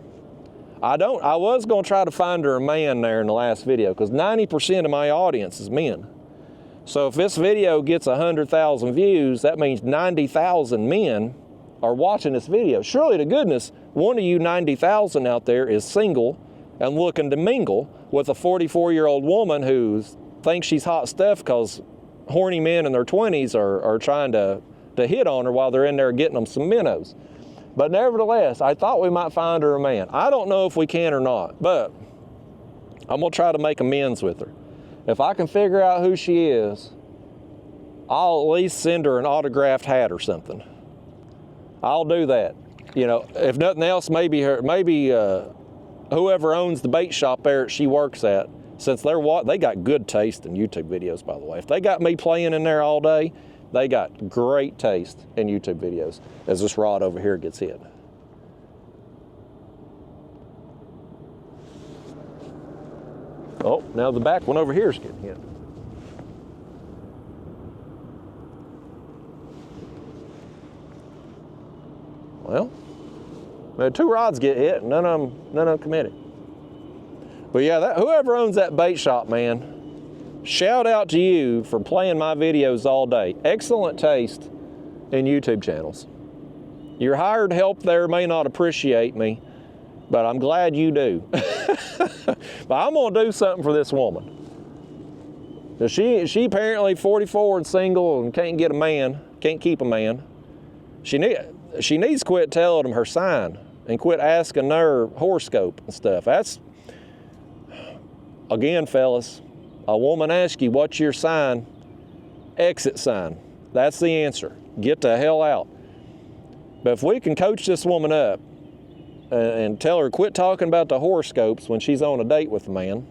I was gonna try to find her a man there in the last video because 90% of my audience is men. So if this video gets 100,000 views, that means 90,000 men are watching this video. Surely to goodness, one of you 90,000 out there is single and looking to mingle with a 44-year-old woman who thinks she's hot stuff because horny men in their 20s are trying to hit on her while they're in there getting them some minnows. But nevertheless, I thought we might find her a man. I don't know if we can or not, but I'm gonna try to make amends with her. If I can figure out who she is, I'll at least send her an autographed hat or something. I'll do that. You know, if nothing else, maybe whoever owns the bait shop there she works at, since they got good taste in YouTube videos, by the way. If they got me playing in there all day, they got great taste in YouTube videos as this rod over here gets hit. Oh, now the back one over here is getting hit. Well, two rods get hit and none of them committed. But yeah, whoever owns that bait shop, man, shout out to you for playing my videos all day. Excellent taste in YouTube channels. Your hired help there may not appreciate me, but I'm glad you do. But I'm gonna do something for this woman. She apparently 44 and single and can't get a man, can't keep a man. She needs to quit telling them her sign and quit asking their horoscope and stuff. That's, again, fellas, a woman asks you, what's your sign? Exit sign. That's the answer. Get the hell out. But if we can coach this woman up and tell her quit talking about the horoscopes when she's on a date with a man,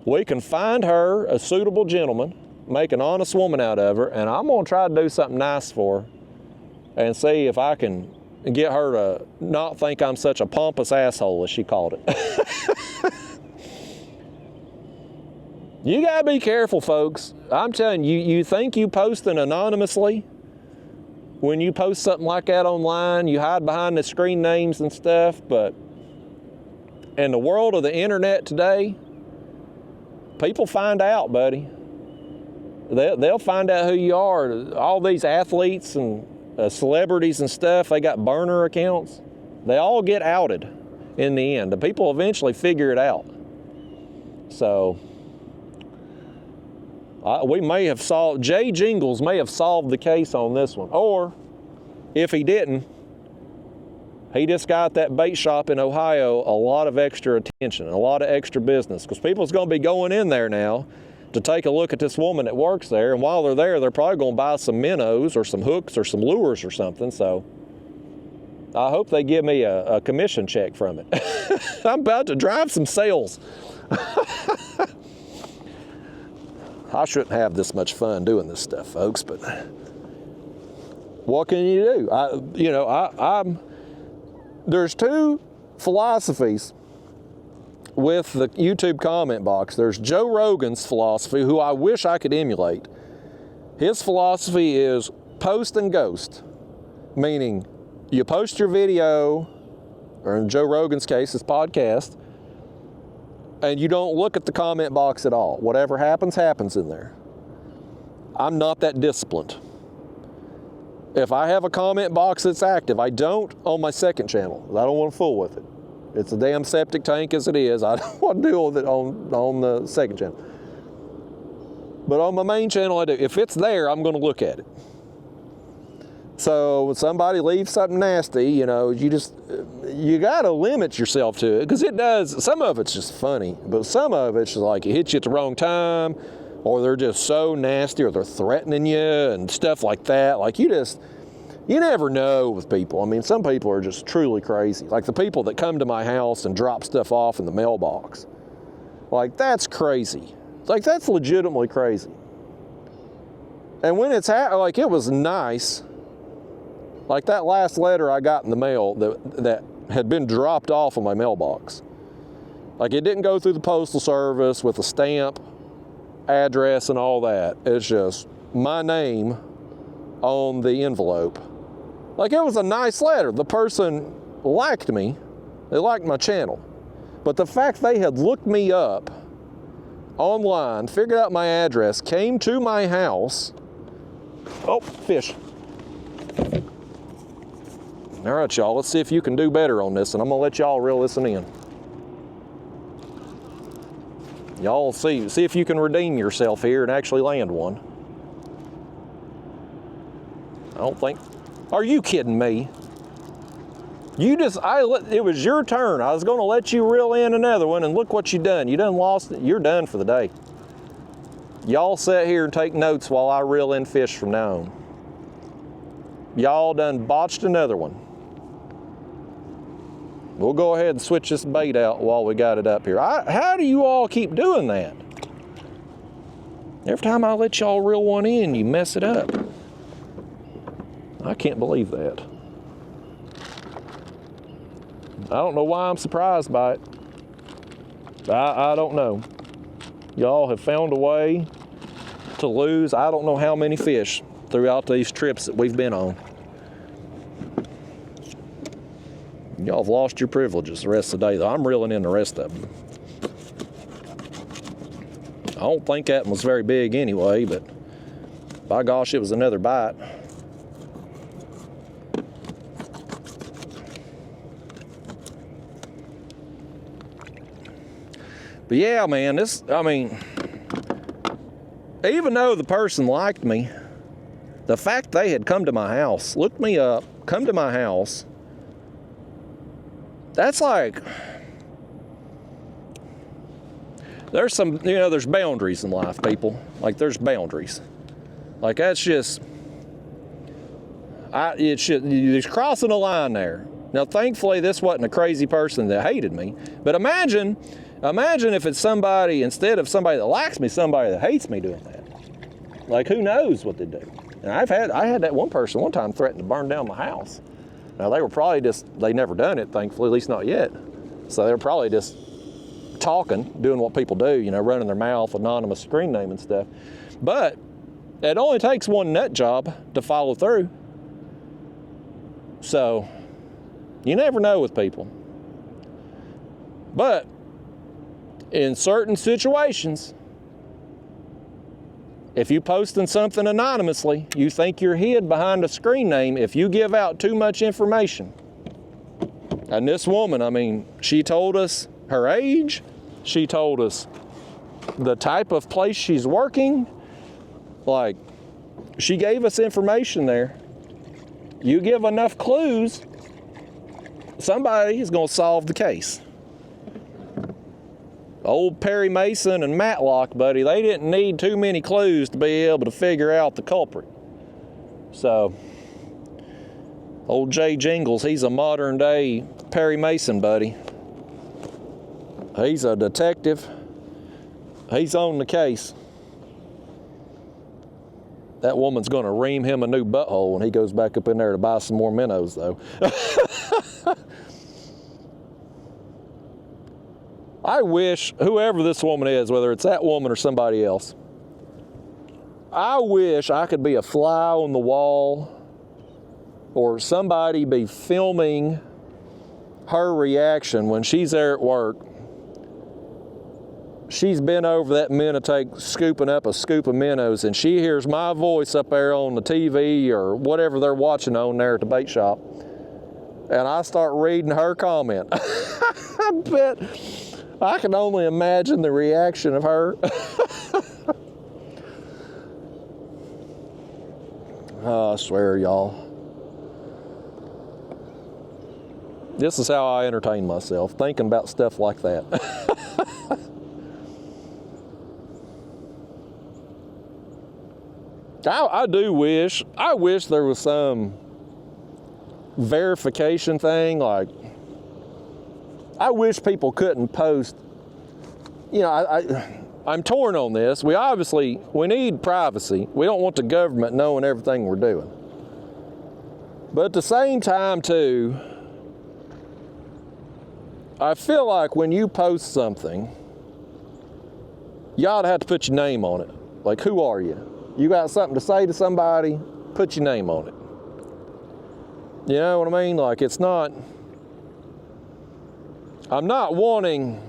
we can find her a suitable gentleman, make an honest woman out of her, and I'm gonna try to do something nice for her and see if I can get her to not think I'm such a pompous asshole, as she called it. You gotta be careful, folks. I'm telling you, you think you posting anonymously. When you post something like that online, you hide behind the screen names and stuff, but in the world of the internet today, people find out, buddy. They'll find out who you are. All these athletes and celebrities and stuff, they got burner accounts. They all get outed in the end. The people eventually figure it out. So, we may have solved, Jay Jingles may have solved the case on this one. Or, if he didn't, he just got that bait shop in Ohio a lot of extra attention, a lot of extra business, because people's going to be going in there now to take a look at this woman that works there, and while they're there, they're probably going to buy some minnows or some hooks or some lures or something. So I hope they give me a commission check from it. I'm about to drive some sales. I shouldn't have this much fun doing this stuff, folks, but what can you do? There's two philosophies with the YouTube comment box. There's Joe Rogan's philosophy, who I wish I could emulate. His philosophy is post and ghost, meaning you post your video, or in Joe Rogan's case, his podcast, and you don't look at the comment box at all. Whatever happens, happens in there. I'm not that disciplined. If I have a comment box that's active, I don't on my second channel. I don't want to fool with it. It's a damn septic tank as it is. I don't want to deal with it on the second channel. But on my main channel, I do. If it's there, I'm going to look at it. So when somebody leaves something nasty, you got to limit yourself to it, because it does. Some of it's just funny, but some of it's just like it hits you at the wrong time, or they're just so nasty, or they're threatening you and stuff like that. Like you never know with people. I mean, some people are just truly crazy. Like the people that come to my house and drop stuff off in the mailbox. Like that's crazy. Like that's legitimately crazy. And when it's like it was nice. Like that last letter I got in the mail that had been dropped off in my mailbox. Like it didn't go through the postal service with a stamp, address, and all that. It's just my name on the envelope. Like it was a nice letter. The person liked me. They liked my channel. But the fact they had looked me up online, figured out my address, came to my house. Oh, fish. All right, y'all, let's see if you can do better on this, and I'm gonna let y'all reel this one in. Y'all see if you can redeem yourself here and actually land one. I don't think. Are you kidding me? It was your turn. I was gonna let you reel in another one, and look what you done. You done lost it. You're done for the day. Y'all sit here and take notes while I reel in fish from now on. Y'all done botched another one. We'll go ahead and switch this bait out while we got it up here. How do you all keep doing that? Every time I let y'all reel one in, you mess it up. I can't believe that. I don't know why I'm surprised by it. I don't know. Y'all have found a way to lose I don't know how many fish throughout these trips that we've been on. Y'all have lost your privileges the rest of the day, though. I'm reeling in the rest of them. I don't think that one was very big anyway, but by gosh, it was another bite. But yeah, man, even though the person liked me, the fact they had come to my house, looked me up, come to my house, that's like, there's boundaries in life, people. Like there's boundaries. Like that's just, you're crossing a line there. Now, thankfully, this wasn't a crazy person that hated me, but imagine if it's somebody, instead of somebody that likes me, somebody that hates me doing that. Like who knows what they do. And I had that one person one time threaten to burn down my house. Now they were probably they never done it, thankfully, at least not yet. So they were probably just talking, doing what people do, running their mouth, anonymous screen name and stuff. But it only takes one nut job to follow through. So you never know with people. But in certain situations, if you posting something anonymously, you think you're hid behind a screen name if you give out too much information. And this woman, she told us her age, she told us the type of place she's working. Like, she gave us information there. You give enough clues, somebody is going to solve the case. Old Perry Mason and Matlock, buddy, they didn't need too many clues to be able to figure out the culprit. So, Old Jay Jingles, he's a modern day Perry Mason, buddy. He's a detective. He's on the case. That woman's gonna ream him a new butthole when he goes back up in there to buy some more minnows, though. I wish, whoever this woman is, whether it's that woman or somebody else, I wish I could be a fly on the wall or somebody be filming her reaction when she's there at work. She's been over that minnow tank scooping up a scoop of minnows, and she hears my voice up there on the TV or whatever they're watching on there at the bait shop, and I start reading her comment. I bet I can only imagine the reaction of her. Oh, I swear, y'all. This is how I entertain myself, thinking about stuff like that. I wish there was some verification thing, like, I wish people couldn't post, you know, I'm torn on this. We need privacy. We don't want the government knowing everything we're doing. But at the same time, too, I feel like when you post something, you ought to have to put your name on it. Like, who are you? You got something to say to somebody, put your name on it. You know what I mean? Like, it's not, I'm not wanting,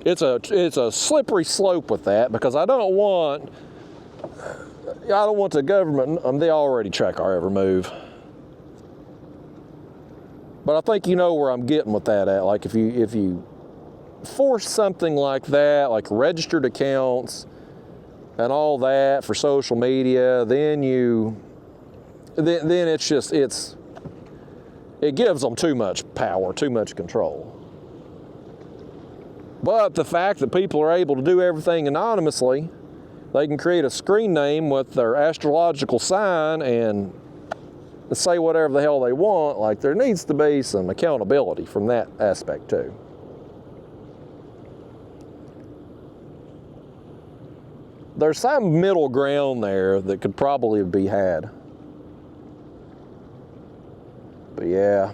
it's a slippery slope with that, because I don't want the government, they already track our every move. But I think you know where I'm getting with that at. Like, if you force something like that, like registered accounts and all that for social media, then it's just, it gives them too much power, too much control. But the fact that people are able to do everything anonymously, they can create a screen name with their astrological sign and say whatever the hell they want. Like, there needs to be some accountability from that aspect too. There's some middle ground there that could probably be had. But yeah,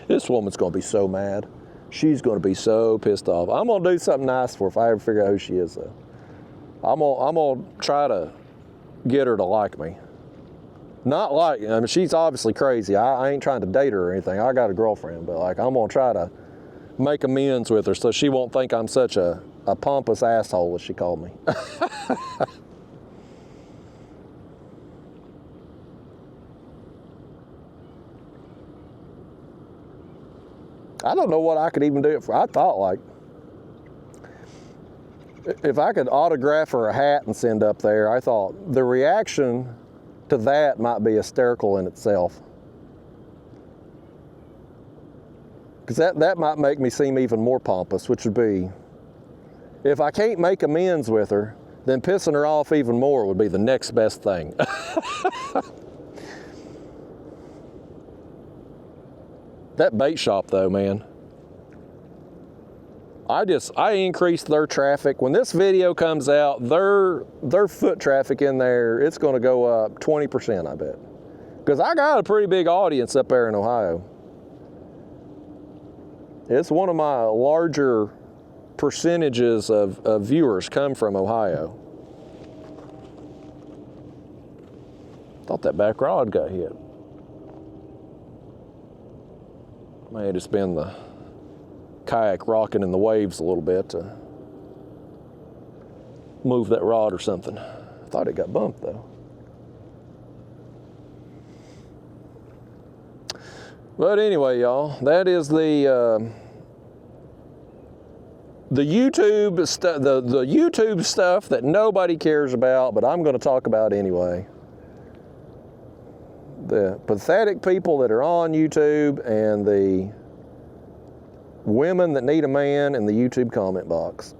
this woman's gonna be so mad. She's gonna be so pissed off. I'm gonna do something nice for her if I ever figure out who she is, though. I'm gonna try to get her to like me. Not like, I mean, she's obviously crazy. I ain't trying to date her or anything. I got a girlfriend, but like, I'm gonna try to make amends with her so she won't think I'm such a pompous asshole, as she called me. I don't know what I could even do it for. I thought, like, if I could autograph her a hat and send up there, I thought the reaction to that might be hysterical in itself. Because that might make me seem even more pompous, which would be, if I can't make amends with her, then pissing her off even more would be the next best thing. That bait shop, though, man, I increased their traffic. When this video comes out, their foot traffic in there, it's gonna go up 20%, I bet. Because I got a pretty big audience up there in Ohio. It's one of my larger percentages of viewers come from Ohio. Thought that back rod got hit. May have just been the kayak rocking in the waves a little bit to move that rod or something. I thought it got bumped though. But anyway, y'all, that is the YouTube stuff, the YouTube stuff that nobody cares about, but I'm going to talk about anyway. The pathetic people that are on YouTube and the women that need a man in the YouTube comment box.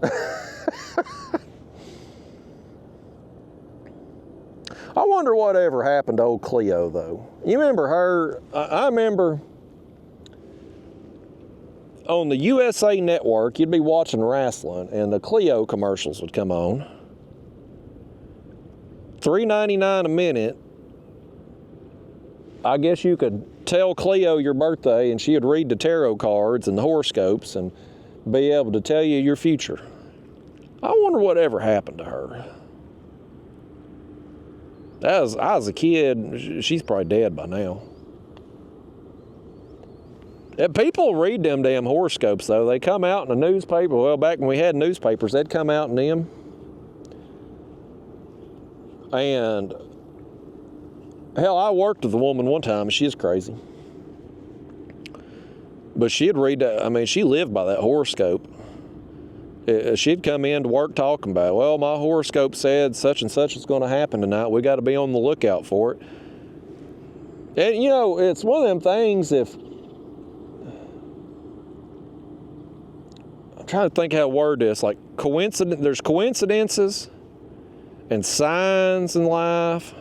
I wonder whatever happened to old Cleo, though. You remember her? I remember on the USA Network, you'd be watching wrestling, and the Cleo commercials would come on. $3.99 a minute. I guess you could tell Cleo your birthday, and she would read the tarot cards and the horoscopes and be able to tell you your future. I wonder whatever happened to her. I was a kid. She's probably dead by now. And people read them damn horoscopes, though. They come out in the newspaper. Well, back when we had newspapers, they'd come out in them. And hell, I worked with a woman one time. She's crazy. But she'd read that. I mean, she lived by that horoscope. She'd come in to work talking about, well, my horoscope said such and such is going to happen tonight. We got to be on the lookout for it. And, you know, it's one of them things if... I'm trying to think how to word this. Like, there's coincidences and signs in life.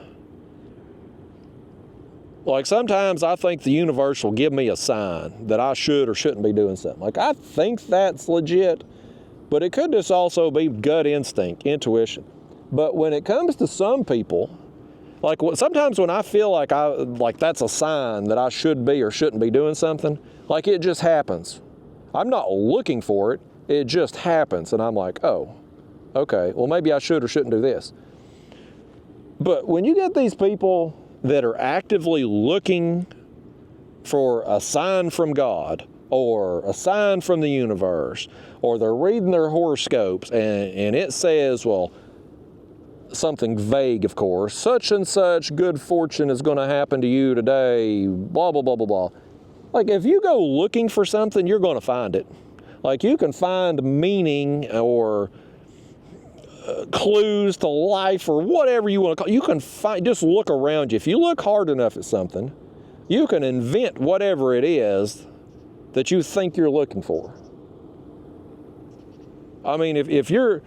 Like, sometimes I think the universe will give me a sign that I should or shouldn't be doing something. Like, I think that's legit. But it could just also be gut instinct, intuition. But when it comes to some people, like sometimes when I feel like that's a sign that I should be or shouldn't be doing something, like it just happens. I'm not looking for it, it just happens. And I'm like, oh, okay, well maybe I should or shouldn't do this. But when you get these people that are actively looking for a sign from God, or a sign from the universe, or they're reading their horoscopes and it says, well, something vague, of course, such and such good fortune is going to happen to you today, blah, blah, blah, blah, blah. Like, if you go looking for something, you're going to find it. Like, you can find meaning or clues to life or whatever you want to call it. You can find, just look around you. If you look hard enough at something, you can invent whatever it is that you think you're looking for. I mean, if you're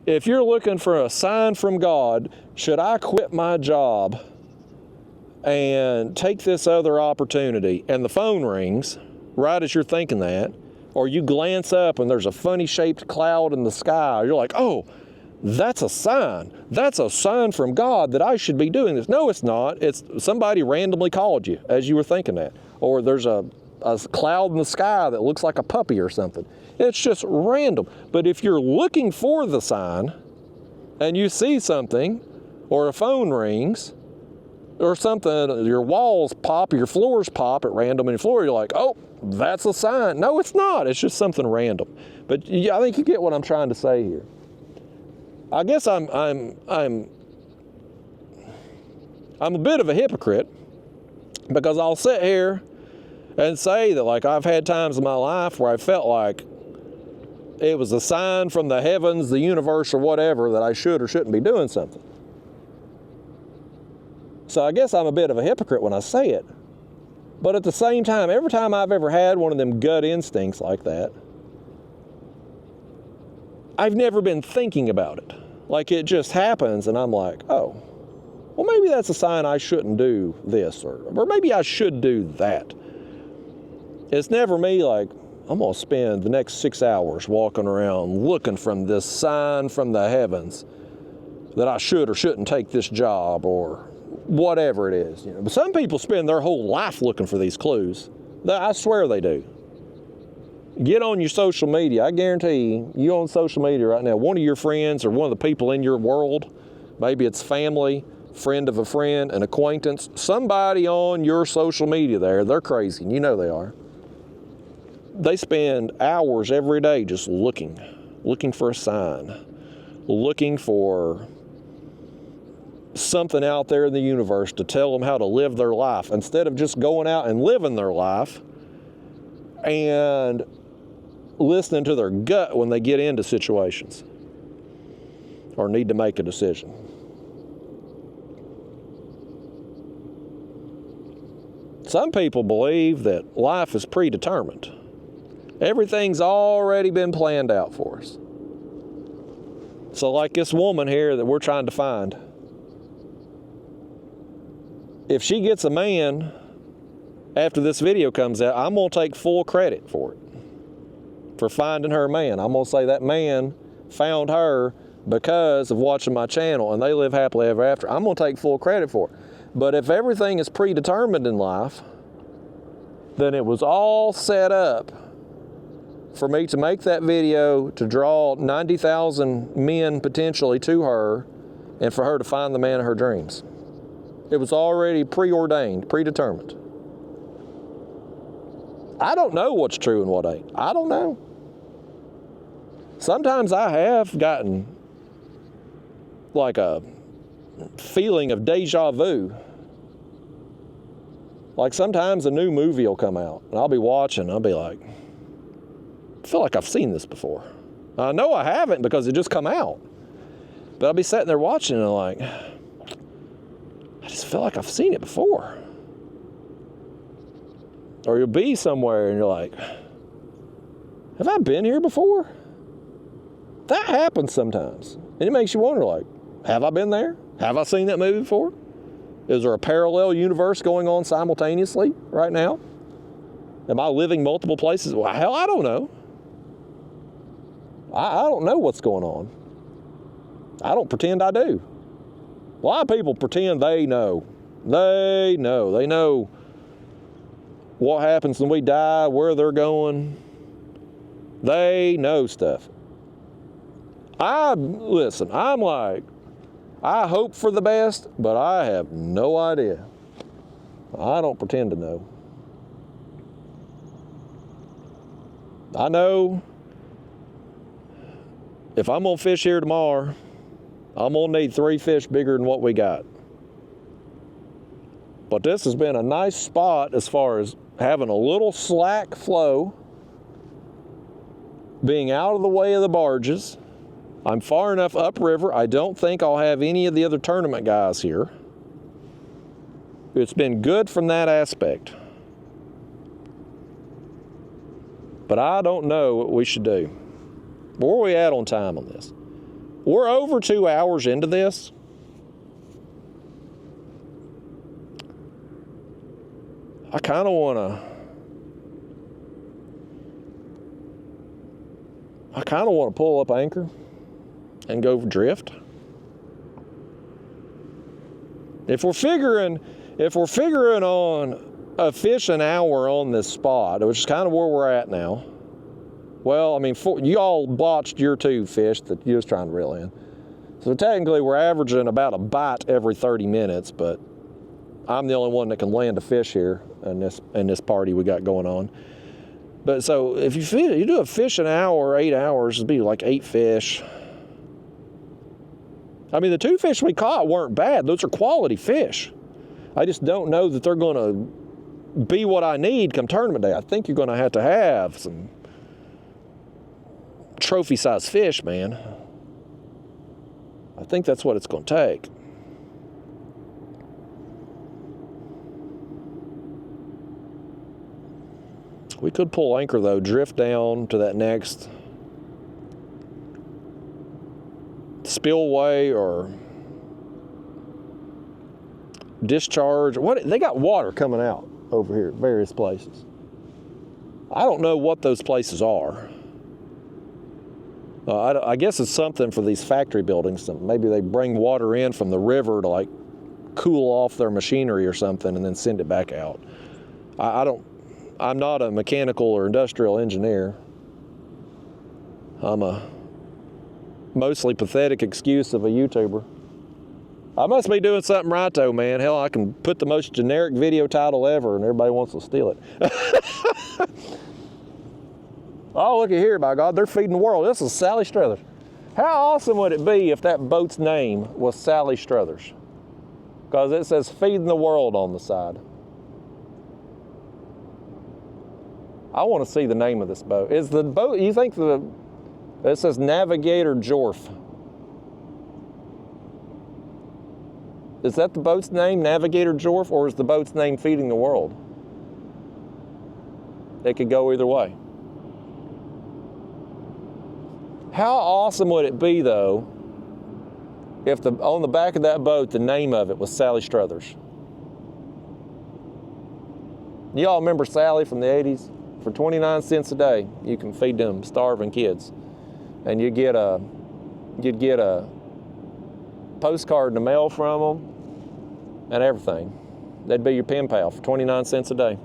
looking for a sign from God, should I quit my job and take this other opportunity? And the phone rings right as you're thinking that, or you glance up and there's a funny shaped cloud in the sky. You're like, oh, that's a sign. That's a sign from God that I should be doing this. No, it's not. It's somebody randomly called you as you were thinking that. Or there's a cloud in the sky that looks like a puppy or something. It's just random. But if you're looking for the sign and you see something, or a phone rings, or something, your walls pop, your floors pop at random in your floor, you're like, oh, that's a sign. No, it's not. It's just something random. But yeah, I think you get what I'm trying to say here. I guess I'm a bit of a hypocrite, because I'll sit here and say that, like, I've had times in my life where I felt like it was a sign from the heavens, the universe, or whatever, that I should or shouldn't be doing something. So I guess I'm a bit of a hypocrite when I say it. But at the same time, every time I've ever had one of them gut instincts like that, I've never been thinking about it. Like, it just happens and I'm like, oh, well, maybe that's a sign I shouldn't do this, or maybe I should do that. It's never me like, I'm going to spend the next 6 hours walking around looking from this sign from the heavens that I should or shouldn't take this job, or whatever it is. You know, but some people spend their whole life looking for these clues. I swear they do. Get on your social media. I guarantee you on social media right now, one of your friends or one of the people in your world, maybe it's family, friend of a friend, an acquaintance, somebody on your social media there, they're crazy, and you know they are. They spend hours every day just looking for a sign, looking for something out there in the universe to tell them how to live their life, instead of just going out and living their life and listening to their gut when they get into situations or need to make a decision. Some people believe that life is predetermined. Everything's already been planned out for us. So like this woman here that we're trying to find, if she gets a man after this video comes out, I'm gonna take full credit for it, for finding her man. I'm gonna say that man found her because of watching my channel, and they live happily ever after. I'm gonna take full credit for it. But if everything is predetermined in life, then it was all set up for me to make that video, to draw 90,000 men potentially to her, and for her to find the man of her dreams. It was already preordained, predetermined. I don't know what's true and what ain't. I don't know. Sometimes I have gotten like a feeling of deja vu. Like sometimes a new movie will come out and I'll be watching, I'll be like, I feel like I've seen this before. I know I haven't because it just come out. But I'll be sitting there watching and I'm like, I just feel like I've seen it before. Or you'll be somewhere and you're like, have I been here before? That happens sometimes. And it makes you wonder, like, have I been there? Have I seen that movie before? Is there a parallel universe going on simultaneously right now? Am I living multiple places? Well, hell, I don't know. I don't know what's going on. I don't pretend I do. A lot of people pretend they know. They know what happens when we die, where they're going. They know stuff. Listen, I'm like, I hope for the best, but I have no idea. I don't pretend to know. I know if I'm gonna fish here tomorrow, I'm gonna need 3 fish bigger than what we got. But this has been a nice spot as far as having a little slack flow, being out of the way of the barges. I'm far enough upriver. I don't think I'll have any of the other tournament guys here. It's been good from that aspect. But I don't know what we should do. Where are we at on time on this? We're over 2 hours into this. I kind of want to pull up anchor and go drift. If we're figuring on a fish an hour on this spot, which is kind of where we're at now. Well, I mean, you all botched your 2 fish that you was trying to reel in. So technically we're averaging about a bite every 30 minutes, but I'm the only one that can land a fish here in this party we got going on. But so if you do a fish an hour, 8 hours, it'd be like 8 fish. I mean, the 2 fish we caught weren't bad. Those are quality fish. I just don't know that they're going to be what I need come tournament day. I think you're going to have some trophy-sized fish, man. I think that's what it's going to take. We could pull anchor, though, drift down to that next spillway or discharge. They got water coming out over here at various places. I don't know what those places are. I guess it's something for these factory buildings. Maybe they bring water in from the river to like cool off their machinery or something and then send it back out. I'm not a mechanical or industrial engineer. I'm a mostly pathetic excuse of a YouTuber. I must be doing something right though, man. Hell, I can put the most generic video title ever and everybody wants to steal it. Oh, look at here, by God, they're feeding the world. This is Sally Struthers. How awesome would it be if that boat's name was Sally Struthers? Because it says feeding the world on the side. I want to see the name of this boat. Is the boat, you think it says Navigator Jorf. Is that the boat's name, Navigator Jorf, or is the boat's name Feeding the World? It could go either way. How awesome would it be, though, if on the back of that boat, the name of it was Sally Struthers? You all remember Sally from the 80s? For 29 cents a day, you can feed them starving kids. And you'd get a postcard in the mail from them and everything. They'd be your pen pal for 29 cents a day.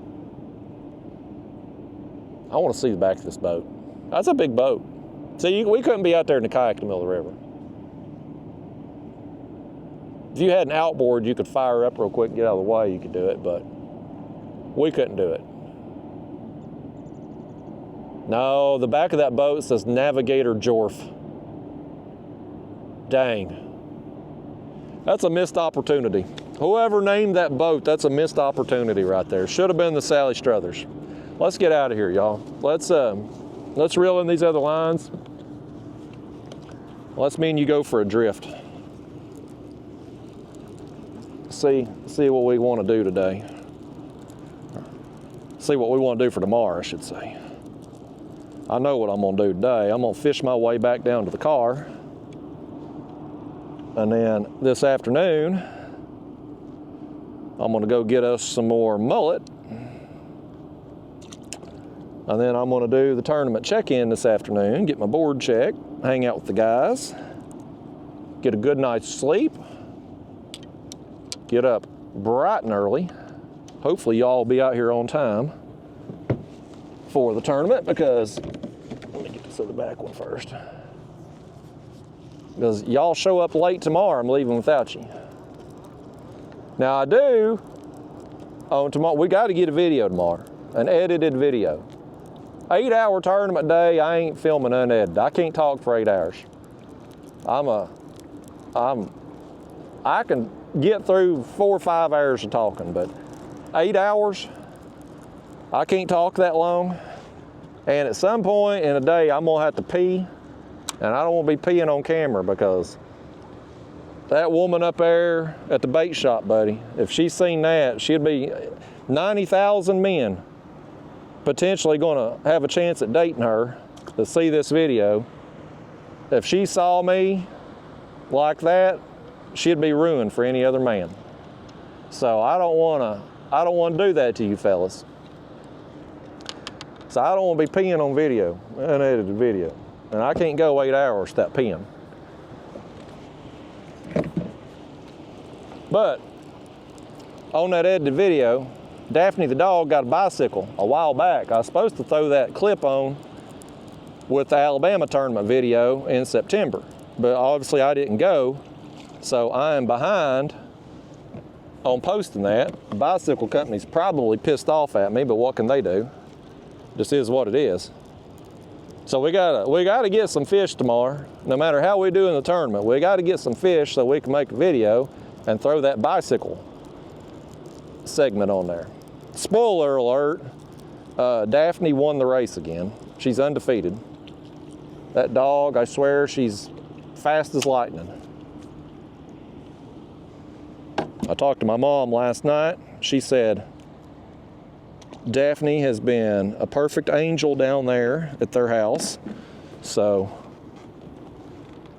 I want to see the back of this boat. That's a big boat. See, we couldn't be out there in the kayak in the middle of the river. If you had an outboard, you could fire up real quick and get out of the way, you could do it, but we couldn't do it. No, the back of that boat says Navigator Jorf. Dang. That's a missed opportunity. Whoever named that boat, that's a missed opportunity right there. Should have been the Sally Struthers. Let's get out of here, y'all. Let's reel in these other lines. Let's me and you go for a drift. See what we want to do today. See what we want to do for tomorrow, I should say. I know what I'm gonna do today. I'm gonna fish my way back down to the car. And then this afternoon, I'm gonna go get us some more mullet. And then I'm gonna do the tournament check-in this afternoon, get my board checked, hang out with the guys, get a good night's sleep, get up bright and early. Hopefully y'all will be out here on time for the tournament, because let me get this other back one first. Because y'all show up late tomorrow, I'm leaving without you. Now I do, on tomorrow, we got to get a video tomorrow, an edited video. 8-hour tournament day, I ain't filming unedited. I can't talk for 8 hours. I can get through 4 or 5 hours of talking, but 8 hours, I can't talk that long. And at some point in the day, I'm gonna have to pee, and I don't wanna be peeing on camera, because that woman up there at the bait shop, buddy, if she's seen that, she'd be 90,000 men potentially gonna have a chance at dating her to see this video. If she saw me like that, she'd be ruined for any other man. So I don't wanna do that to you fellas. So I don't want to be peeing on video, unedited video. And I can't go 8 hours without peeing. But on that edited video, Daphne the dog got a bicycle a while back. I was supposed to throw that clip on with the Alabama tournament video in September, but obviously I didn't go, so I am behind on posting that. The bicycle company's probably pissed off at me, but what can they do? Just is what it is. So we gotta get some fish tomorrow. No matter how we do in the tournament, we gotta get some fish so we can make a video and throw that bicycle segment on there. Spoiler alert, Daphne won the race again. She's undefeated. That dog, I swear, she's fast as lightning. I talked to my mom last night. She said, Daphne has been a perfect angel down there at their house. So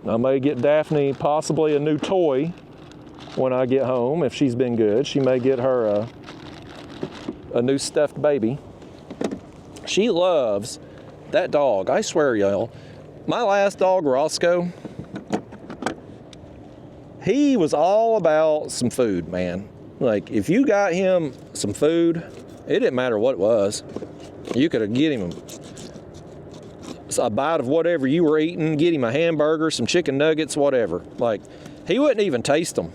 I may get Daphne possibly a new toy when I get home. If she's been good, she may get her a new stuffed baby. She loves that dog. I swear, y'all, my last dog, Roscoe, he was all about some food, man. Like, if you got him some food, it didn't matter what it was. You could get him a bite of whatever you were eating, get him a hamburger, some chicken nuggets, whatever. Like, he wouldn't even taste them.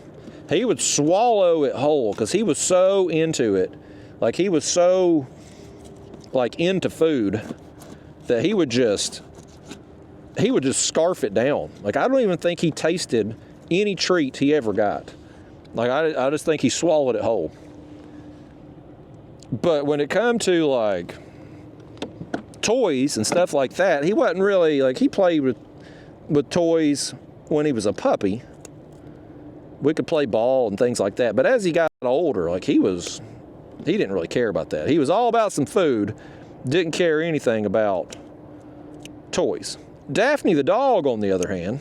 He would swallow it whole because he was so into it. Like, he was so, like, into food that he would just scarf it down. Like, I don't even think he tasted any treat he ever got. Like, I just think he swallowed it whole. But when it come to, like, toys and stuff like that, he wasn't really, like, he played with toys when he was a puppy. We could play ball and things like that. But as he got older, like, he didn't really care about that. He was all about some food, didn't care anything about toys. Daphne the dog, on the other hand,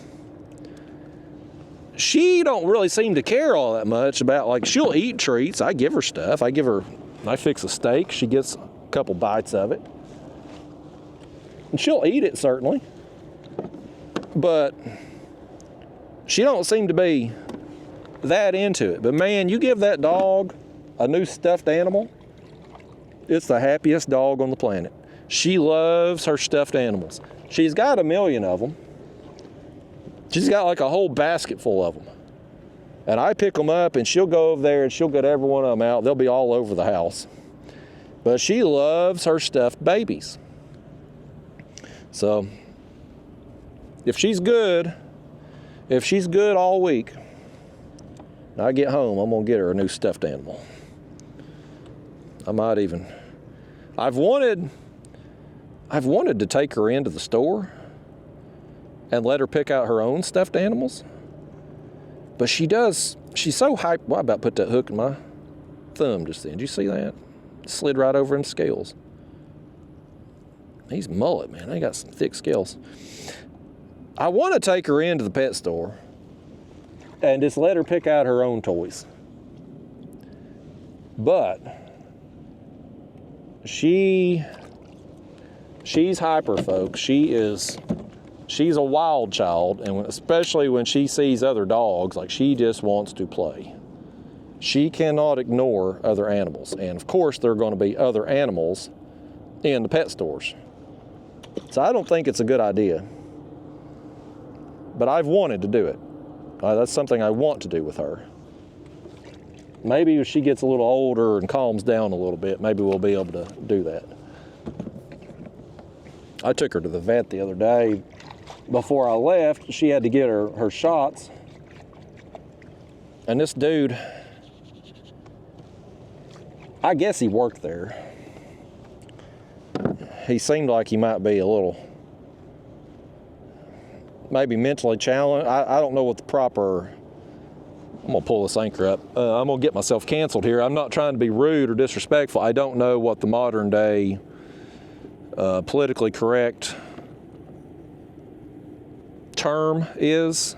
she don't really seem to care all that much about, like, she'll eat treats. I give her stuff. I give her I fix a steak, she gets a couple bites of it. And she'll eat it, certainly. But she don't seem to be that into it. But man, you give that dog a new stuffed animal, it's the happiest dog on the planet. She loves her stuffed animals. She's got a million of them. She's got like a whole basket full of them. And I pick them up and she'll go over there and she'll get every one of them out. They'll be all over the house. But she loves her stuffed babies. So if she's good all week, when I get home, I'm gonna get her a new stuffed animal. I might even, I've wanted to take her into the store and let her pick out her own stuffed animals. But she's so hyped. Well, I about put that hook in my thumb just then. Did you see that? Slid right over in scales. He's mullet, man. They got some thick scales. I want to take her into the pet store and just let her pick out her own toys. But she's hyper, folks. She's a wild child, and especially when she sees other dogs, like she just wants to play. She cannot ignore other animals. And of course, there are going to be other animals in the pet stores. So I don't think it's a good idea. But I've wanted to do it. That's something I want to do with her. Maybe if she gets a little older and calms down a little bit, maybe we'll be able to do that. I took her to the vet the other day. Before I left, she had to get her shots. And this dude, I guess he worked there. He seemed like he might be a little, maybe mentally challenged. I don't know what the proper, I'm gonna pull this anchor up. I'm gonna get myself canceled here. I'm not trying to be rude or disrespectful. I don't know what the modern day politically correct term is.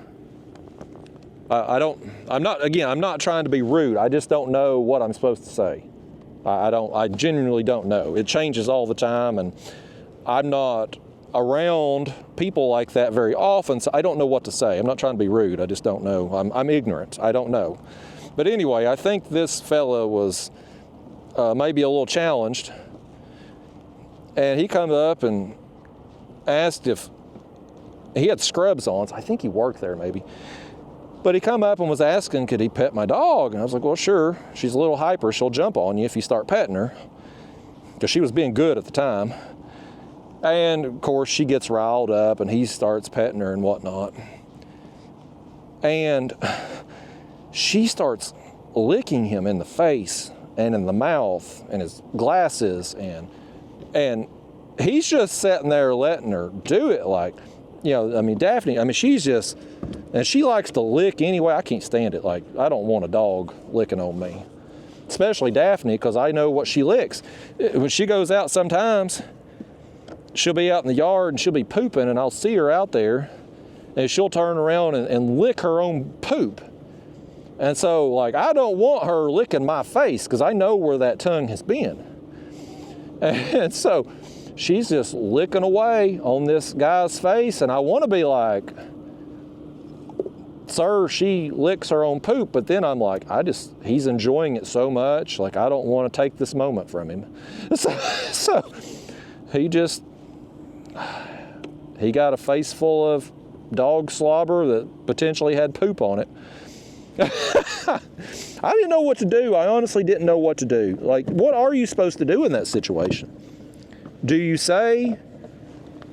I'm not trying to be rude. I just don't know what I'm supposed to say. I genuinely don't know. It changes all the time, and I'm not around people like that very often, so I don't know what to say. I'm not trying to be rude. I just don't know. I'm ignorant. I don't know. But anyway, I think this fella was maybe a little challenged, and he come up and asked if he had scrubs on, so I think he worked there maybe. But he come up and was asking, could he pet my dog? And I was like, well, sure. She's a little hyper. She'll jump on you if you start petting her. Because she was being good at the time. And of course, she gets riled up and he starts petting her and whatnot. And she starts licking him in the face and in the mouth and his glasses. And he's just sitting there letting her do it. Like, you know, I mean, Daphne, she's just, and she likes to lick anyway. I can't stand it. Like, I don't want a dog licking on me, especially Daphne, because I know what she licks. When she goes out sometimes, she'll be out in the yard and she'll be pooping, and I'll see her out there and she'll turn around and lick her own poop. And so, like, I don't want her licking my face because I know where that tongue has been. And so she's just licking away on this guy's face, and I want to be like, sir, she licks her own poop, but then I'm like, he's enjoying it so much, like I don't want to take this moment from him. So he got a face full of dog slobber that potentially had poop on it. I didn't know what to do. I honestly didn't know what to do. Like, what are you supposed to do in that situation? Do you say,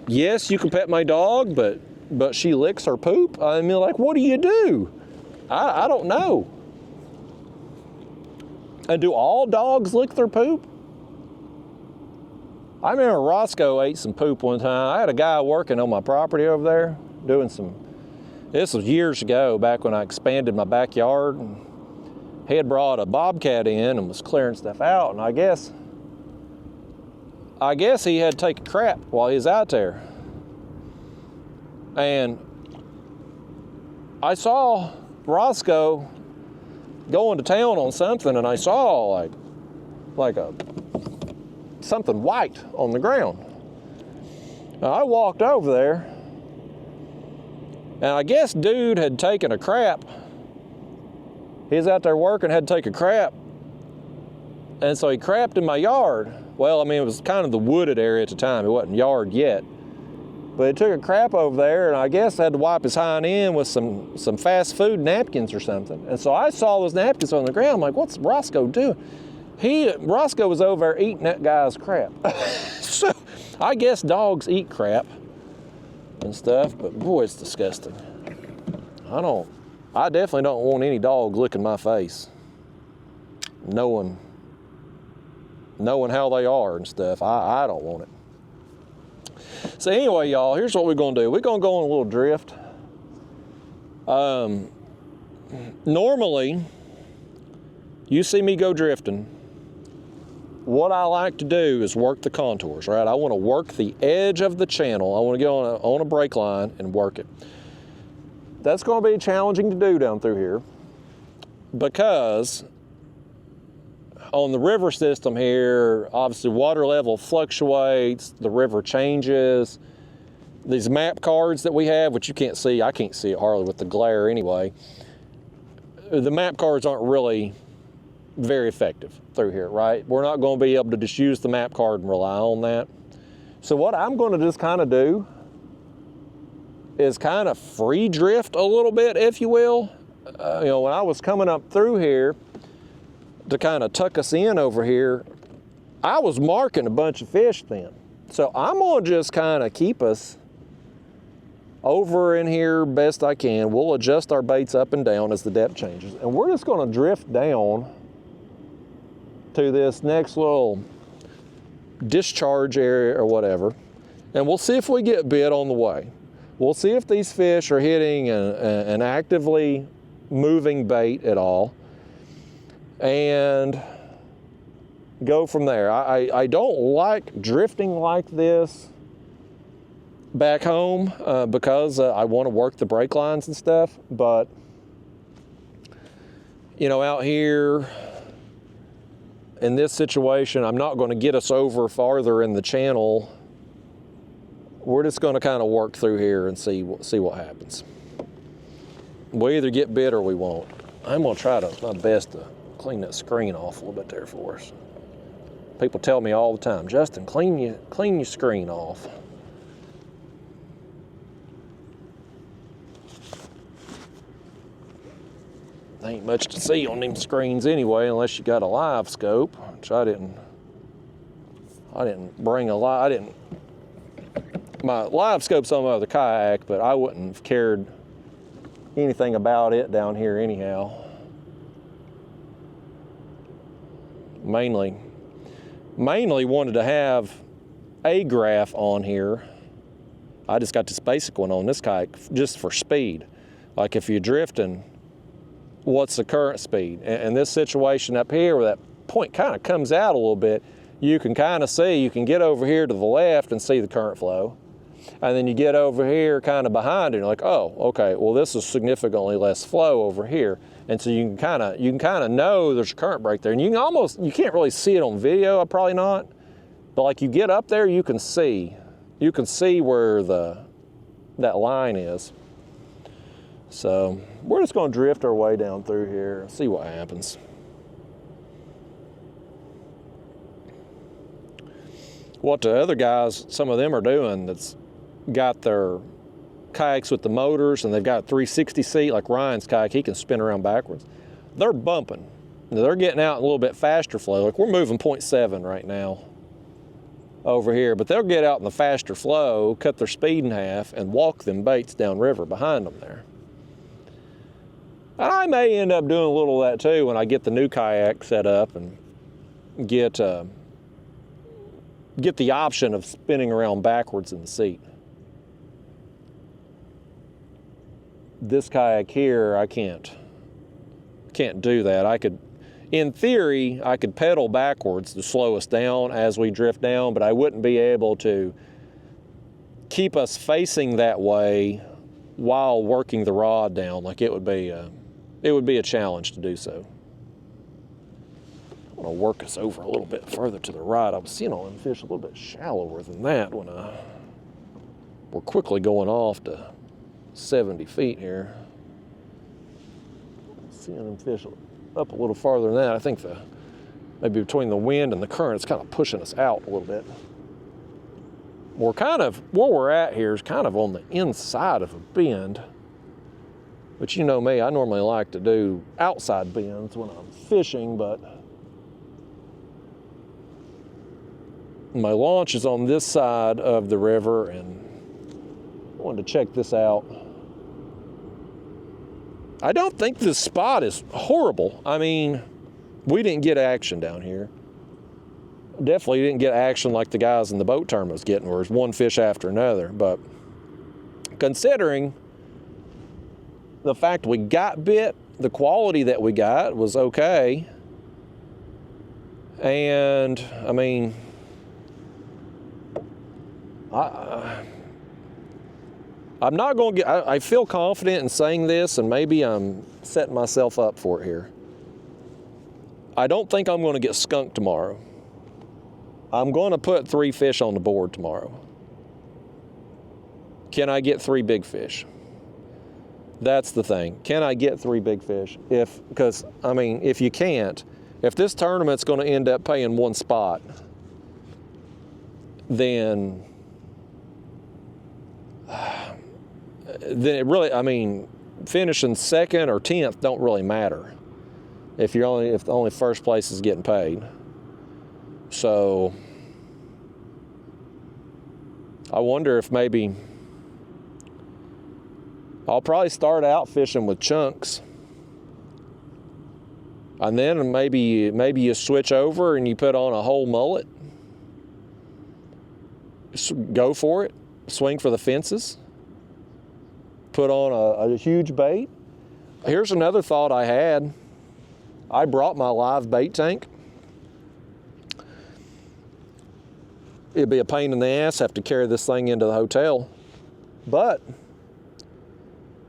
yes, you can pet my dog, but she licks her poop? I mean, like, what do you do? I don't know. And do all dogs lick their poop? I remember Roscoe ate some poop one time. I had a guy working on my property over there doing this was years ago, back when I expanded my backyard. And he had brought a bobcat in and was clearing stuff out, and I guess he had to take a crap while he was out there. And I saw Roscoe going to town on something, and I saw like something white on the ground. Now, I walked over there, and I guess dude had taken a crap. He was out there working, had to take a crap, and so he crapped in my yard. Well, I mean, it was kind of the wooded area at the time. It wasn't yard yet. But he took a crap over there, and I guess had to wipe his hind end with some fast food napkins or something. And so I saw those napkins on the ground. I'm like, what's Roscoe doing? Roscoe was over there eating that guy's crap. So I guess dogs eat crap and stuff, but boy, it's disgusting. I definitely don't want any dog licking my face, knowing how they are and stuff. I don't want it. So anyway, y'all, here's what we're gonna do. We're gonna go on a little drift. Normally, you see me go drifting, what I like to do is work the contours, right? I wanna work the edge of the channel. I wanna get on a brake line and work it. That's gonna be challenging to do down through here because on the river system here, obviously water level fluctuates, the river changes. These map cards that we have, which you can't see, I can't see it hardly with the glare anyway. The map cards aren't really very effective through here, right? We're not going to be able to just use the map card and rely on that. So what I'm going to just kind of do is kind of free drift a little bit, if you will. You know, when I was coming up through here, to kind of tuck us in over here, I was marking a bunch of fish then. So I'm gonna just kind of keep us over in here best I can. We'll adjust our baits up and down as the depth changes. And we're just gonna drift down to this next little discharge area or whatever. And we'll see if we get bit on the way. We'll see if these fish are hitting an actively moving bait at all, and go from there. I don't like drifting like this back home because I want to work the brake lines and stuff, but you know, out here in this situation, I'm not going to get us over farther in the channel. We're just going to kind of work through here and see what happens. We'll either get bit or we won't. I'm going to try my best to clean that screen off a little bit there for us. People tell me all the time, Justin, clean your screen off. Ain't much to see on them screens anyway, unless you got a live scope, which I didn't bring a live. My live scope's on my other kayak, but I wouldn't have cared anything about it down here anyhow. Mainly wanted to have a graph on here. I just got this basic one on this kayak just for speed. Like if you're drifting, what's the current speed? And this situation up here where that point kind of comes out a little bit, you can kind of see, you can get over here to the left and see the current flow. And then you get over here kind of behind it and you're like, oh, okay, well this is significantly less flow over here. And so you can kind of know there's a current break there. And you can't really see it on video, probably not. But like you get up there, you can see where that line is. So we're just gonna drift our way down through here and see what happens. What the other guys, some of them are doing, that's got their kayaks with the motors and they've got a 360 seat, like Ryan's kayak, he can spin around backwards. They're bumping. They're getting out a little bit faster flow. Like we're moving 0.7 right now over here, but they'll get out in the faster flow, cut their speed in half, and walk them baits downriver behind them there. I may end up doing a little of that too when I get the new kayak set up and get the option of spinning around backwards in the seat. This kayak here, I can't do that. In theory, I could pedal backwards to slow us down as we drift down, but I wouldn't be able to keep us facing that way while working the rod down. Like it would be a challenge to do so. I'm gonna work us over a little bit further to the right. I was seeing all them fish a little bit shallower than that when we're quickly going off to 70 feet here. Seeing them fish up a little farther than that. I think maybe between the wind and the current, it's kind of pushing us out a little bit. We're kind of, where we're at here is kind of on the inside of a bend. But you know me, I normally like to do outside bends when I'm fishing, but my launch is on this side of the river, and I wanted to check this out. I don't think this spot is horrible. I mean, we didn't get action down here. Definitely didn't get action like the guys in the boat tournament was getting, where it's one fish after another. But considering the fact we got bit, the quality that we got was okay. And I mean, I'm not going to get, I feel confident in saying this, and maybe I'm setting myself up for it here. I don't think I'm going to get skunked tomorrow. I'm going to put 3 fish on the board tomorrow. Can I get 3 big fish? That's the thing. Can I get 3 big fish? Because, I mean, if you can't, if this tournament's going to end up paying 1 spot, then it really, I mean, finishing 2nd or 10th don't really matter if the only first place is getting paid. So I wonder if maybe I'll probably start out fishing with chunks, and then maybe you switch over and you put on a whole mullet. Go for it. Swing for the fences. Put on a huge bait. Here's another thought I had. I brought my live bait tank. It'd be a pain in the ass have to carry this thing into the hotel. But,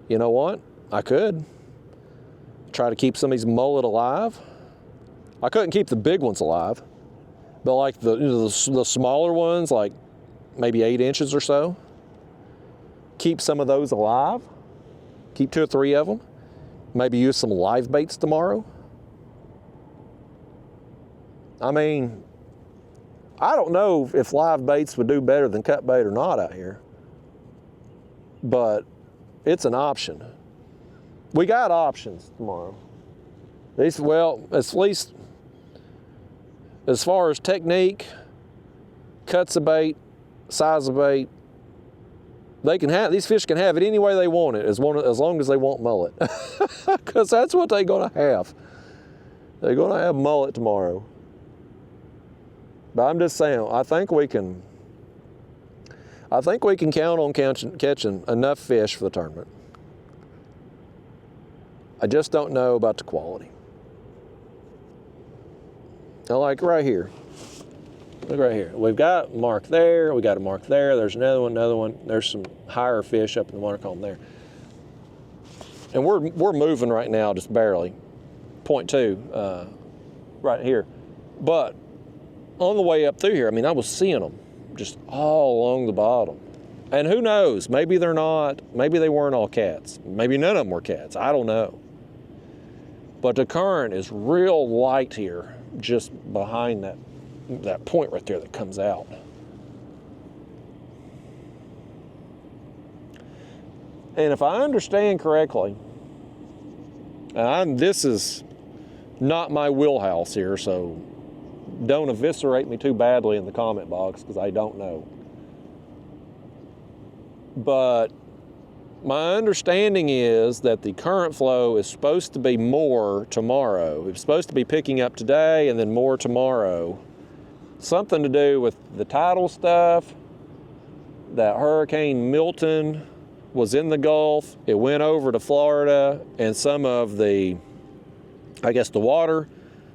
you know what? I could try to keep some of these mullet alive. I couldn't keep the big ones alive, but like the smaller ones, like maybe 8 inches or so, keep some of those alive. Keep 2 or 3 of them. Maybe use some live baits tomorrow. I mean, I don't know if live baits would do better than cut bait or not out here, but it's an option. We got options tomorrow. Well, at least as far as technique, cuts of bait, size of bait, these fish can have it any way they want it, as long as they want mullet. Because that's what they're gonna have. They're gonna have mullet tomorrow. But I'm just saying, I think we can count on catching enough fish for the tournament. I just don't know about the quality. Now, like right here. Look right here. We've got a mark there. We got a mark there. There's another one. There's some higher fish up in the water column there. And we're moving right now, just barely. 0.2 right here. But on the way up through here, I mean, I was seeing them just all along the bottom. And who knows? Maybe they're not. Maybe they weren't all cats. Maybe none of them were cats. I don't know. But the current is real light here, just behind that point right there that comes out. And if I understand correctly, and this is not my wheelhouse here, so don't eviscerate me too badly in the comment box, because I don't know. But my understanding is that the current flow is supposed to be more tomorrow. It's supposed to be picking up today and then more tomorrow. Something to do with the tidal stuff, that Hurricane Milton was in the Gulf. It went over to Florida, and some of the water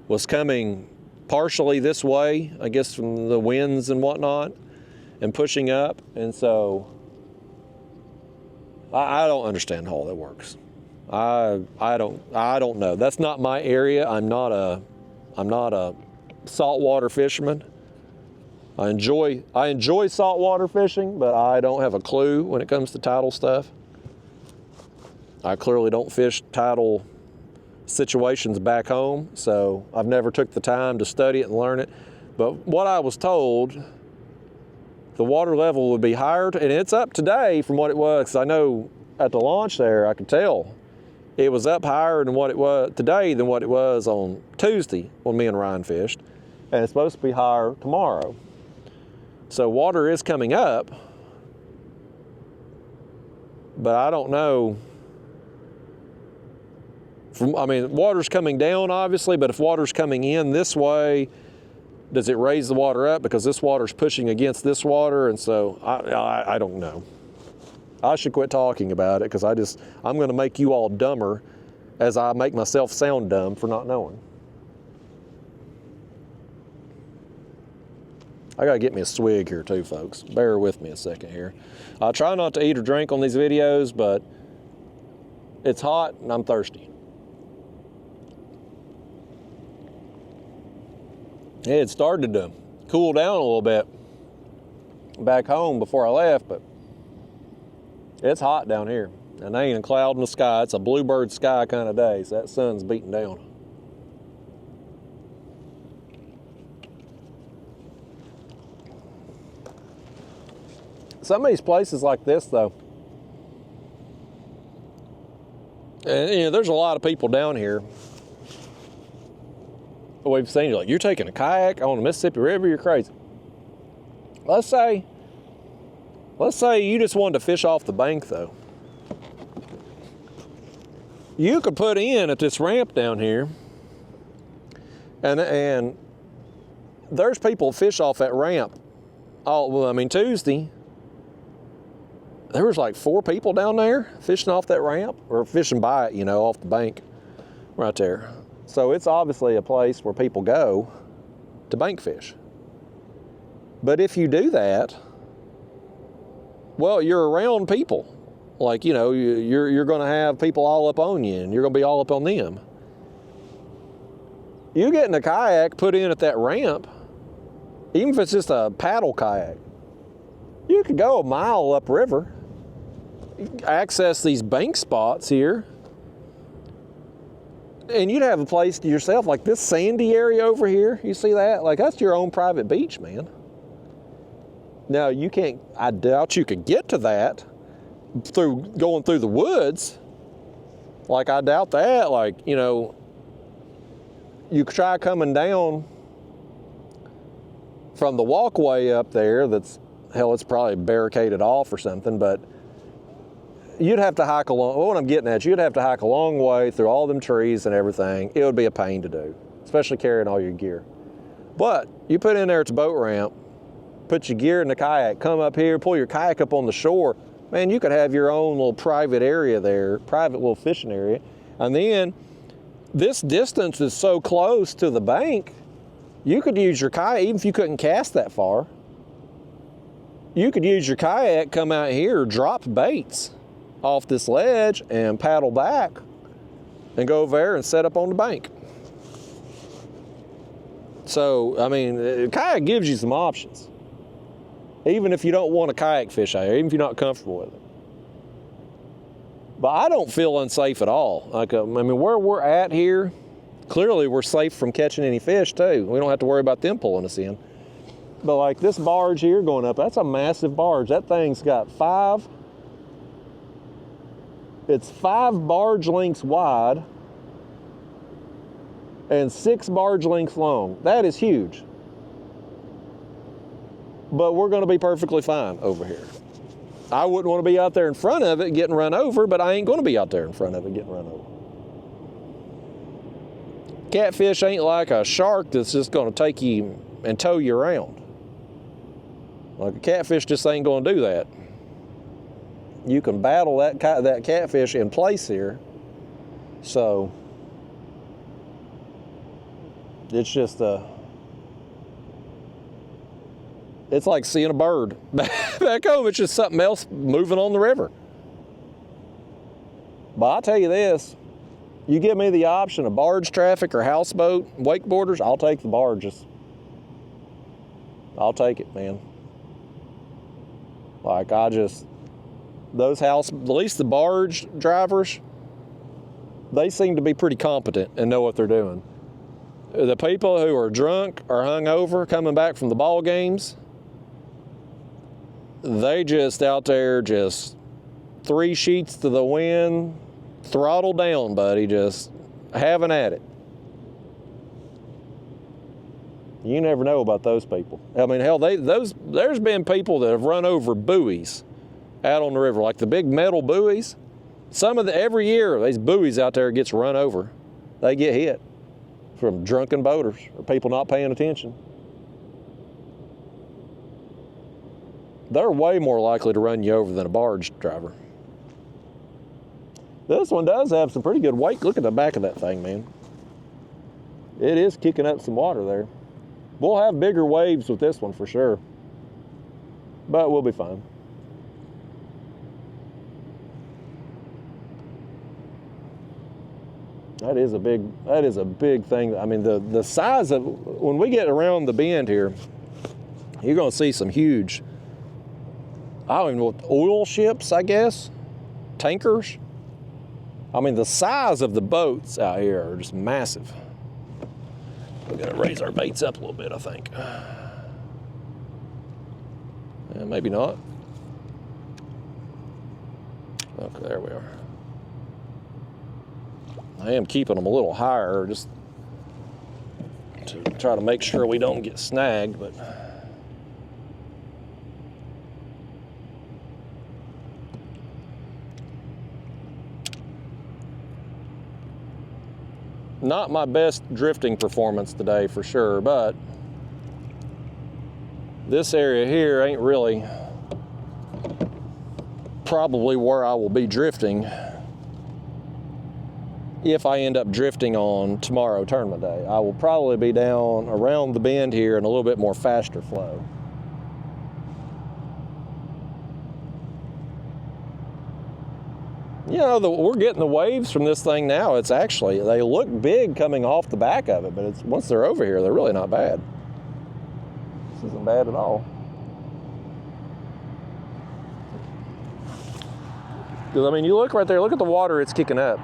was coming partially this way, I guess from the winds and whatnot, and pushing up. And so I don't understand how all that works. I don't know. That's not my area. I'm not a saltwater fisherman. I enjoy saltwater fishing, but I don't have a clue when it comes to tidal stuff. I clearly don't fish tidal situations back home, so I've never took the time to study it and learn it. But what I was told, the water level would be higher, and it's up today from what it was, 'cause I know at the launch there, I could tell it was up higher than what it was today than what it was on Tuesday when me and Ryan fished, and it's supposed to be higher tomorrow. So water is coming up, but I don't know. I mean, water's coming down, obviously, but if water's coming in this way, does it raise the water up? Because this water's pushing against this water, and so I don't know. I should quit talking about it, because I'm going to make you all dumber as I make myself sound dumb for not knowing. I got to get me a swig here too, folks. Bear with me a second here. I try not to eat or drink on these videos, but it's hot and I'm thirsty. It had started to cool down a little bit back home before I left, but it's hot down here. And there ain't a cloud in the sky. It's a bluebird sky kind of day, so that sun's beating down. Some of these places like this, though, and you know, there's a lot of people down here. We've seen, like, you're taking a kayak on the Mississippi River, you're crazy. Let's say you just wanted to fish off the bank, though. You could put in at this ramp down here, and there's people fish off that ramp. Tuesday, there was like 4 people down there fishing off that ramp, or fishing by it, off the bank right there. So it's obviously a place where people go to bank fish. But if you do that, well, you're around people. Like, you're going to have people all up on you, and you're going to be all up on them. You get in a kayak, put in at that ramp, even if it's just a paddle kayak, you could go a mile upriver, access these bank spots here, and you'd have a place to yourself, like this sandy area over here. You see that? Like, that's your own private beach, man. Now, I doubt you could get to that going through the woods. Like, I doubt that. Like, you could try coming down from the walkway up there it's probably barricaded off or something, but you'd have to hike along. What I'm getting at, you'd have to hike a long way through all them trees and everything. It would be a pain to do, especially carrying all your gear. But you put in there, it's a boat ramp, put your gear in the kayak, come up here, pull your kayak up on the shore. Man, you could have your own little private area there, private little fishing area. And then this distance is so close to the bank, you could use your kayak, even if you couldn't cast that far, you could use your kayak, come out here, drop baits off this ledge and paddle back and go over there and set up on the bank. So, kayak gives you some options. Even if you don't want to kayak fish out here, even if you're not comfortable with it. But I don't feel unsafe at all. Where we're at here, clearly we're safe from catching any fish too. We don't have to worry about them pulling us in. But like this barge here going up, that's a massive barge. That thing's got 5 barge lengths wide and 6 barge lengths long. That is huge. But we're going to be perfectly fine over here. I wouldn't want to be out there in front of it getting run over, but I ain't going to be out there in front of it getting run over. Catfish ain't like a shark that's just going to take you and tow you around. Like a catfish just ain't going to do that. You can battle that catfish in place here. So it's just it's like seeing a bird. Back home, it's just something else moving on the river. But I'll tell you this, you give me the option of barge traffic or houseboat, wakeboarders, I'll take the barges. I'll take it, man. Like, those at least the barge drivers, they seem to be pretty competent and know what they're doing. The people who are drunk or hungover coming back from the ball games, they just out there just 3 sheets to the wind, throttle down, buddy, just having at it. You never know about those people. I mean, hell, there's been people that have run over buoys out on the river, like the big metal buoys. Every year, these buoys out there gets run over. They get hit from drunken boaters or people not paying attention. They're way more likely to run you over than a barge driver. This one does have some pretty good weight. Look at the back of that thing, man. It is kicking up some water there. We'll have bigger waves with this one for sure, but we'll be fine. That is a big thing. I mean, the size of, when we get around the bend here, you're gonna see some huge, I don't even know, oil ships, I guess, tankers. I mean, the size of the boats out here are just massive. We're gonna raise our baits up a little bit, I think. Yeah, maybe not. Okay, there we are. I am keeping them a little higher just to try to make sure we don't get snagged, but not my best drifting performance today for sure, but this area here ain't really probably where I will be drifting if I end up drifting on tomorrow tournament day. I will probably be down around the bend here in a little bit more faster flow. You know, we're getting the waves from this thing now. It's actually, they look big coming off the back of it, but once they're over here, they're really not bad. This isn't bad at all. Because, I mean, you look right there, look at the water it's kicking up.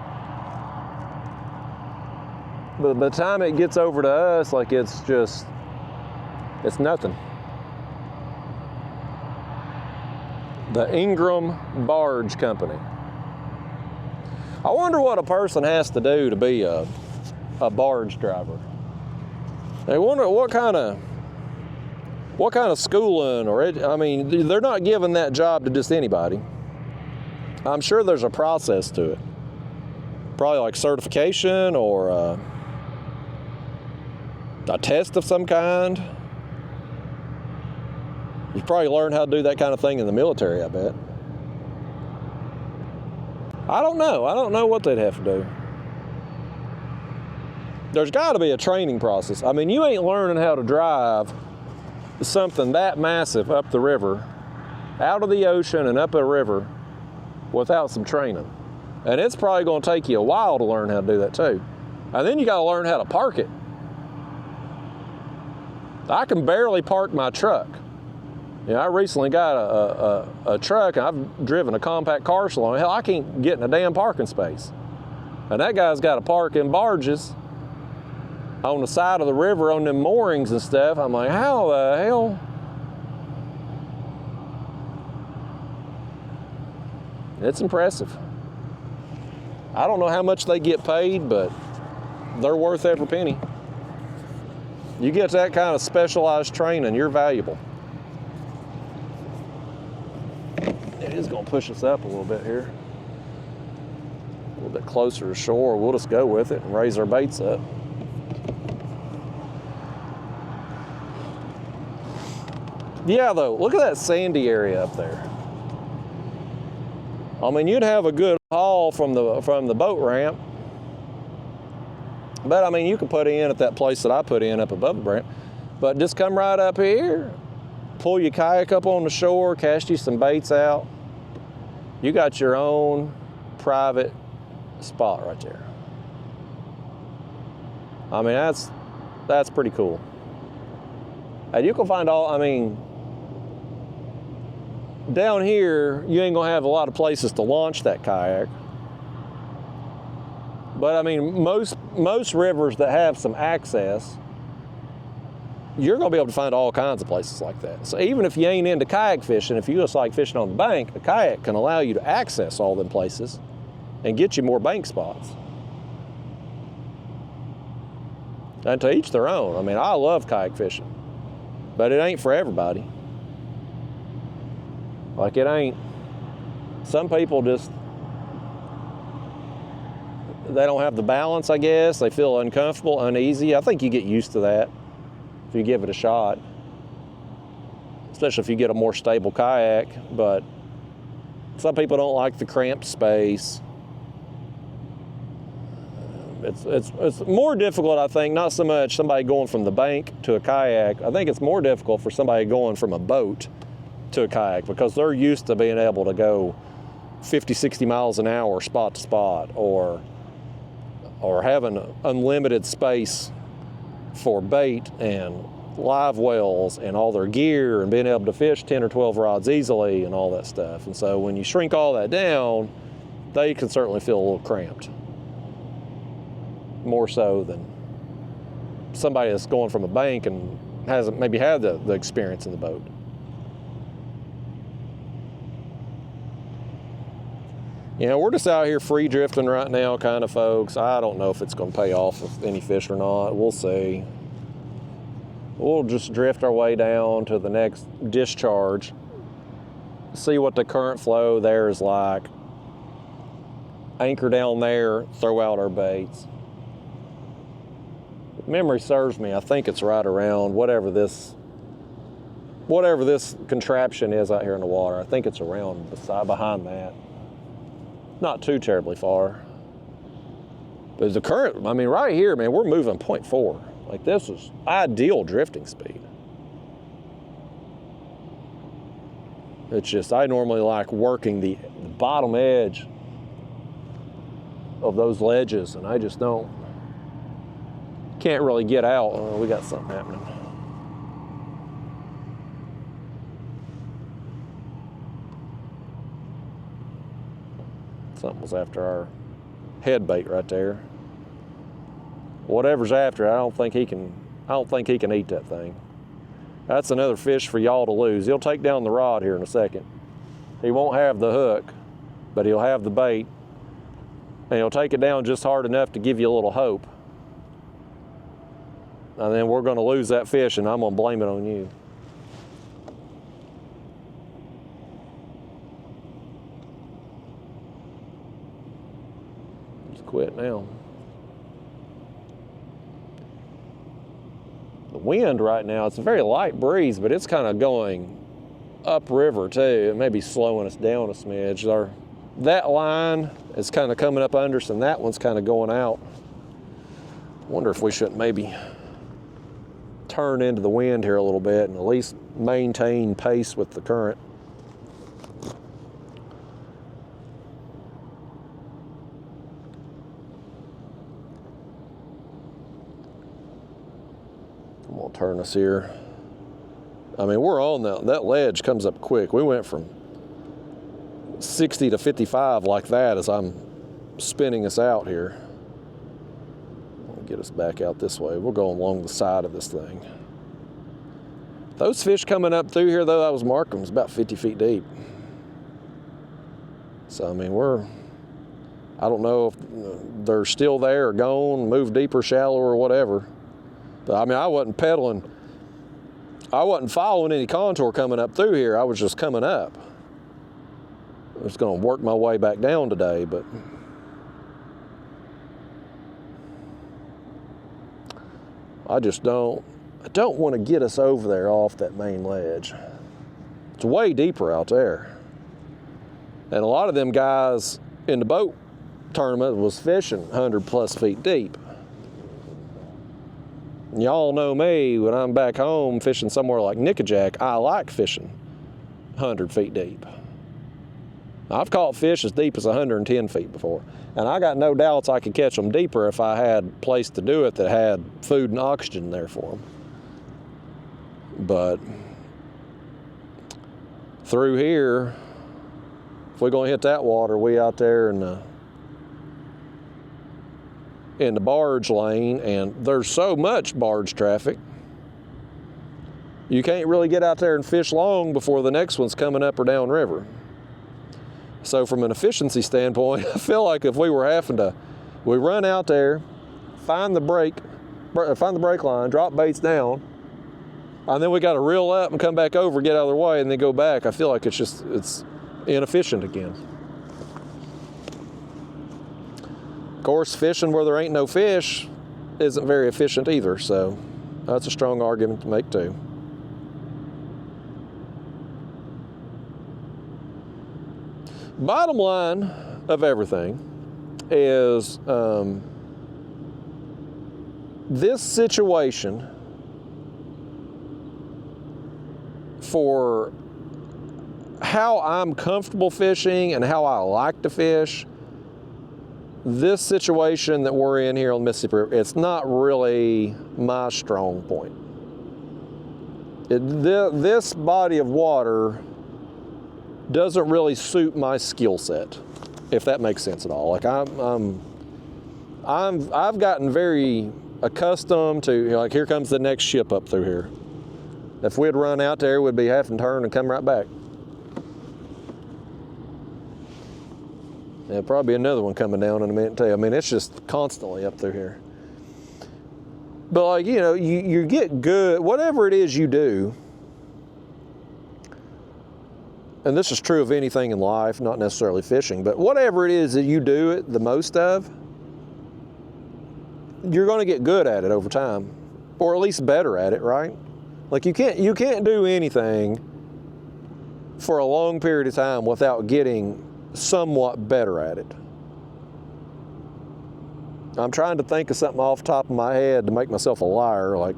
But by the time it gets over to us, like it's nothing. The Ingram Barge Company. I wonder what a person has to do to be a barge driver. I wonder what kind of schooling I mean, they're not giving that job to just anybody. I'm sure there's a process to it. Probably like certification or a test of some kind. You probably learn how to do that kind of thing in the military, I bet. I don't know. I don't know what they'd have to do. There's got to be a training process. I mean, you ain't learning how to drive something that massive up the river, out of the ocean and up a river without some training. And it's probably going to take you a while to learn how to do that too. And then you got to learn how to park it. I can barely park my truck. You know, I recently got a truck, and I've driven a compact car so long. Hell, I can't get in a damn parking space. And that guy's got to park in barges on the side of the river on them moorings and stuff. I'm like, how the hell? It's impressive. I don't know how much they get paid, but they're worth every penny. You get that kind of specialized training, you're valuable. It is going to push us up a little bit here. A little bit closer to shore. We'll just go with it and raise our baits up. Yeah, though, look at that sandy area up there. I mean, you'd have a good haul from the boat ramp. But I mean, you can put in at that place that I put in up above the ramp. But just come right up here, pull your kayak up on the shore, cast you some baits out. You got your own private spot right there. I mean, that's pretty cool. And you can find all, I mean, down here, you ain't gonna have a lot of places to launch that kayak. But I mean, most rivers that have some access, you're gonna be able to find all kinds of places like that. So even if you ain't into kayak fishing, if you just like fishing on the bank, a kayak can allow you to access all them places and get you more bank spots. And to each their own. I mean, I love kayak fishing, but it ain't for everybody. Like, it ain't. Some people just, they don't have the balance, I guess. They feel uncomfortable, uneasy. I think you get used to that if you give it a shot, especially if you get a more stable kayak. But some people don't like the cramped space. It's more difficult, I think, not so much somebody going from the bank to a kayak. I think it's more difficult for somebody going from a boat to a kayak, because they're used to being able to go 50, 60 miles an hour spot to spot, or having unlimited space for bait and live wells and all their gear, and being able to fish 10 or 12 rods easily and all that stuff. And so when you shrink all that down, they can certainly feel a little cramped. More so than somebody that's going from a bank and hasn't maybe had the experience in the boat. You know, we're just out here free drifting right now, kind of, folks. I don't know if it's going to pay off with any fish or not. We'll see. We'll just drift our way down to the next discharge, see what the current flow there is like, anchor down there, throw out our baits. If memory serves me, I think it's right around whatever this contraption is out here in the water. I think it's around behind that. Not too terribly far. But the current, I mean, right here, man, we're moving 0.4. Like, this is ideal drifting speed. It's just, I normally like working the bottom edge of those ledges, and I just can't really get out. Oh, we got something happening. Something was after our head bait right there. Whatever's after, I don't think he can eat that thing. That's another fish for y'all to lose. He'll take down the rod here in a second. He won't have the hook, but he'll have the bait, and he'll take it down just hard enough to give you a little hope. And then we're going to lose that fish, and I'm going to blame it on you. Just quit now. The wind right now, it's a very light breeze, but it's kind of going upriver too. It may be slowing us down a smidge. That line is kind of coming up under us, and that one's kind of going out. I wonder if we shouldn't maybe turn into the wind here a little bit and at least maintain pace with the current. I'm gonna turn us here. I mean, we're on that ledge comes up quick. We went from 60 to 55 like that as I'm spinning us out here. I'll get us back out this way. We'll go along the side of this thing. Those fish coming up through here, though, I was marking, was about 50 feet deep. So, I mean, I don't know if they're still there or gone, moved deeper, shallower, or whatever. But, I mean, I wasn't pedaling. I wasn't following any contour coming up through here. I was just coming up. I was going to work my way back down today, but I don't want to get us over there off that main ledge. It's way deeper out there. And a lot of them guys in the boat tournament was fishing 100 plus feet deep. Y'all know me, when I'm back home fishing somewhere like Nickajack, I like fishing 100 feet deep. I've caught fish as deep as 110 feet before, and I got no doubts I could catch them deeper if I had a place to do it that had food and oxygen there for them. But through here, if we're going to hit that water, we out there in the barge lane, and there's so much barge traffic, you can't really get out there and fish long before the next one's coming up or down river. So from an efficiency standpoint, I feel like if we were having to, we run out there, find the brake line, drop baits down, and then we got to reel up and come back over, get out of their way, and then go back. I feel like it's inefficient again. Of course, fishing where there ain't no fish isn't very efficient either, so that's a strong argument to make too. Bottom line of everything is this situation, for how I'm comfortable fishing and how I like to fish, this situation that we're in here on the Mississippi River, it's not really my strong point. This body of water doesn't really suit my skill set, if that makes sense at all. Like I've gotten very accustomed to, like, here comes the next ship up through here. If we'd run out there, we'd be having to turn and come right back. There'll probably be another one coming down in a minute too. I mean, it's just constantly up through here. But like, you know, you get good, whatever it is you do, and this is true of anything in life, not necessarily fishing, but whatever it is that you do it the most of, you're going to get good at it over time, or at least better at it, right? Like you can't do anything for a long period of time without getting somewhat better at it. I'm trying to think of something off the top of my head to make myself a liar, like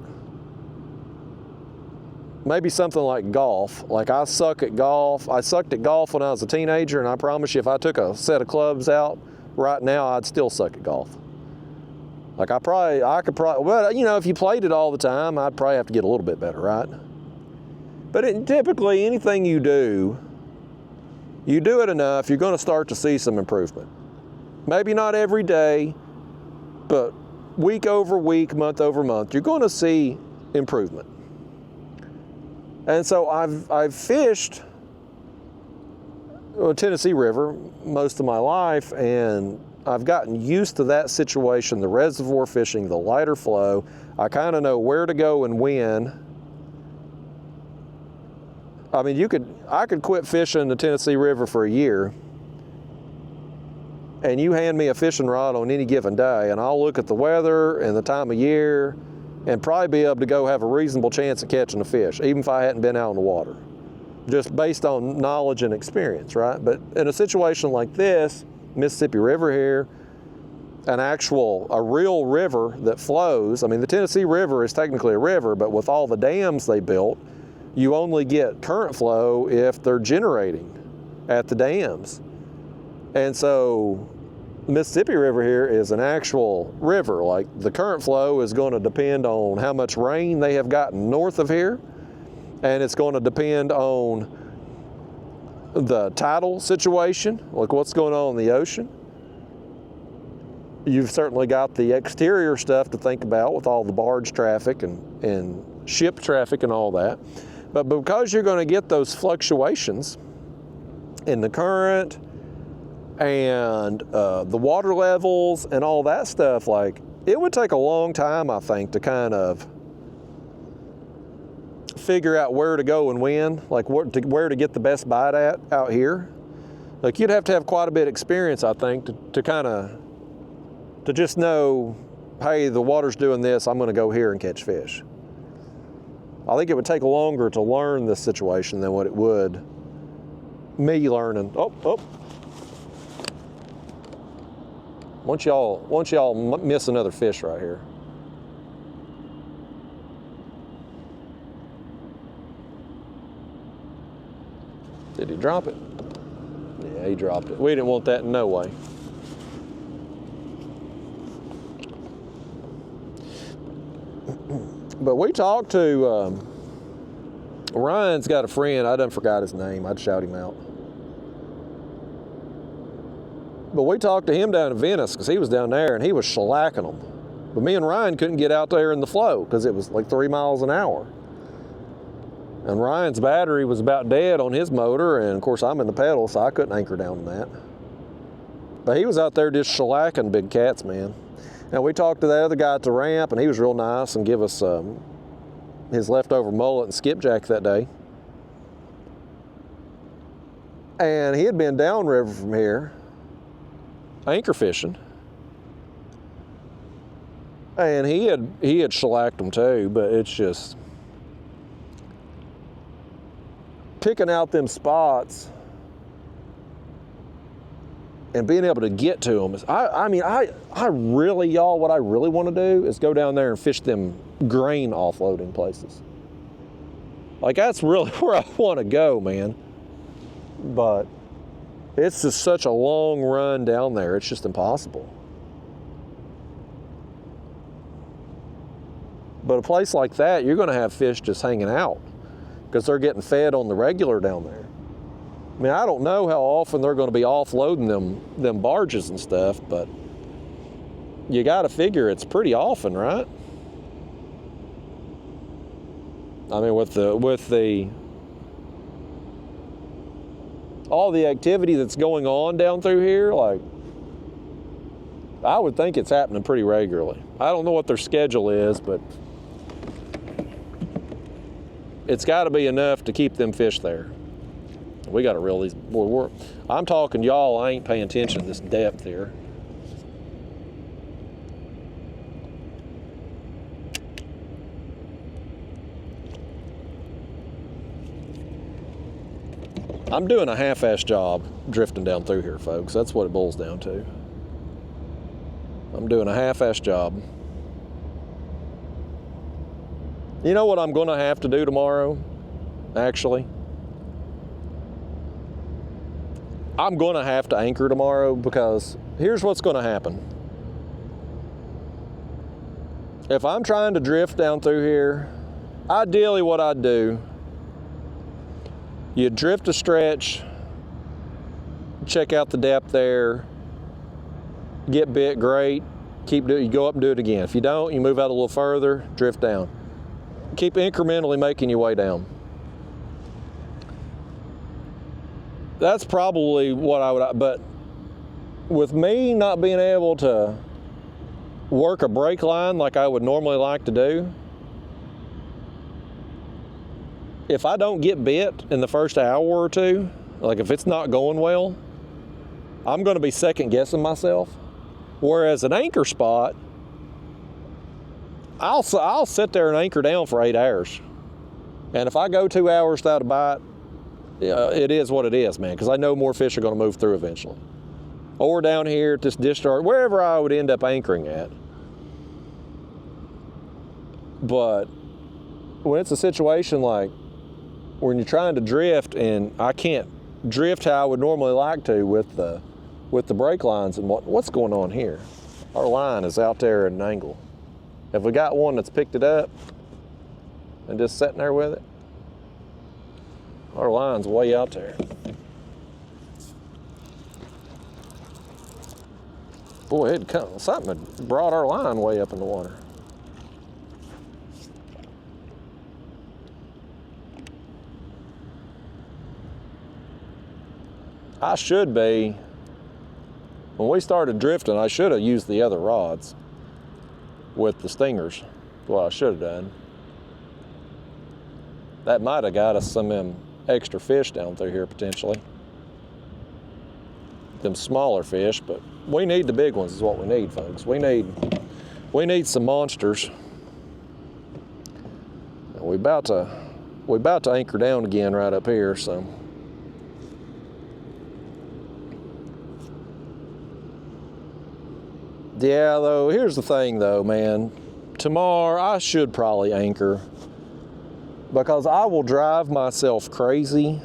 maybe something like golf. Like I suck at golf. I sucked at golf when I was a teenager, and I promise you if I took a set of clubs out right now, I'd still suck at golf. Like I could probably, well, you know, if you played it all the time, I'd probably have to get a little bit better, right? But typically anything you do it enough, you're going to start to see some improvement. Maybe not every day, but week over week, month over month, you're going to see improvement. And so I've fished the Tennessee River most of my life, and I've gotten used to that situation, the reservoir fishing, the lighter flow. I kind of know where to go and when. I mean, I could quit fishing the Tennessee River for a year, and you hand me a fishing rod on any given day, and I'll look at the weather and the time of year and probably be able to go have a reasonable chance of catching a fish, even if I hadn't been out in the water, just based on knowledge and experience, right? But in a situation like this, Mississippi River here, a real river that flows. I mean, the Tennessee River is technically a river, but with all the dams they built, you only get current flow if they're generating at the dams. And so the Mississippi River here is an actual river. Like the current flow is going to depend on how much rain they have gotten north of here, and it's going to depend on the tidal situation, like what's going on in the ocean. You've certainly got the exterior stuff to think about with all the barge traffic and ship traffic and all that. But because you're going to get those fluctuations in the current and the water levels and all that stuff, like it would take a long time, I think, to kind of figure out where to go and when, like where to get the best bite at out here. Like you'd have to have quite a bit of experience, I think, to just know, hey, the water's doing this, I'm going to go here and catch fish. I think it would take longer to learn this situation than what it would me learning. Oh. Once y'all miss another fish right here. Did he drop it? Yeah, he dropped it. We didn't want that in no way. But we talked to Ryan's got a friend, I done forgot his name, I'd shout him out. But we talked to him down in Venice because he was down there and he was shellacking them. But me and Ryan couldn't get out there in the flow because it was like 3 miles an hour. And Ryan's battery was about dead on his motor, and of course I'm in the pedal, so I couldn't anchor down on that. But he was out there just shellacking big cats, man. And we talked to the other guy at the ramp, and he was real nice and give us his leftover mullet and skipjack that day. And he had been downriver from here, anchor fishing. And he had shellacked them too, but it's just picking out them spots and being able to get to them. I mean, really, y'all, what I really want to do is go down there and fish them grain offloading places. Like, that's really where I want to go, man. But it's just such a long run down there, it's just impossible. But a place like that, you're going to have fish just hanging out because they're getting fed on the regular down there. I mean, I don't know how often they're going to be offloading them barges and stuff, but you got to figure it's pretty often, right? I mean, with all the activity that's going on down through here, like, I would think it's happening pretty regularly. I don't know what their schedule is, but it's got to be enough to keep them fish there. We got to reel these. Boy, I'm talking, y'all, I ain't paying attention to this depth here. I'm doing a half-ass job drifting down through here, folks. That's what it boils down to. I'm doing a half-ass job. You know what I'm going to have to do tomorrow, actually? I'm going to have to anchor tomorrow because here's what's going to happen. If I'm trying to drift down through here, ideally what I'd do, you drift a stretch, check out the depth there, get bit, great, keep doing, you go up and do it again. If you don't, you move out a little further, drift down. Keep incrementally making your way down. That's probably what I would, but with me not being able to work a brake line like I would normally like to do, if I don't get bit in the first hour or two, like if it's not going well, I'm going to be second guessing myself. Whereas an anchor spot, I'll sit there and anchor down for 8 hours. And if I go 2 hours without a bite, it is what it is, man, because I know more fish are going to move through eventually. Or down here at this discharge, wherever I would end up anchoring at. But when it's a situation like when you're trying to drift and I can't drift how I would normally like to with the brake lines and what's going on here? Our line is out there at an angle. Have we got one that's picked it up and just sitting there with it? Our line's way out there. Boy, something had brought our line way up in the water. I should be, when we started drifting, I should have used the other rods with the stingers. That's what I should have done. That might have got us some extra fish down through here potentially. Them smaller fish, but we need the big ones is what we need, folks. We need some monsters. And we about to anchor down again right up here, so. Yeah, though, here's the thing though, man. Tomorrow I should probably anchor because I will drive myself crazy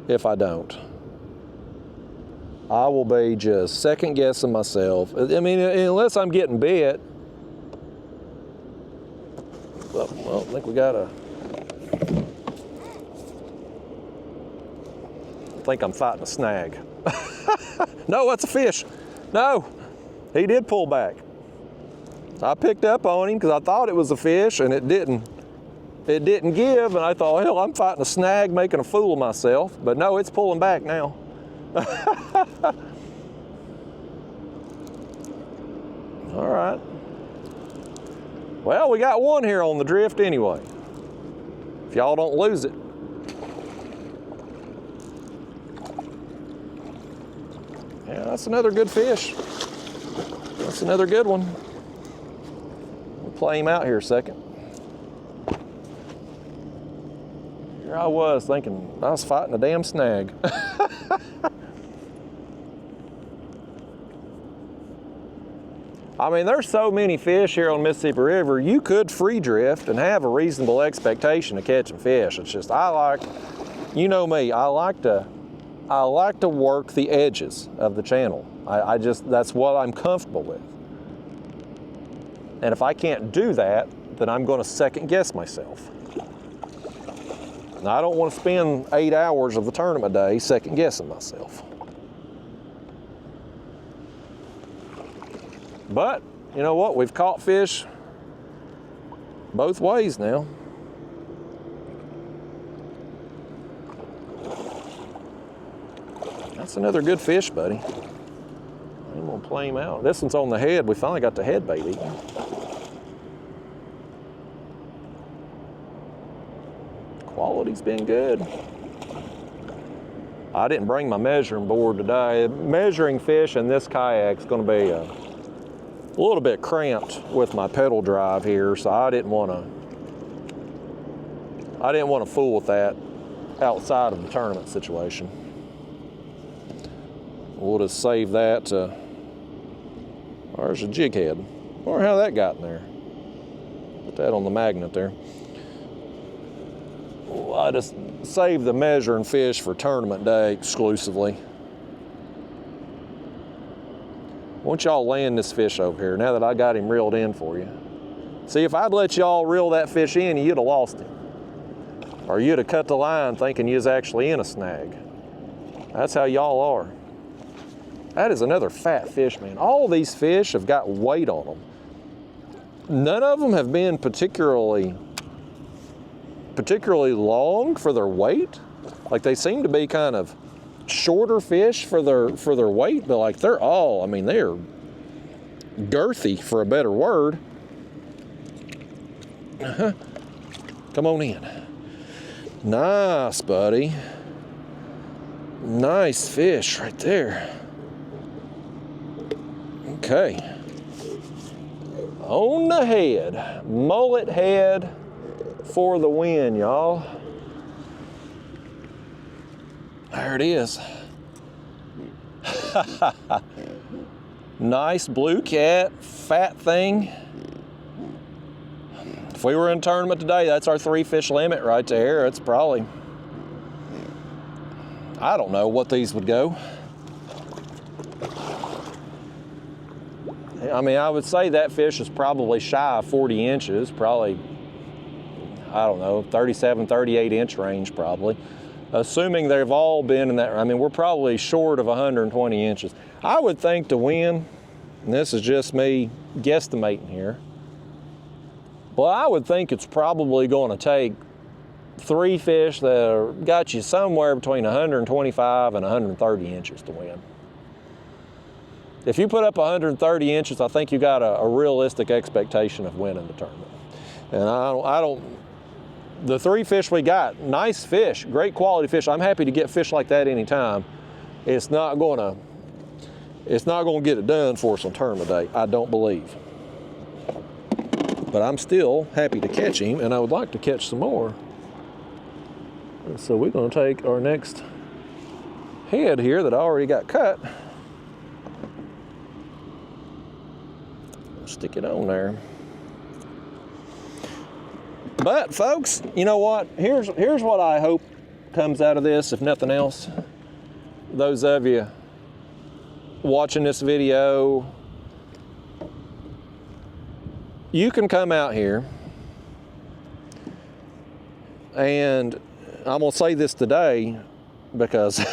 if I don't. I will be just second guessing myself. I mean, unless I'm getting bit. Well, I think we got a I think I'm fighting a snag. No, that's a fish. No, he did pull back. I picked up on him because I thought it was a fish, and it didn't. It didn't give, and I thought, hell, I'm fighting a snag, making a fool of myself. But no, it's pulling back now. All right. Well, we got one here on the drift anyway, if y'all don't lose it. Yeah, that's another good fish. That's another good one. We'll play him out here a second. Here I was thinking I was fighting a damn snag. I mean, there's so many fish here on Mississippi River, you could free drift and have a reasonable expectation of catching fish. It's just, you know me, I like to work the edges of the channel. That's what I'm comfortable with. And if I can't do that, then I'm going to second guess myself. And I don't want to spend 8 hours of the tournament day second guessing myself. But, you know what? We've caught fish both ways now. That's another good fish, buddy. I'm gonna play him out. This one's on the head. We finally got the head bait eating. Quality's been good. I didn't bring my measuring board today. Measuring fish in this kayak's gonna be a little bit cramped with my pedal drive here, so I didn't want to fool with that outside of the tournament situation. We'll just save that. There's a jig head. I wonder how that got in there. Put that on the magnet there. Well, I just saved the measuring fish for tournament day exclusively. Why don't y'all land this fish over here now that I got him reeled in for you? See, if I'd let y'all reel that fish in, you'd have lost him. Or you'd have cut the line thinking you was actually in a snag. That's how y'all are. That is another fat fish, man. All these fish have got weight on them. None of them have been particularly long for their weight. Like, they seem to be kind of shorter fish for their weight, but like they're all, I mean, they're girthy for a better word. Come on in. Nice, buddy. Nice fish right there. Okay. On the head. Mullet head for the win, y'all. There it is. Nice blue cat, fat thing. If we were in a tournament today, that's our 3 fish limit right there. It's probably, I don't know what these would go. I mean, I would say that fish is probably shy of 40 inches, probably, I don't know, 37, 38 inch range probably. Assuming they've all been in that, I mean, we're probably short of 120 inches. I would think to win, and this is just me guesstimating here, well, I would think it's probably going to take 3 fish that got you somewhere between 125 and 130 inches to win. If you put up 130 inches, I think you got a realistic expectation of winning the tournament. And the 3 fish we got, nice fish, great quality fish. I'm happy to get fish like that anytime. It's not going to get it done for us on tournament day, I don't believe. But I'm still happy to catch him, and I would like to catch some more. So we're going to take our next head here that I already got cut. Stick it on there. But folks, you know what? Here's what I hope comes out of this, if nothing else. Those of you watching this video, you can come out here. And I'm gonna say this today because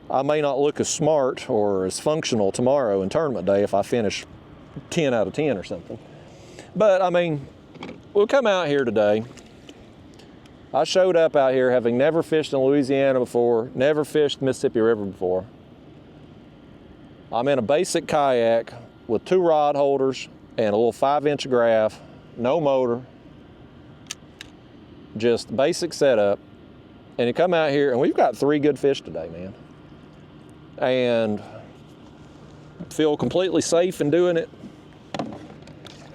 I may not look as smart or as functional tomorrow in tournament day if I finish 10 out of 10 or something. But I mean, we'll come out here today. I showed up out here having never fished in Louisiana before, never fished Mississippi River before. I'm in a basic kayak with 2 rod holders and a little 5-inch graph, no motor, just basic setup. And you come out here and we've got 3 good fish today, man. And feel completely safe in doing it.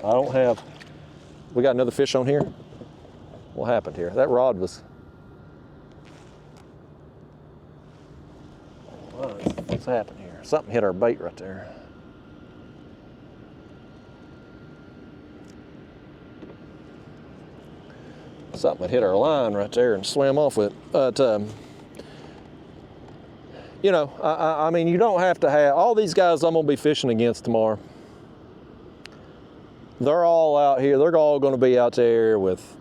We got another fish on here? What happened here? That rod was, what's happened here? Something hit our bait right there. Something had hit our line right there and swam off with it. But, you know, I mean, you don't have to have, all these guys I'm gonna be fishing against tomorrow, they're all out here, they're all gonna be out there with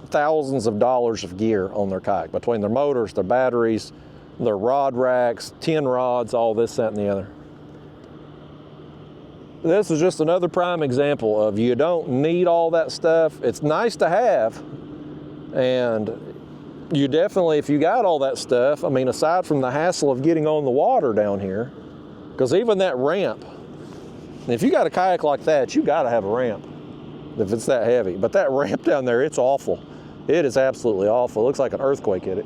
thousands of dollars of gear on their kayak, between their motors, their batteries, their rod racks, 10 rods, all this, that, and the other. This is just another prime example of you don't need all that stuff. It's nice to have, and you definitely, if you got all that stuff, I mean, aside from the hassle of getting on the water down here, because even that ramp, if you got a kayak like that, you got to have a ramp if it's that heavy. But that ramp down there, it's awful. It is absolutely awful. It looks like an earthquake hit it.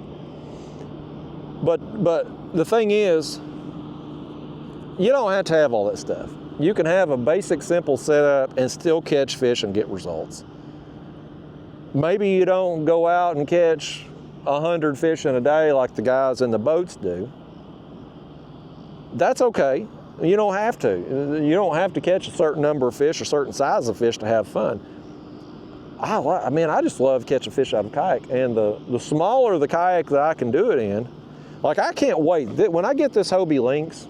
But the thing is, you don't have to have all that stuff. You can have a basic, simple setup and still catch fish and get results. Maybe you don't go out and catch 100 fish in a day like the guys in the boats do. That's okay. You don't have to. You don't have to catch a certain number of fish or certain size of fish to have fun. I mean, I just love catching fish out of a kayak. And the smaller the kayak that I can do it in, like I can't wait. When I get this Hobie Lynx,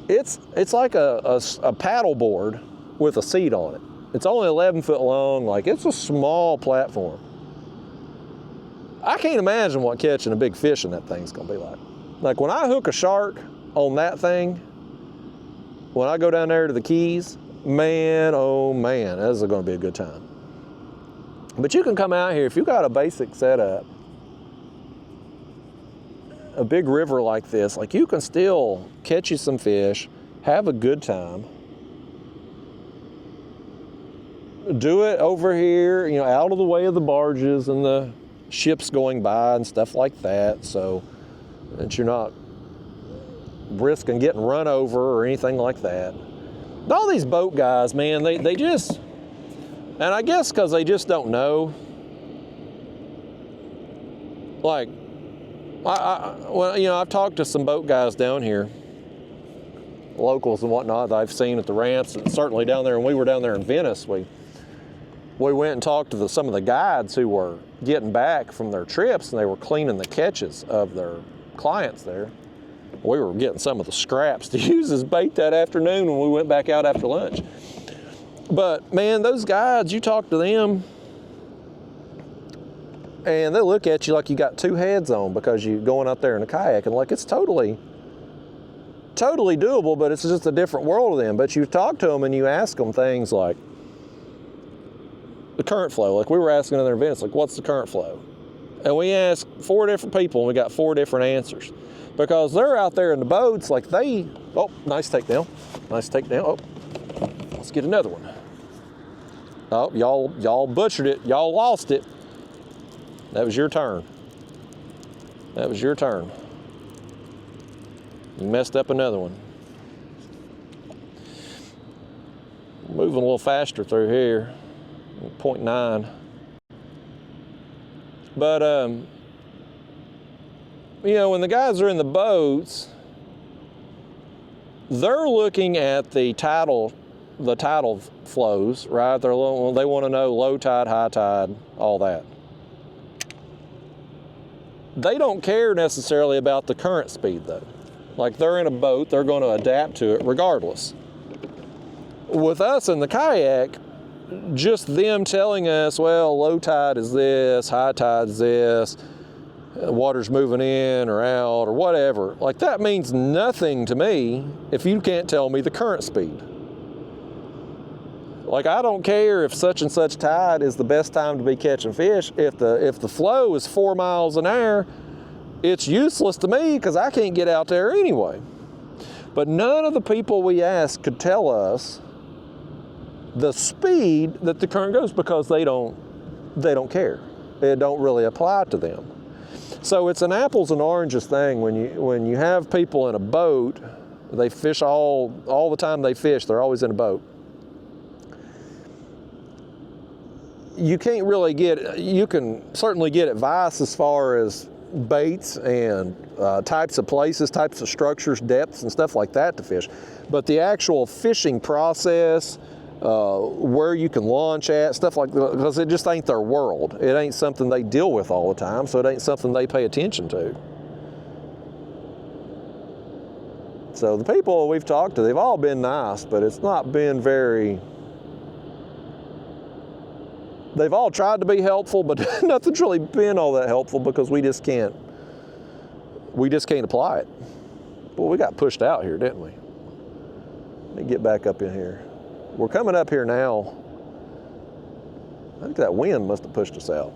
it's like a paddle board with a seat on it. It's only 11 foot long, like it's a small platform. I can't imagine what catching a big fish in that thing's gonna be like. Like when I hook a shark on that thing, when I go down there to the Keys, man, oh man, this is gonna be a good time. But you can come out here, if you got a basic setup, a big river like this, like you can still catch you some fish, have a good time. Do it over here, you know, out of the way of the barges and the ships going by and stuff like that, so that you're not risking getting run over or anything like that. But all these boat guys, man, they just, and I guess because they just don't know, like, well, you know, I've talked to some boat guys down here, locals and whatnot that I've seen at the ramps, and certainly down there, when we were down there in Venice, we went and talked to some of the guides who were getting back from their trips, and they were cleaning the catches of their clients there. We were getting some of the scraps to use as bait that afternoon when we went back out after lunch. But man, those guides, you talk to them, and they look at you like you got 2 heads on because you're going out there in a kayak, and like it's totally doable, but it's just a different world to them. But you talk to them and you ask them things like the current flow. Like we were asking in their events, like what's the current flow? And we asked 4 different people and we got 4 different answers. Because they're out there in the boats, like oh, nice takedown. Nice takedown. Oh, let's get another one. Oh, y'all butchered it. Y'all lost it. That was your turn. That was your turn. You messed up another one. Moving a little faster through here. 0.9. But, you know, when the guys are in the boats, they're looking at the tidal flows, right? They want to know low tide, high tide, all that. They don't care necessarily about the current speed though. Like they're in a boat, they're going to adapt to it regardless. With us in the kayak, just them telling us, well, low tide is this, high tide is this, water's moving in or out or whatever, like that means nothing to me if you can't tell me the current speed. Like, I don't care if such and such tide is the best time to be catching fish. If the flow is 4 miles an hour, it's useless to me because I can't get out there anyway. But none of the people we asked could tell us the speed that the current goes because they don't care. It don't really apply to them. So it's an apples and oranges thing when you have people in a boat, they fish all the time they fish, they're always in a boat. You can't really you can certainly get advice as far as baits and types of places, types of structures, depths and stuff like that to fish. But the actual fishing process, where you can launch at, stuff like that, because it just ain't their world. It ain't something they deal with all the time, so it ain't something they pay attention to. So the people we've talked to, they've all been nice, but it's not been very... They've all tried to be helpful, but nothing's really been all that helpful because we just can't apply it. Well, we got pushed out here, didn't we? Let me get back up in here. We're coming up here now. I think that wind must have pushed us out.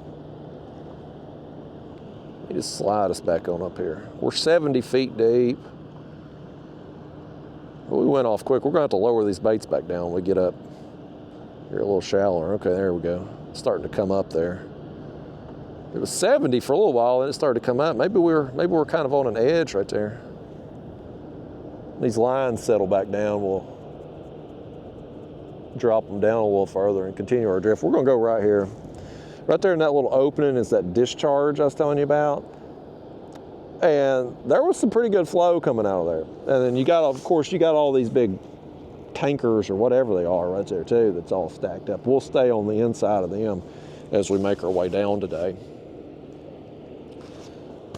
Let me just slide us back on up here. We're 70 feet deep. Well, we went off quick. We're gonna have to lower these baits back down when we get up here a little shallower. Okay, there we go. It's starting to come up there. It was 70 for a little while, and it started to come up. Maybe we're kind of on an edge right there. These lines settle back down. We'll drop them down a little further and continue our drift. We're gonna go right here. Right there in that little opening is that discharge I was telling you about. And there was some pretty good flow coming out of there. And then you got, of course, you got all these big tankers or whatever they are right there too that's all stacked up. We'll stay on the inside of them as we make our way down today.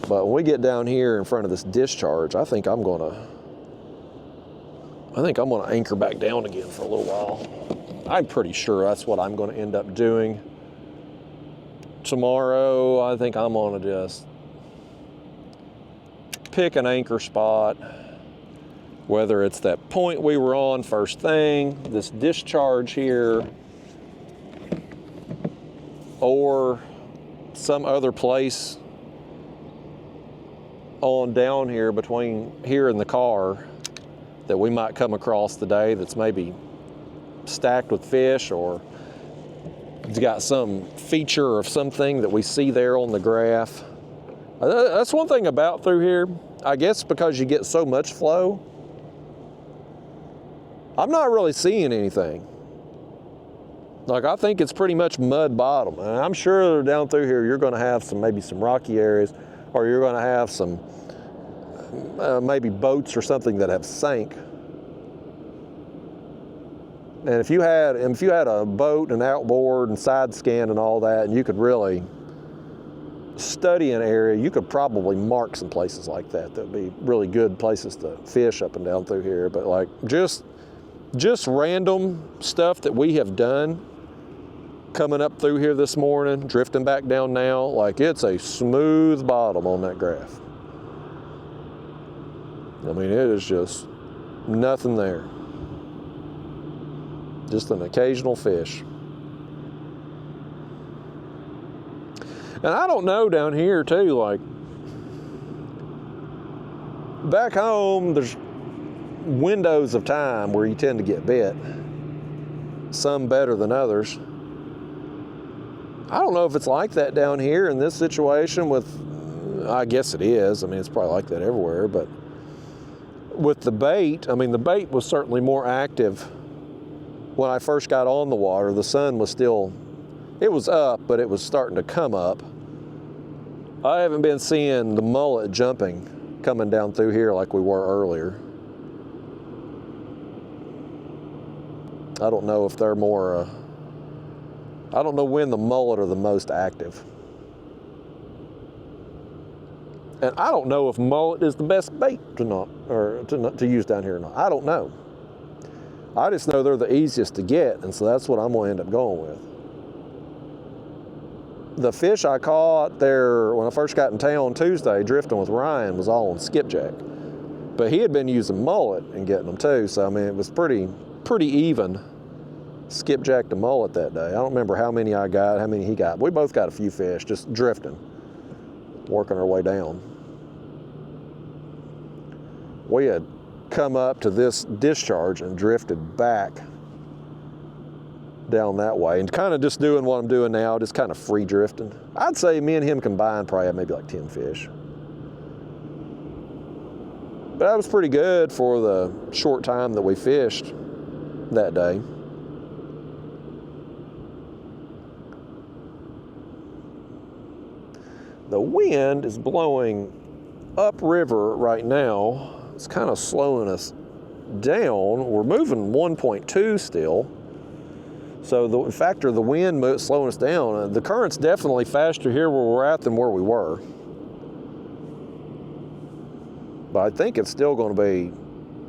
But when we get down here in front of this discharge, I think I'm gonna anchor back down again for a little while. I'm pretty sure that's what I'm gonna end up doing. Tomorrow, I think I'm gonna just pick an anchor spot, whether it's that point we were on first thing, this discharge here, or some other place on down here between here and the car that we might come across today that's maybe stacked with fish, or it's got some feature of something that we see there on the graph. That's one thing about through here, I guess because you get so much flow, I'm not really seeing anything. Like, I think it's pretty much mud bottom. And I'm sure down through here you're gonna have maybe some rocky areas, or you're gonna have some maybe boats or something that have sank. And if you had a boat and outboard and side scan and all that, and you could really study an area, you could probably mark some places like that would be really good places to fish up and down through here. But like just random stuff that we have done coming up through here this morning, drifting back down now, like it's a smooth bottom on that graph. I mean, it is just nothing there. Just an occasional fish. And I don't know down here too, like back home, there's windows of time where you tend to get bit, some better than others. I don't know if it's like that down here in this situation with, I guess it is. I mean, it's probably like that everywhere, but with the bait, I mean, the bait was certainly more active when I first got on the water. The sun was still, it was up, but it was starting to come up. I haven't been seeing the mullet jumping coming down through here like we were earlier. I don't know if they're more, I don't know when the mullet are the most active. And I don't know if mullet is the best bait to use down here or not. I don't know. I just know they're the easiest to get, and so that's what I'm gonna end up going with. The fish I caught there when I first got in town Tuesday, drifting with Ryan, was all on skipjack. But he had been using mullet and getting them too, so I mean, it was pretty even skipjack to mullet that day. I don't remember how many I got, how many he got. We both got a few fish, just drifting, working our way down. We had come up to this discharge and drifted back down that way, and kind of just doing what I'm doing now, just kind of free drifting. I'd say me and him combined probably had maybe like 10 fish. But that was pretty good for the short time that we fished that day. The wind is blowing upriver right now. It's kind of slowing us down. We're moving 1.2 still. So the factor of the wind slowing us down, the current's definitely faster here where we're at than where we were. But I think it's still going to be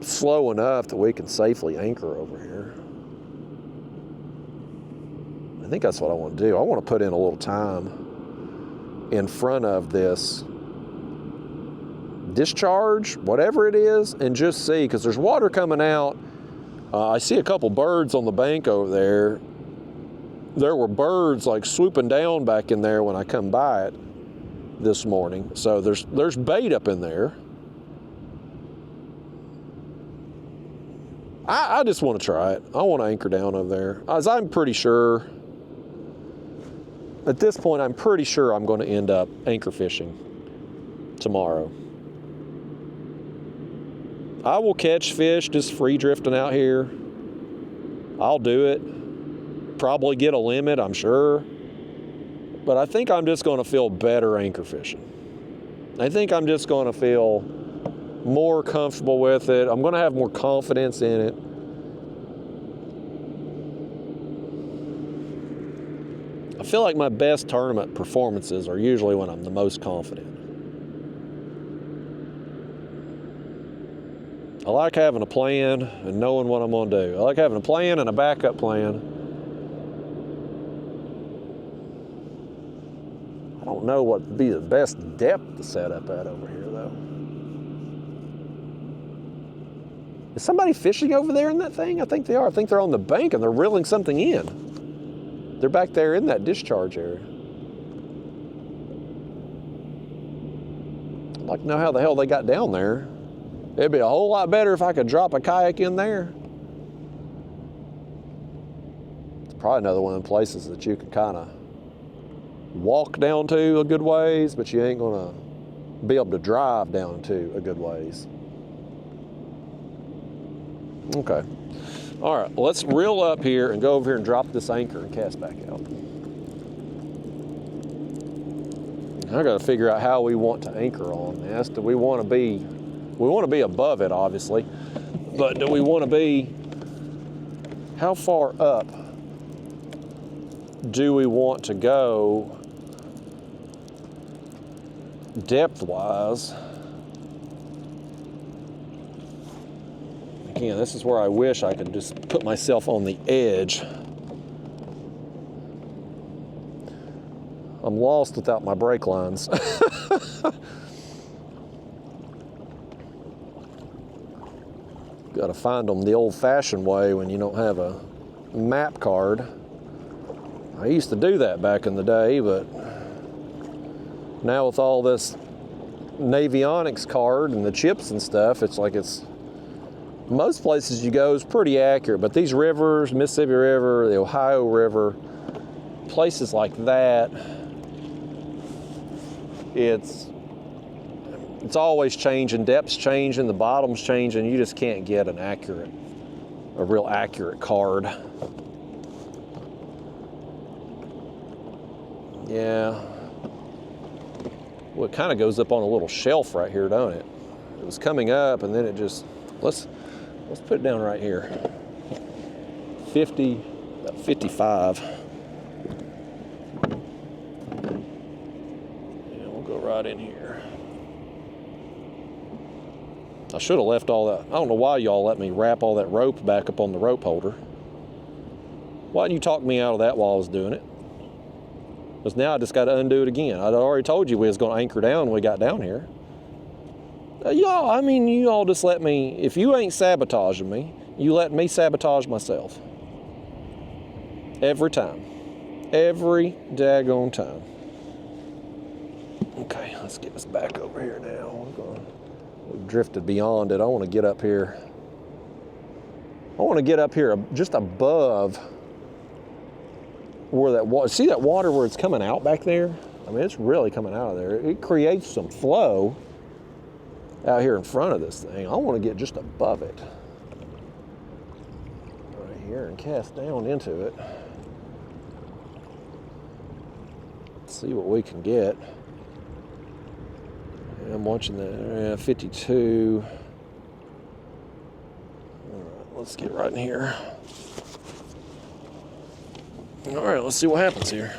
slow enough that we can safely anchor over here. I think that's what I want to do. I want to put in a little time in front of this discharge, whatever it is, and just see, because there's water coming out. I see a couple birds on the bank over there. There were birds like swooping down back in there when I come by it this morning. So there's bait up in there. I just want to try it. I want to anchor down over there. As I'm pretty sure, at this point, I'm pretty sure I'm going to end up anchor fishing tomorrow. I will catch fish just free drifting out here. I'll do it. Probably get a limit, I'm sure. But I think I'm just going to feel better anchor fishing. I think I'm just going to feel more comfortable with it. I'm going to have more confidence in it. I feel like my best tournament performances are usually when I'm the most confident. I like having a plan and knowing what I'm going to do. I like having a plan and a backup plan. I don't know what would be the best depth to set up at over here, though. Is somebody fishing over there in that thing? I think they are. I think they're on the bank and they're reeling something in. They're back there in that discharge area. I'd like to know how the hell they got down there. It'd be a whole lot better if I could drop a kayak in there. It's probably another one of the places that you could kind of walk down to a good ways, but you ain't gonna be able to drive down to a good ways. Okay. All right, let's reel up here and go over here and drop this anchor and cast back out. I gotta figure out how we want to anchor on this. Do we want to be above it, obviously, but do we want to be, how far up do we want to go depth-wise? Again, this is where I wish I could just put myself on the edge. I'm lost without my brake lines. Got to find them the old-fashioned way when you don't have a map card. I used to do that back in the day, but now with all this Navionics card and the chips and stuff, it's like most places you go is pretty accurate, but these rivers, Mississippi River, the Ohio River, places like that, it's always changing, depth's changing, the bottom's changing. You just can't get a real accurate card. Yeah. Well, it kind of goes up on a little shelf right here, don't it? It was coming up and then it just, let's put it down right here. 50, about 55. Yeah, we'll go right in here. I should have left all that. I don't know why y'all let me wrap all that rope back up on the rope holder. Why didn't you talk me out of that while I was doing it? Because now I just got to undo it again. I'd already told you we was going to anchor down when we got down here. Y'all, I mean, you all just let me, if you ain't sabotaging me, you let me sabotage myself. Every time. Every daggone time. Okay, let's get this back over here now. We've drifted beyond it. I want to get up here. I want to get up here just above where that water, see that water where it's coming out back there? I mean, it's really coming out of there. It creates some flow out here in front of this thing. I want to get just above it. Right here and cast down into it. See what we can get. I'm watching the 52. All right, let's get right in here. All right, let's see what happens here.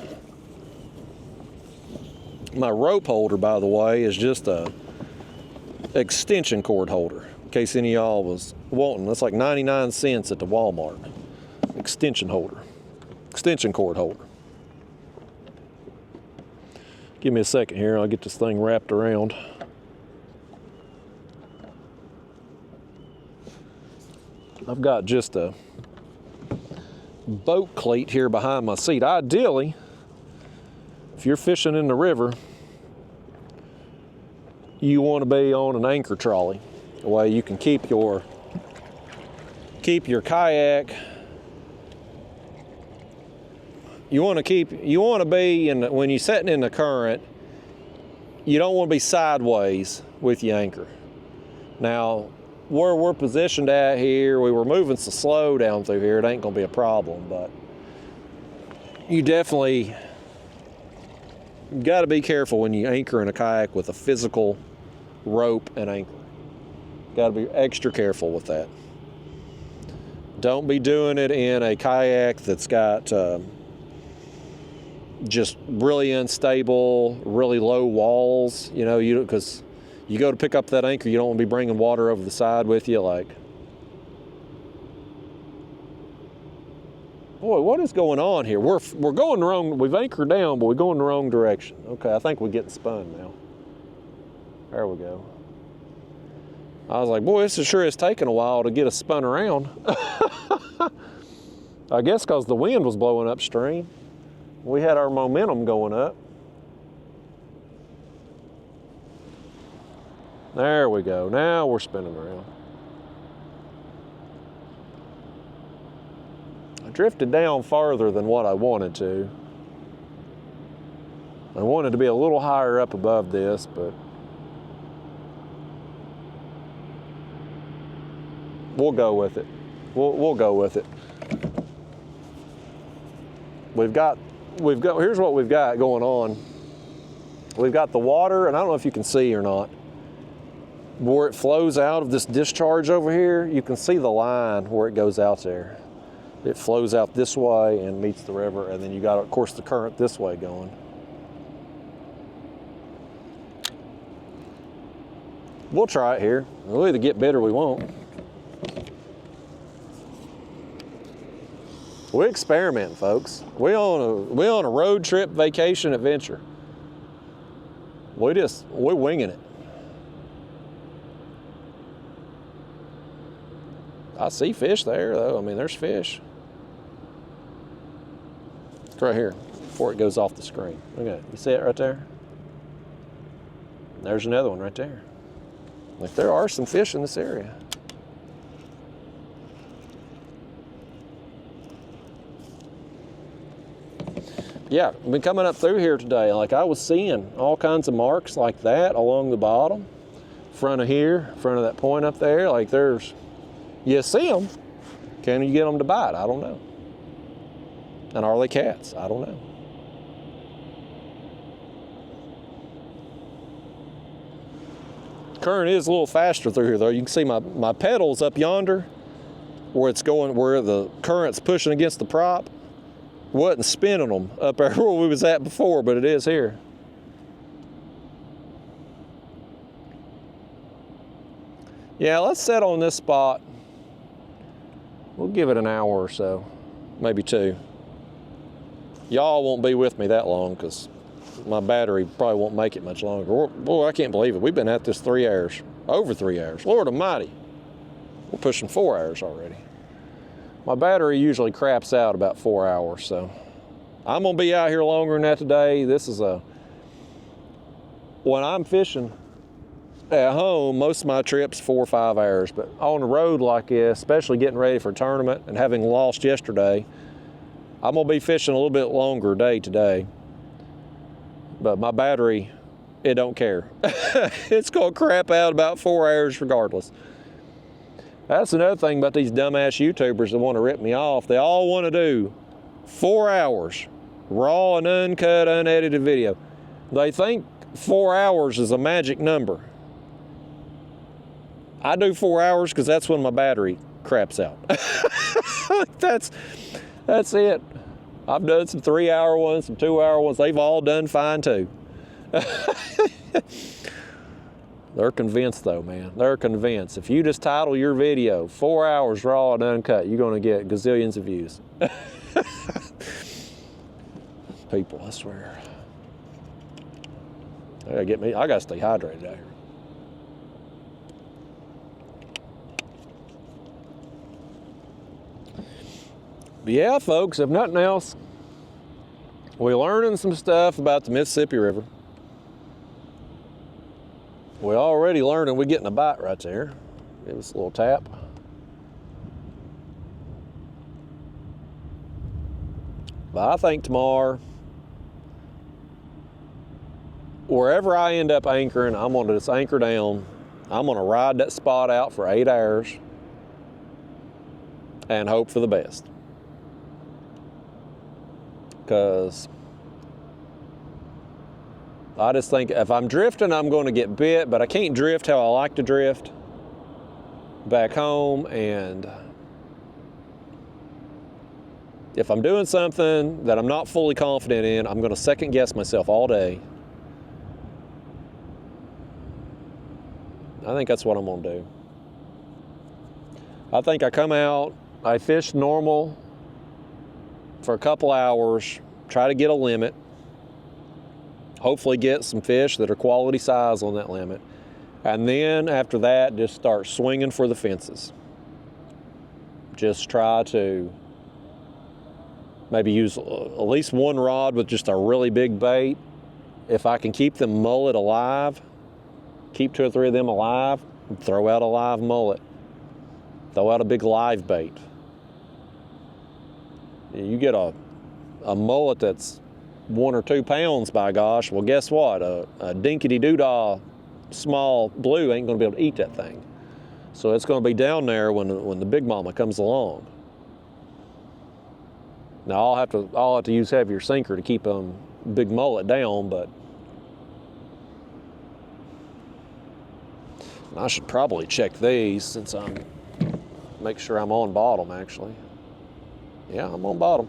My rope holder, by the way, is just a extension cord holder. In case any of y'all was wanting, that's like 99 cents at the Walmart. Extension holder, extension cord holder. Give me a second here, I'll get this thing wrapped around. I've got just a boat cleat here behind my seat. Ideally, if you're fishing in the river, you want to be on an anchor trolley. The way you can keep your kayak. You want to be in when you're setting in the current, you don't want to be sideways with your anchor. Now, where we're positioned at here, we were moving so slow down through here, it ain't gonna be a problem, but you definitely got to be careful when you anchor in a kayak with a physical rope and anchor. Got to be extra careful with that. Don't be doing it in a kayak that's got just really unstable, really low walls, you know, because you go to pick up that anchor, you don't want to be bringing water over the side with you. Like, boy, what is going on here? We're going the wrong, we've anchored down, but we're going the wrong direction. Okay, I think we're getting spun now. There we go. I was like, boy, this sure is taking a while to get us spun around. I guess because the wind was blowing upstream. We had our momentum going up. There we go. Now we're spinning around. I drifted down farther than what I wanted to. I wanted to be a little higher up above this, but we'll go with it. We'll go with it. Here's what we've got going on. We've got the water, and I don't know if you can see or not, where it flows out of this discharge over here. You can see the line where it goes out there. It flows out this way and meets the river, and then you got, of course, the current this way going. We'll try it here. We'll either get bit or we won't. We're experimenting, folks. We're on a road trip, vacation, adventure. We're winging it. I see fish there, though. I mean, there's fish. It's right here, before it goes off the screen. Look at it. You see it right there? There's another one right there. Like, there are some fish in this area. Yeah, I've been coming up through here today. Like, I was seeing all kinds of marks like that along the bottom, front of here, front of that point up there. Like, you see them. Can you get them to bite? I don't know. And are they cats? I don't know. Current is a little faster through here, though. You can see my pedals up yonder, where it's going, where the current's pushing against the prop. Wasn't spinning them up there where we was at before, but it is here. Yeah, let's set on this spot. We'll give it an hour or so, maybe 2. Y'all won't be with me that long because my battery probably won't make it much longer. Boy, I can't believe it. We've been at this 3 hours, over 3 hours. Lord almighty, we're pushing 4 hours already. My battery usually craps out about 4 hours, so I'm gonna be out here longer than that today. This is when I'm fishing at home, most of my trips 4 or 5 hours, but on the road like this, especially getting ready for a tournament and having lost yesterday, I'm gonna be fishing a little bit longer day today. But my battery, it don't care. It's gonna crap out about 4 hours regardless. That's another thing about these dumbass YouTubers that wanna rip me off. They all wanna do 4 hours, raw and uncut, unedited video. They think 4 hours is a magic number. I do 4 hours because that's when my battery craps out. That's it. I've done some 3-hour ones, some 2-hour ones. They've all done fine too. They're convinced though, man. They're convinced. If you just title your video 4 hours raw and uncut, you're gonna get gazillions of views. People, I swear. I gotta stay hydrated out here. But yeah, folks, if nothing else, we're learning some stuff about the Mississippi River. We're already learning we're getting a bite right there. Give us a little tap. But I think tomorrow, wherever I end up anchoring, I'm gonna just anchor down. I'm gonna ride that spot out for 8 hours and hope for the best. Because I just think if I'm drifting, I'm going to get bit, but I can't drift how I like to drift back home. And if I'm doing something that I'm not fully confident in, I'm going to second guess myself all day. I think that's what I'm going to do. I think I come out, I fish normal for a couple hours, try to get a limit, hopefully get some fish that are quality size on that limit, and then after that just start swinging for the fences. Just try to maybe use at least one rod with just a really big bait. If I can keep the mullet alive, keep 2 or 3 of them alive, throw out a live mullet, throw out a big live bait. You get a mullet that's 1 or 2 pounds, by gosh, well, guess what? A dinkity-doo-dah small blue ain't gonna be able to eat that thing. So it's gonna be down there when the big mama comes along. Now I'll have to use heavier sinker to keep big mullet down, but I should probably check these since make sure I'm on bottom actually. Yeah, I'm on bottom.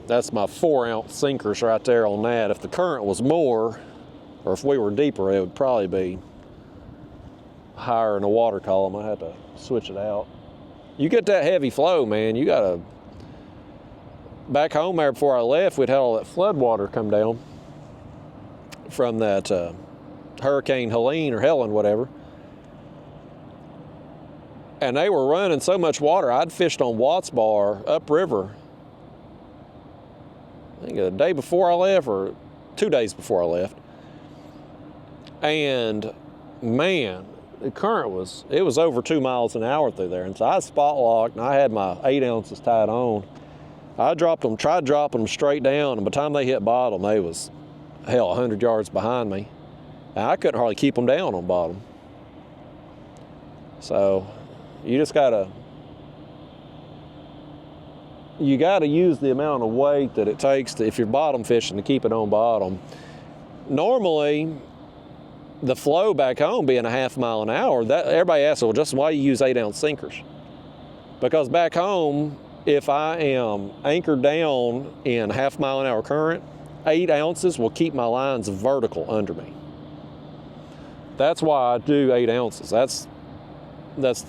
That's my 4-ounce sinkers right there on that. If the current was more, or if we were deeper, it would probably be higher in the water column. I had to switch it out. You get that heavy flow, man, you gotta, back home there before I left, we'd had all that flood water come down from that Hurricane Helene or Helen, whatever. And they were running so much water, I'd fished on Watts Bar upriver, I think a day before I left or 2 days before I left. And man, the current was over 2 miles an hour through there. And so I spot locked and I had my 8 ounces tied on. I tried dropping them straight down, and by the time they hit bottom, they was, hell, 100 yards behind me. And I couldn't hardly keep them down on bottom. So you just gotta use the amount of weight that it takes if you're bottom fishing to keep it on bottom. Normally, the flow back home being a half mile an hour, that everybody asks, well, just why you use 8-ounce sinkers? Because back home, if I am anchored down in half mile an hour current, 8 ounces will keep my lines vertical under me. That's why I do 8 ounces. That's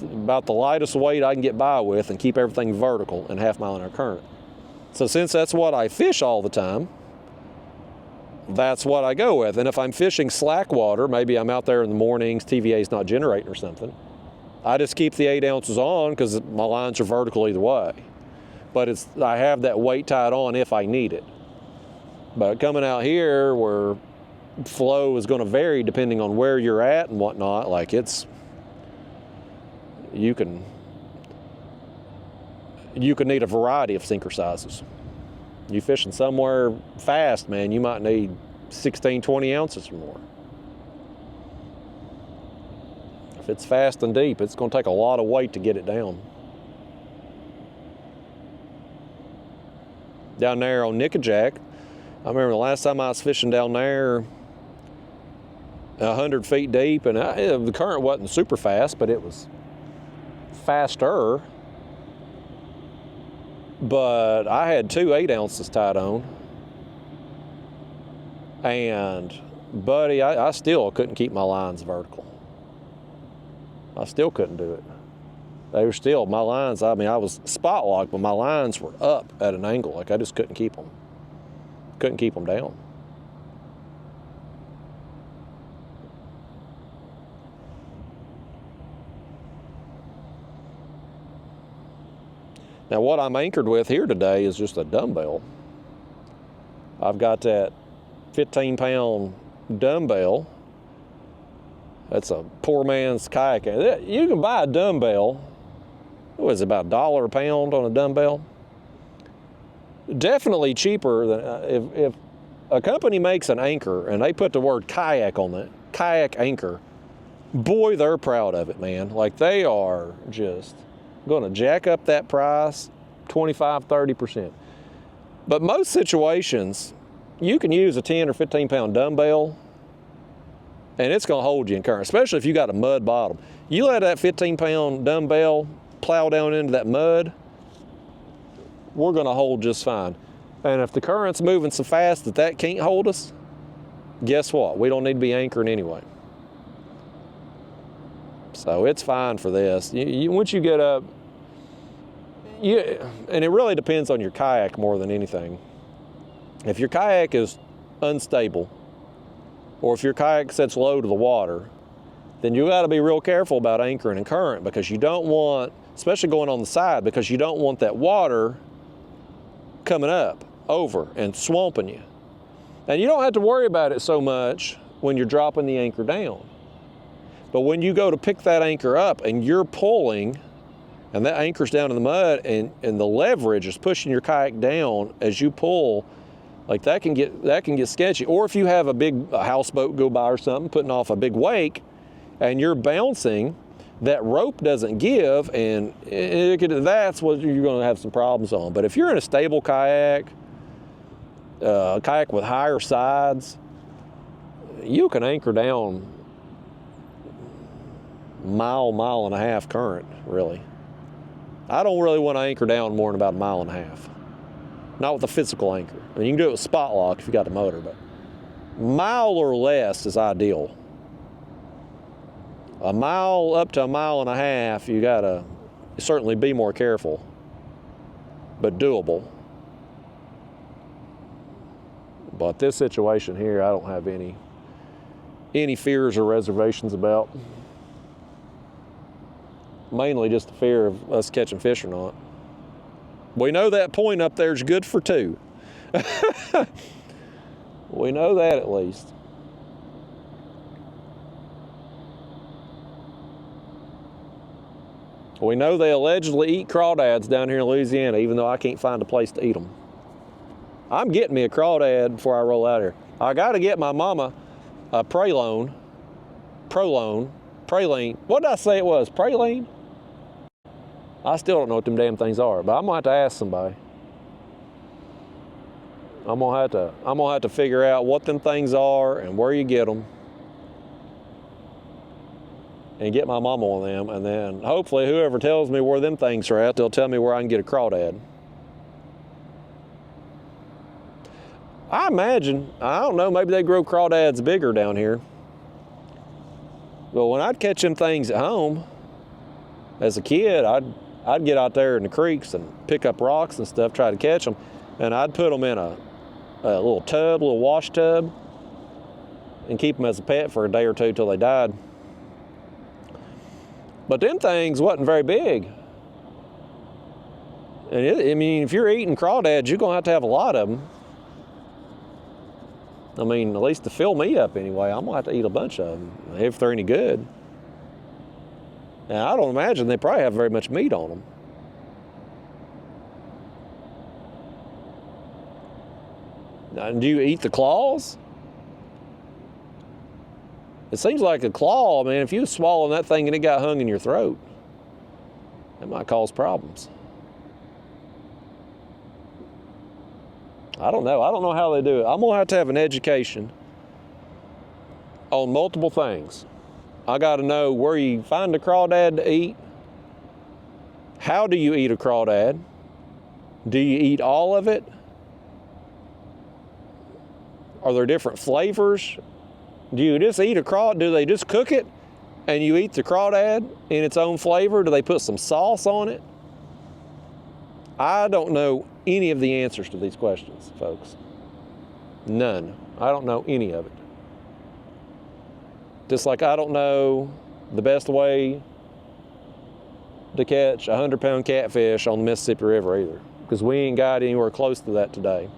about the lightest weight I can get by with and keep everything vertical in half mile an hour current. So since that's what I fish all the time, that's what I go with. And if I'm fishing slack water, maybe I'm out there in the mornings, TVA's not generating or something, I just keep the 8 ounces on because my lines are vertical either way. But I have that weight tied on if I need it. But coming out here where flow is going to vary depending on where you're at and whatnot, like you can need a variety of sinker sizes. You fishing somewhere fast, man, you might need 16, 20 ounces or more. If it's fast and deep, it's going to take a lot of weight to get it down. Down there on Nickajack, I remember the last time I was fishing down there 100 feet deep, and the current wasn't super fast, but it was faster. But I had 2 8 ounces tied on, and buddy, I still couldn't keep my lines vertical. I still couldn't do it. They were still, my lines, I mean, I was spot locked, but my lines were up at an angle. Like I just couldn't keep them. Couldn't keep them down. Now what I'm anchored with here today is just a dumbbell. I've got that 15-pound dumbbell. That's a poor man's kayak. You can buy a dumbbell. What is it, about $1 a pound on a dumbbell? Definitely cheaper than if a company makes an anchor and they put the word kayak on it, kayak anchor, boy, they're proud of it, man. Like they are just going to jack up that price 25, 30%. But most situations, you can use a 10 or 15-pound dumbbell and it's going to hold you in current, especially if you got a mud bottom. You let that 15-pound dumbbell plow down into that mud, we're going to hold just fine. And if the current's moving so fast that can't hold us, guess what? We don't need to be anchoring anyway. So it's fine for this. Once you get up, and it really depends on your kayak more than anything. If your kayak is unstable, or if your kayak sits low to the water, then you got to be real careful about anchoring in current, because you don't want, especially going on the side, because you don't want that water coming up over and swamping you. And you don't have to worry about it so much when you're dropping the anchor down. But when you go to pick that anchor up and you're pulling, and that anchor's down in the mud, and the leverage is pushing your kayak down as you pull, like that can get sketchy. Or if you have a houseboat go by or something, putting off a big wake, and you're bouncing, that rope doesn't give, and that's what you're going to have some problems on. But if you're in a stable kayak, a kayak with higher sides, you can anchor down mile and a half current, really. I don't really want to anchor down more than about a mile and a half. Not with a physical anchor. I mean, you can do it with spot lock if you got a motor, but mile or less is ideal. A mile up to a mile and a half, you gotta certainly be more careful, but doable. But this situation here, I don't have any fears or reservations about. Mainly just the fear of us catching fish or not. We know that point up there is good for 2. We know that at least. We know they allegedly eat crawdads down here in Louisiana, even though I can't find a place to eat them. I'm getting me a crawdad before I roll out here. I got to get my mama a praline. What did I say it was? Praline? I still don't know what them damn things are, but I'm gonna have to ask somebody. I'm gonna have to figure out what them things are and where you get them, and get my mama on them, and then hopefully whoever tells me where them things are at, they'll tell me where I can get a crawdad. I imagine, I don't know, maybe they grow crawdads bigger down here. But when I'd catch them things at home, as a kid, I'd get out there in the creeks and pick up rocks and stuff, try to catch them, and I'd put them in a little tub, a little wash tub, and keep them as a pet for a day or two till they died. But them things wasn't very big. And I mean, if you're eating crawdads, you're gonna have a lot of them. I mean, at least to fill me up anyway, I'm gonna have to eat a bunch of them if they're any good. And I don't imagine they probably have very much meat on them. Now, do you eat the claws? It seems like a claw, man, if you was swallowing that thing and it got hung in your throat, that might cause problems. I don't know. I don't know how they do it. I'm gonna have to have an education on multiple things. I gotta know where you find a crawdad to eat. How do you eat a crawdad? Do you eat all of it? Are there different flavors? Do you just eat a crawdad? Do they just cook it and you eat the crawdad in its own flavor? Do they put some sauce on it? I don't know any of the answers to these questions, folks. None. I don't know any of it. Just like I don't know the best way to catch a 100-pound catfish on the Mississippi River either, because we ain't got anywhere close to that today.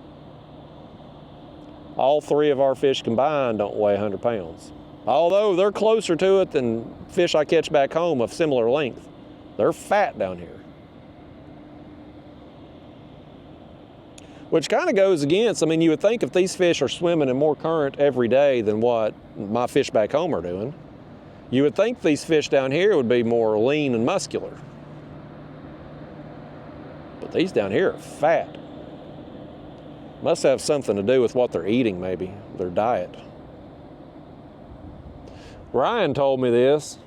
All three of our fish combined don't weigh 100 pounds. Although they're closer to it than fish I catch back home of similar length. They're fat down here. Which kind of goes against, I mean, you would think if these fish are swimming in more current every day than what my fish back home are doing, you would think these fish down here would be more lean and muscular. But these down here are fat. Must have something to do with what they're eating, maybe, their diet. Ryan told me this.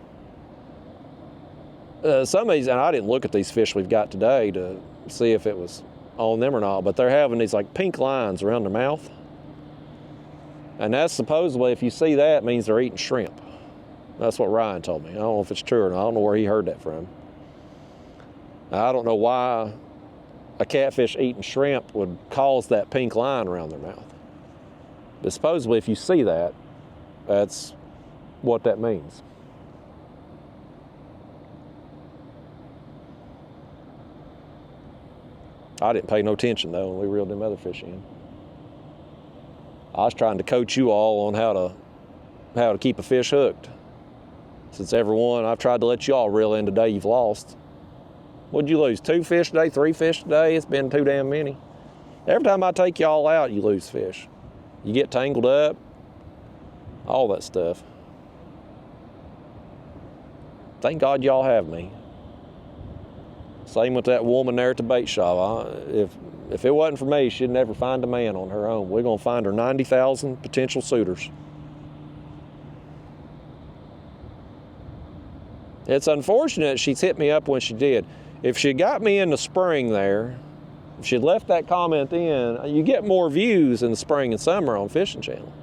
Some of these, and I didn't look at these fish we've got today to see if it was on them or not, but they're having these like pink lines around their mouth. And that's supposedly, if you see that, it means they're eating shrimp. That's what Ryan told me. I don't know if it's true or not. I don't know where he heard that from. I don't know why a catfish eating shrimp would cause that pink line around their mouth. But supposedly, if you see that, that's what that means. I didn't pay no attention though when we reeled them other fish in. I was trying to coach you all on how to keep a fish hooked. Since every one I've tried to let you all reel in today, you've lost. What'd you lose? 2 fish today, 3 fish today? It's been too damn many. Every time I take y'all out, you lose fish. You get tangled up, all that stuff. Thank God y'all have me. Same with that woman there at the bait shop. If it wasn't for me, she'd never find a man on her own. We're gonna find her 90,000 potential suitors. It's unfortunate she's hit me up when she did. If she got me in the spring there, if she'd left that comment in, you get more views in the spring and summer on Fishing Channel.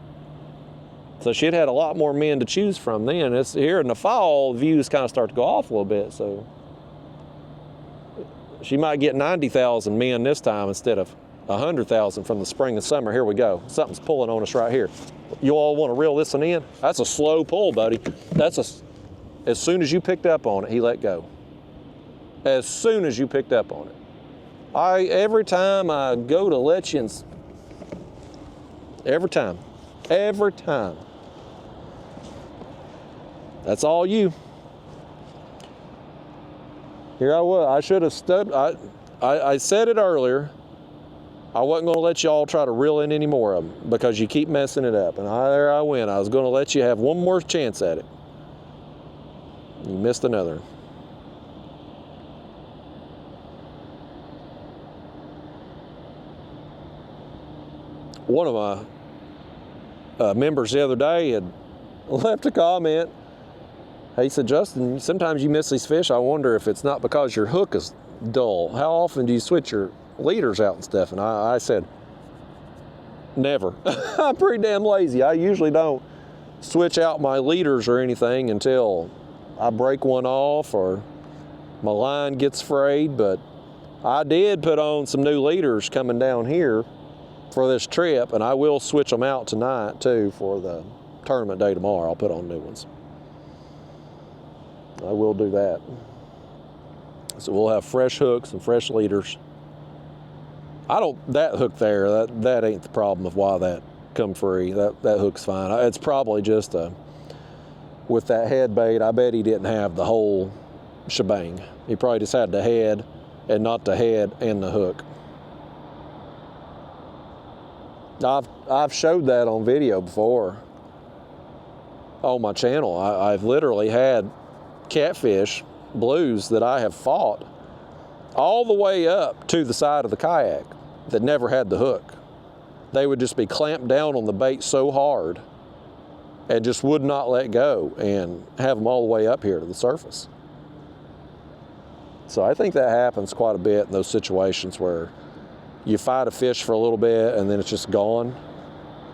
So she'd had a lot more men to choose from then. It's here in the fall, views kind of start to go off a little bit, so she might get 90,000 men this time instead of 100,000 from the spring and summer. Here we go. Something's pulling on us right here. You all want to reel this one in? That's a slow pull, buddy. As soon as you picked up on it, he let go. As soon as you picked up on it. Every time I go to let you in, every time. That's all you. Here I was. I should have stood. I said it earlier. I wasn't going to let y'all try to reel in any more of them because you keep messing it up. And there I went. I was going to let you have one more chance at it. You missed another. One of my members the other day had left a comment. He said, Justin, sometimes you miss these fish. I wonder if it's not because your hook is dull. How often do you switch your leaders out and stuff? And I said, never. I'm pretty damn lazy. I usually don't switch out my leaders or anything until I break one off or my line gets frayed, but I did put on some new leaders coming down here for this trip, and I will switch them out tonight too for the tournament day tomorrow. I'll put on new ones. I will do that. So we'll have fresh hooks and fresh leaders. That hook there, that ain't the problem of why that come free. That hook's fine. It's probably just with that head bait, I bet he didn't have the whole shebang. He probably just had the head and not the head and the hook. I've showed that on video before on my channel. I've literally had catfish, blues, that I have fought all the way up to the side of the kayak that never had the hook. They would just be clamped down on the bait so hard and just would not let go, and have them all the way up here to the surface. So I think that happens quite a bit in those situations where you fight a fish for a little bit and then it's just gone.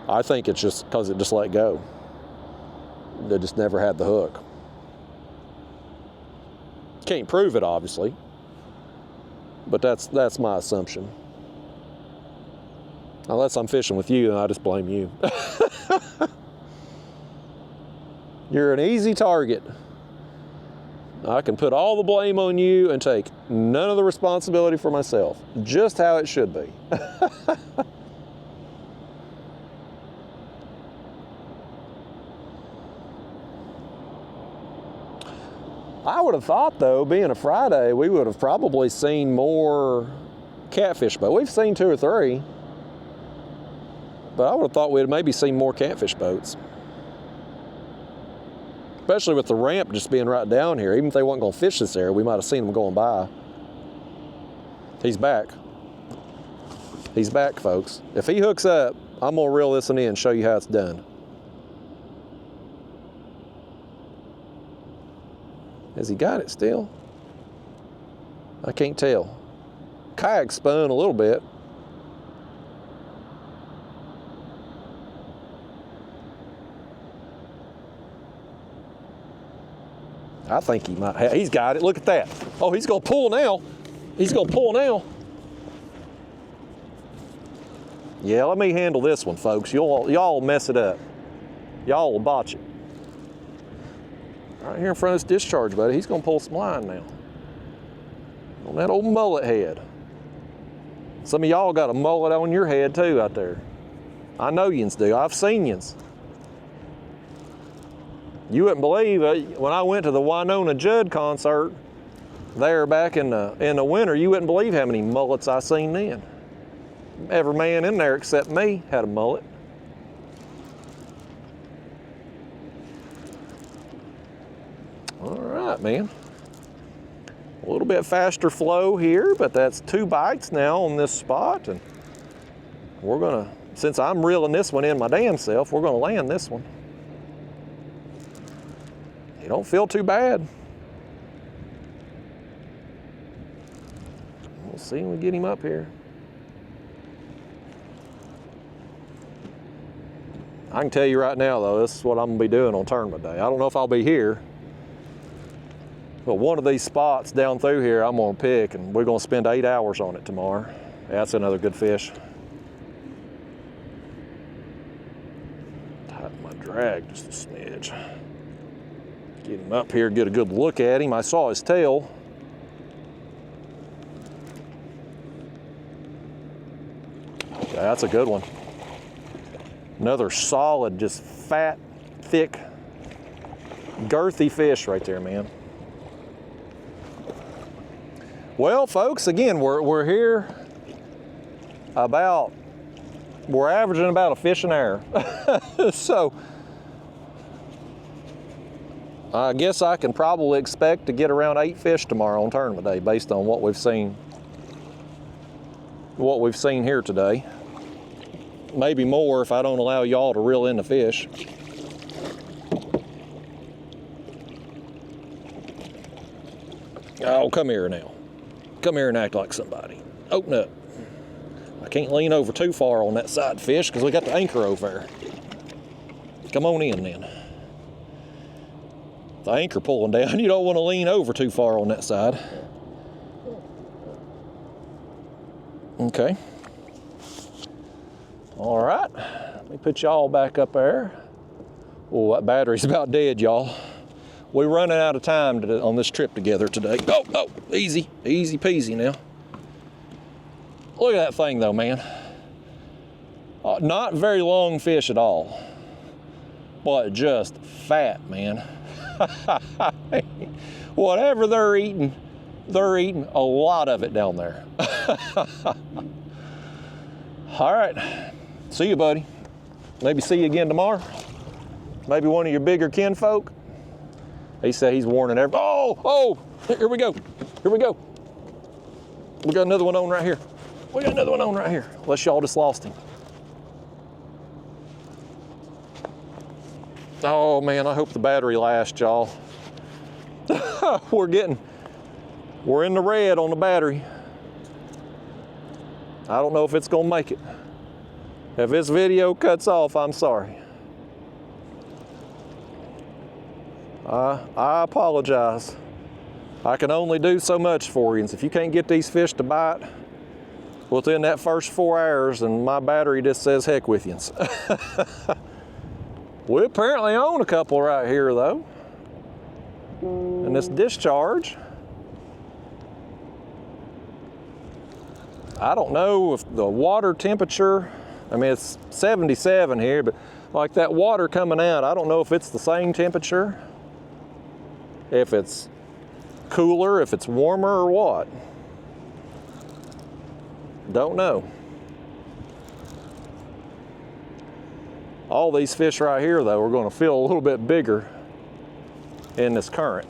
I think it's just because it just let go. They just never had the hook. Can't prove it, obviously, but that's my assumption. Unless I'm fishing with you, then I just blame you. You're an easy target. I can put all the blame on you and take none of the responsibility for myself. Just how it should be. I would have thought, though, being a Friday, we would have probably seen more catfish boats. We've seen 2 or 3, but I would have thought we'd maybe seen more catfish boats. Especially with the ramp just being right down here. Even if they weren't going to fish this area, we might have seen them going by. He's back. He's back, folks. If he hooks up, I'm going to reel this one in and show you how it's done. Has he got it still? I can't tell. Kayak spun a little bit. I think he might have. He's got it. Look at that. Oh, he's going to pull now. He's going to pull now. Yeah, let me handle this one, folks. Y'all mess it up. Y'all will botch it. Right here in front of this discharge, buddy. He's going to pull some line now. On that old mullet head. Some of y'all got a mullet on your head, too, out there. I know yins do. I've seen yins. You wouldn't believe it, when I went to the Winona Judd concert there back in the winter, you wouldn't believe how many mullets I seen then. Every man in there except me had a mullet. All right, man. A little bit faster flow here, but that's 2 bites now on this spot, and we're gonna, since I'm reeling this one in my damn self, we're gonna land this one. You don't feel too bad. We'll see when we get him up here. I can tell you right now, though, this is what I'm gonna be doing on tournament day. I don't know if I'll be here, but one of these spots down through here I'm gonna pick, and we're gonna spend 8 hours on it tomorrow. That's another good fish. Tighten my drag just a smidge. Get him up here, get a good look at him. I saw his tail. Okay, that's a good one. Another solid, just fat, thick, girthy fish right there, man. Well, folks, again, we're here we're averaging about a fish an hour. So, I guess I can probably expect to get around 8 fish tomorrow on tournament day based on what we've seen here today. Maybe more if I don't allow y'all to reel in the fish. Oh, come here now. Come here and act like somebody. Open up. I can't lean over too far on that side fish because we got the anchor over there. Come on in then. the anchor pulling down. You don't want to lean over too far on that side. Okay. All right, let me put y'all back up there. Oh, that battery's about dead, y'all. We're running out of time on this trip together today. Oh, easy peasy now. Look at that thing though, man. Not very long fish at all, but just fat, man. Whatever they're eating a lot of it down there. All right, see you, buddy. Maybe see you again tomorrow. Maybe one of your bigger kinfolk. He said he's warning everybody. Oh, here we go. We got another one on right here. Unless y'all just lost him. Oh man, I hope the battery lasts, y'all. We're in the red on the battery. I don't know if it's gonna make it. If this video cuts off, I'm sorry. I apologize. I can only do so much for you. And if you can't get these fish to bite within that first 4 hours, and my battery just says heck with you. We apparently own a couple right here though. And this discharge, I don't know if the water temperature, I mean it's 77 here, but like that water coming out, I don't know if it's the same temperature, if it's cooler, if it's warmer or what. Don't know. All these fish right here though are going to feel a little bit bigger in this current.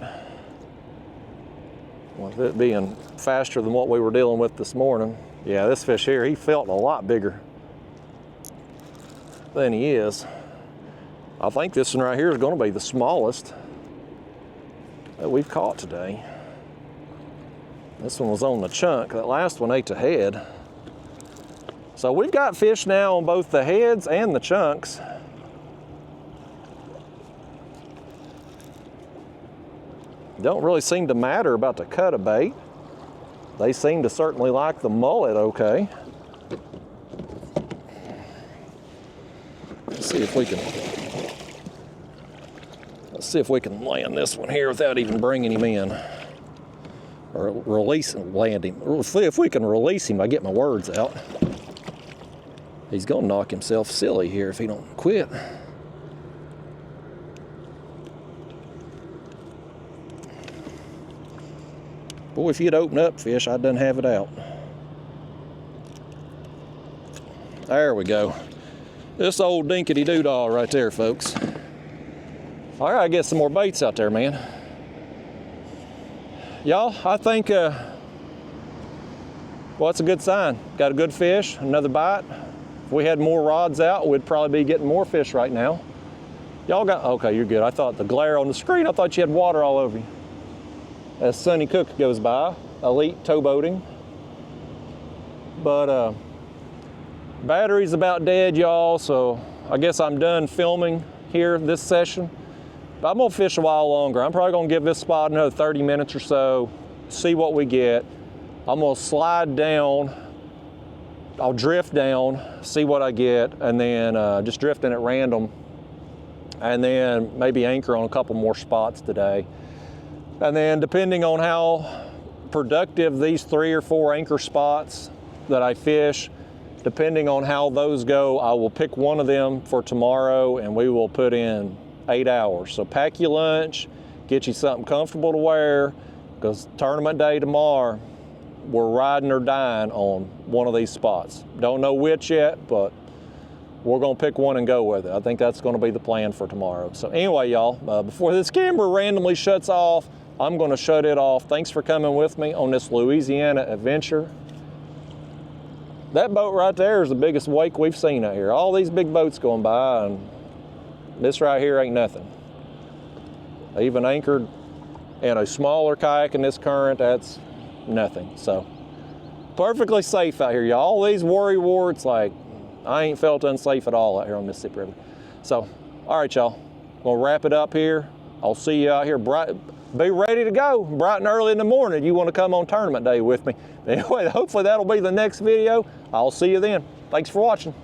With it being faster than what we were dealing with this morning. Yeah, this fish here, he felt a lot bigger than he is. I think this one right here is going to be the smallest that we've caught today. This one was on the chunk. That last one ate the head. So we've got fish now on both the heads and the chunks. Don't really seem to matter about the cut of bait. They seem to certainly like the mullet okay. Let's see if we can land this one here without even bringing him in. Or land him. If we can release him, I get my words out. He's gonna knock himself silly here if he don't quit. Boy, if you'd open up fish, I'd done have it out. There we go. This old dinkity doodah right there, folks. I gotta get some more baits out there, man. Y'all, I think, well, it's a good sign. Got a good fish, another bite. If we had more rods out, we'd probably be getting more fish right now. Y'all got, okay, you're good. I thought the glare on the screen, I thought you had water all over you. As Sonny Cook goes by, elite towboating. But battery's about dead, y'all, so I guess I'm done filming here this session. But I'm gonna fish a while longer. I'm probably gonna give this spot another 30 minutes or so, see what we get. I'm gonna slide down, I'll drift down, see what I get, and then just drifting at random, and then maybe anchor on a couple more spots today. And then depending on how productive these 3 or 4 anchor spots that I fish, depending on how those go, I will pick one of them for tomorrow and we will put in 8 hours. So pack your lunch, get you something comfortable to wear, because tournament day tomorrow, we're riding or dying on one of these spots. Don't know which yet, but we're gonna pick one and go with it. I think that's gonna be the plan for tomorrow. So anyway, y'all, before this camera randomly shuts off, I'm gonna shut it off. Thanks for coming with me on this Louisiana adventure. That boat right there is the biggest wake we've seen out here. All these big boats going by, and this right here ain't nothing. I even anchored in a smaller kayak in this current, that's nothing. So, perfectly safe out here, y'all. All these worry warts, like, I ain't felt unsafe at all out here on Mississippi River. So, all right, y'all. We'll wrap it up here. I'll see you out here bright. Be ready to go bright and early in the morning. You want to come on tournament day with me. Anyway, hopefully that'll be the next video. I'll see you then. Thanks for watching.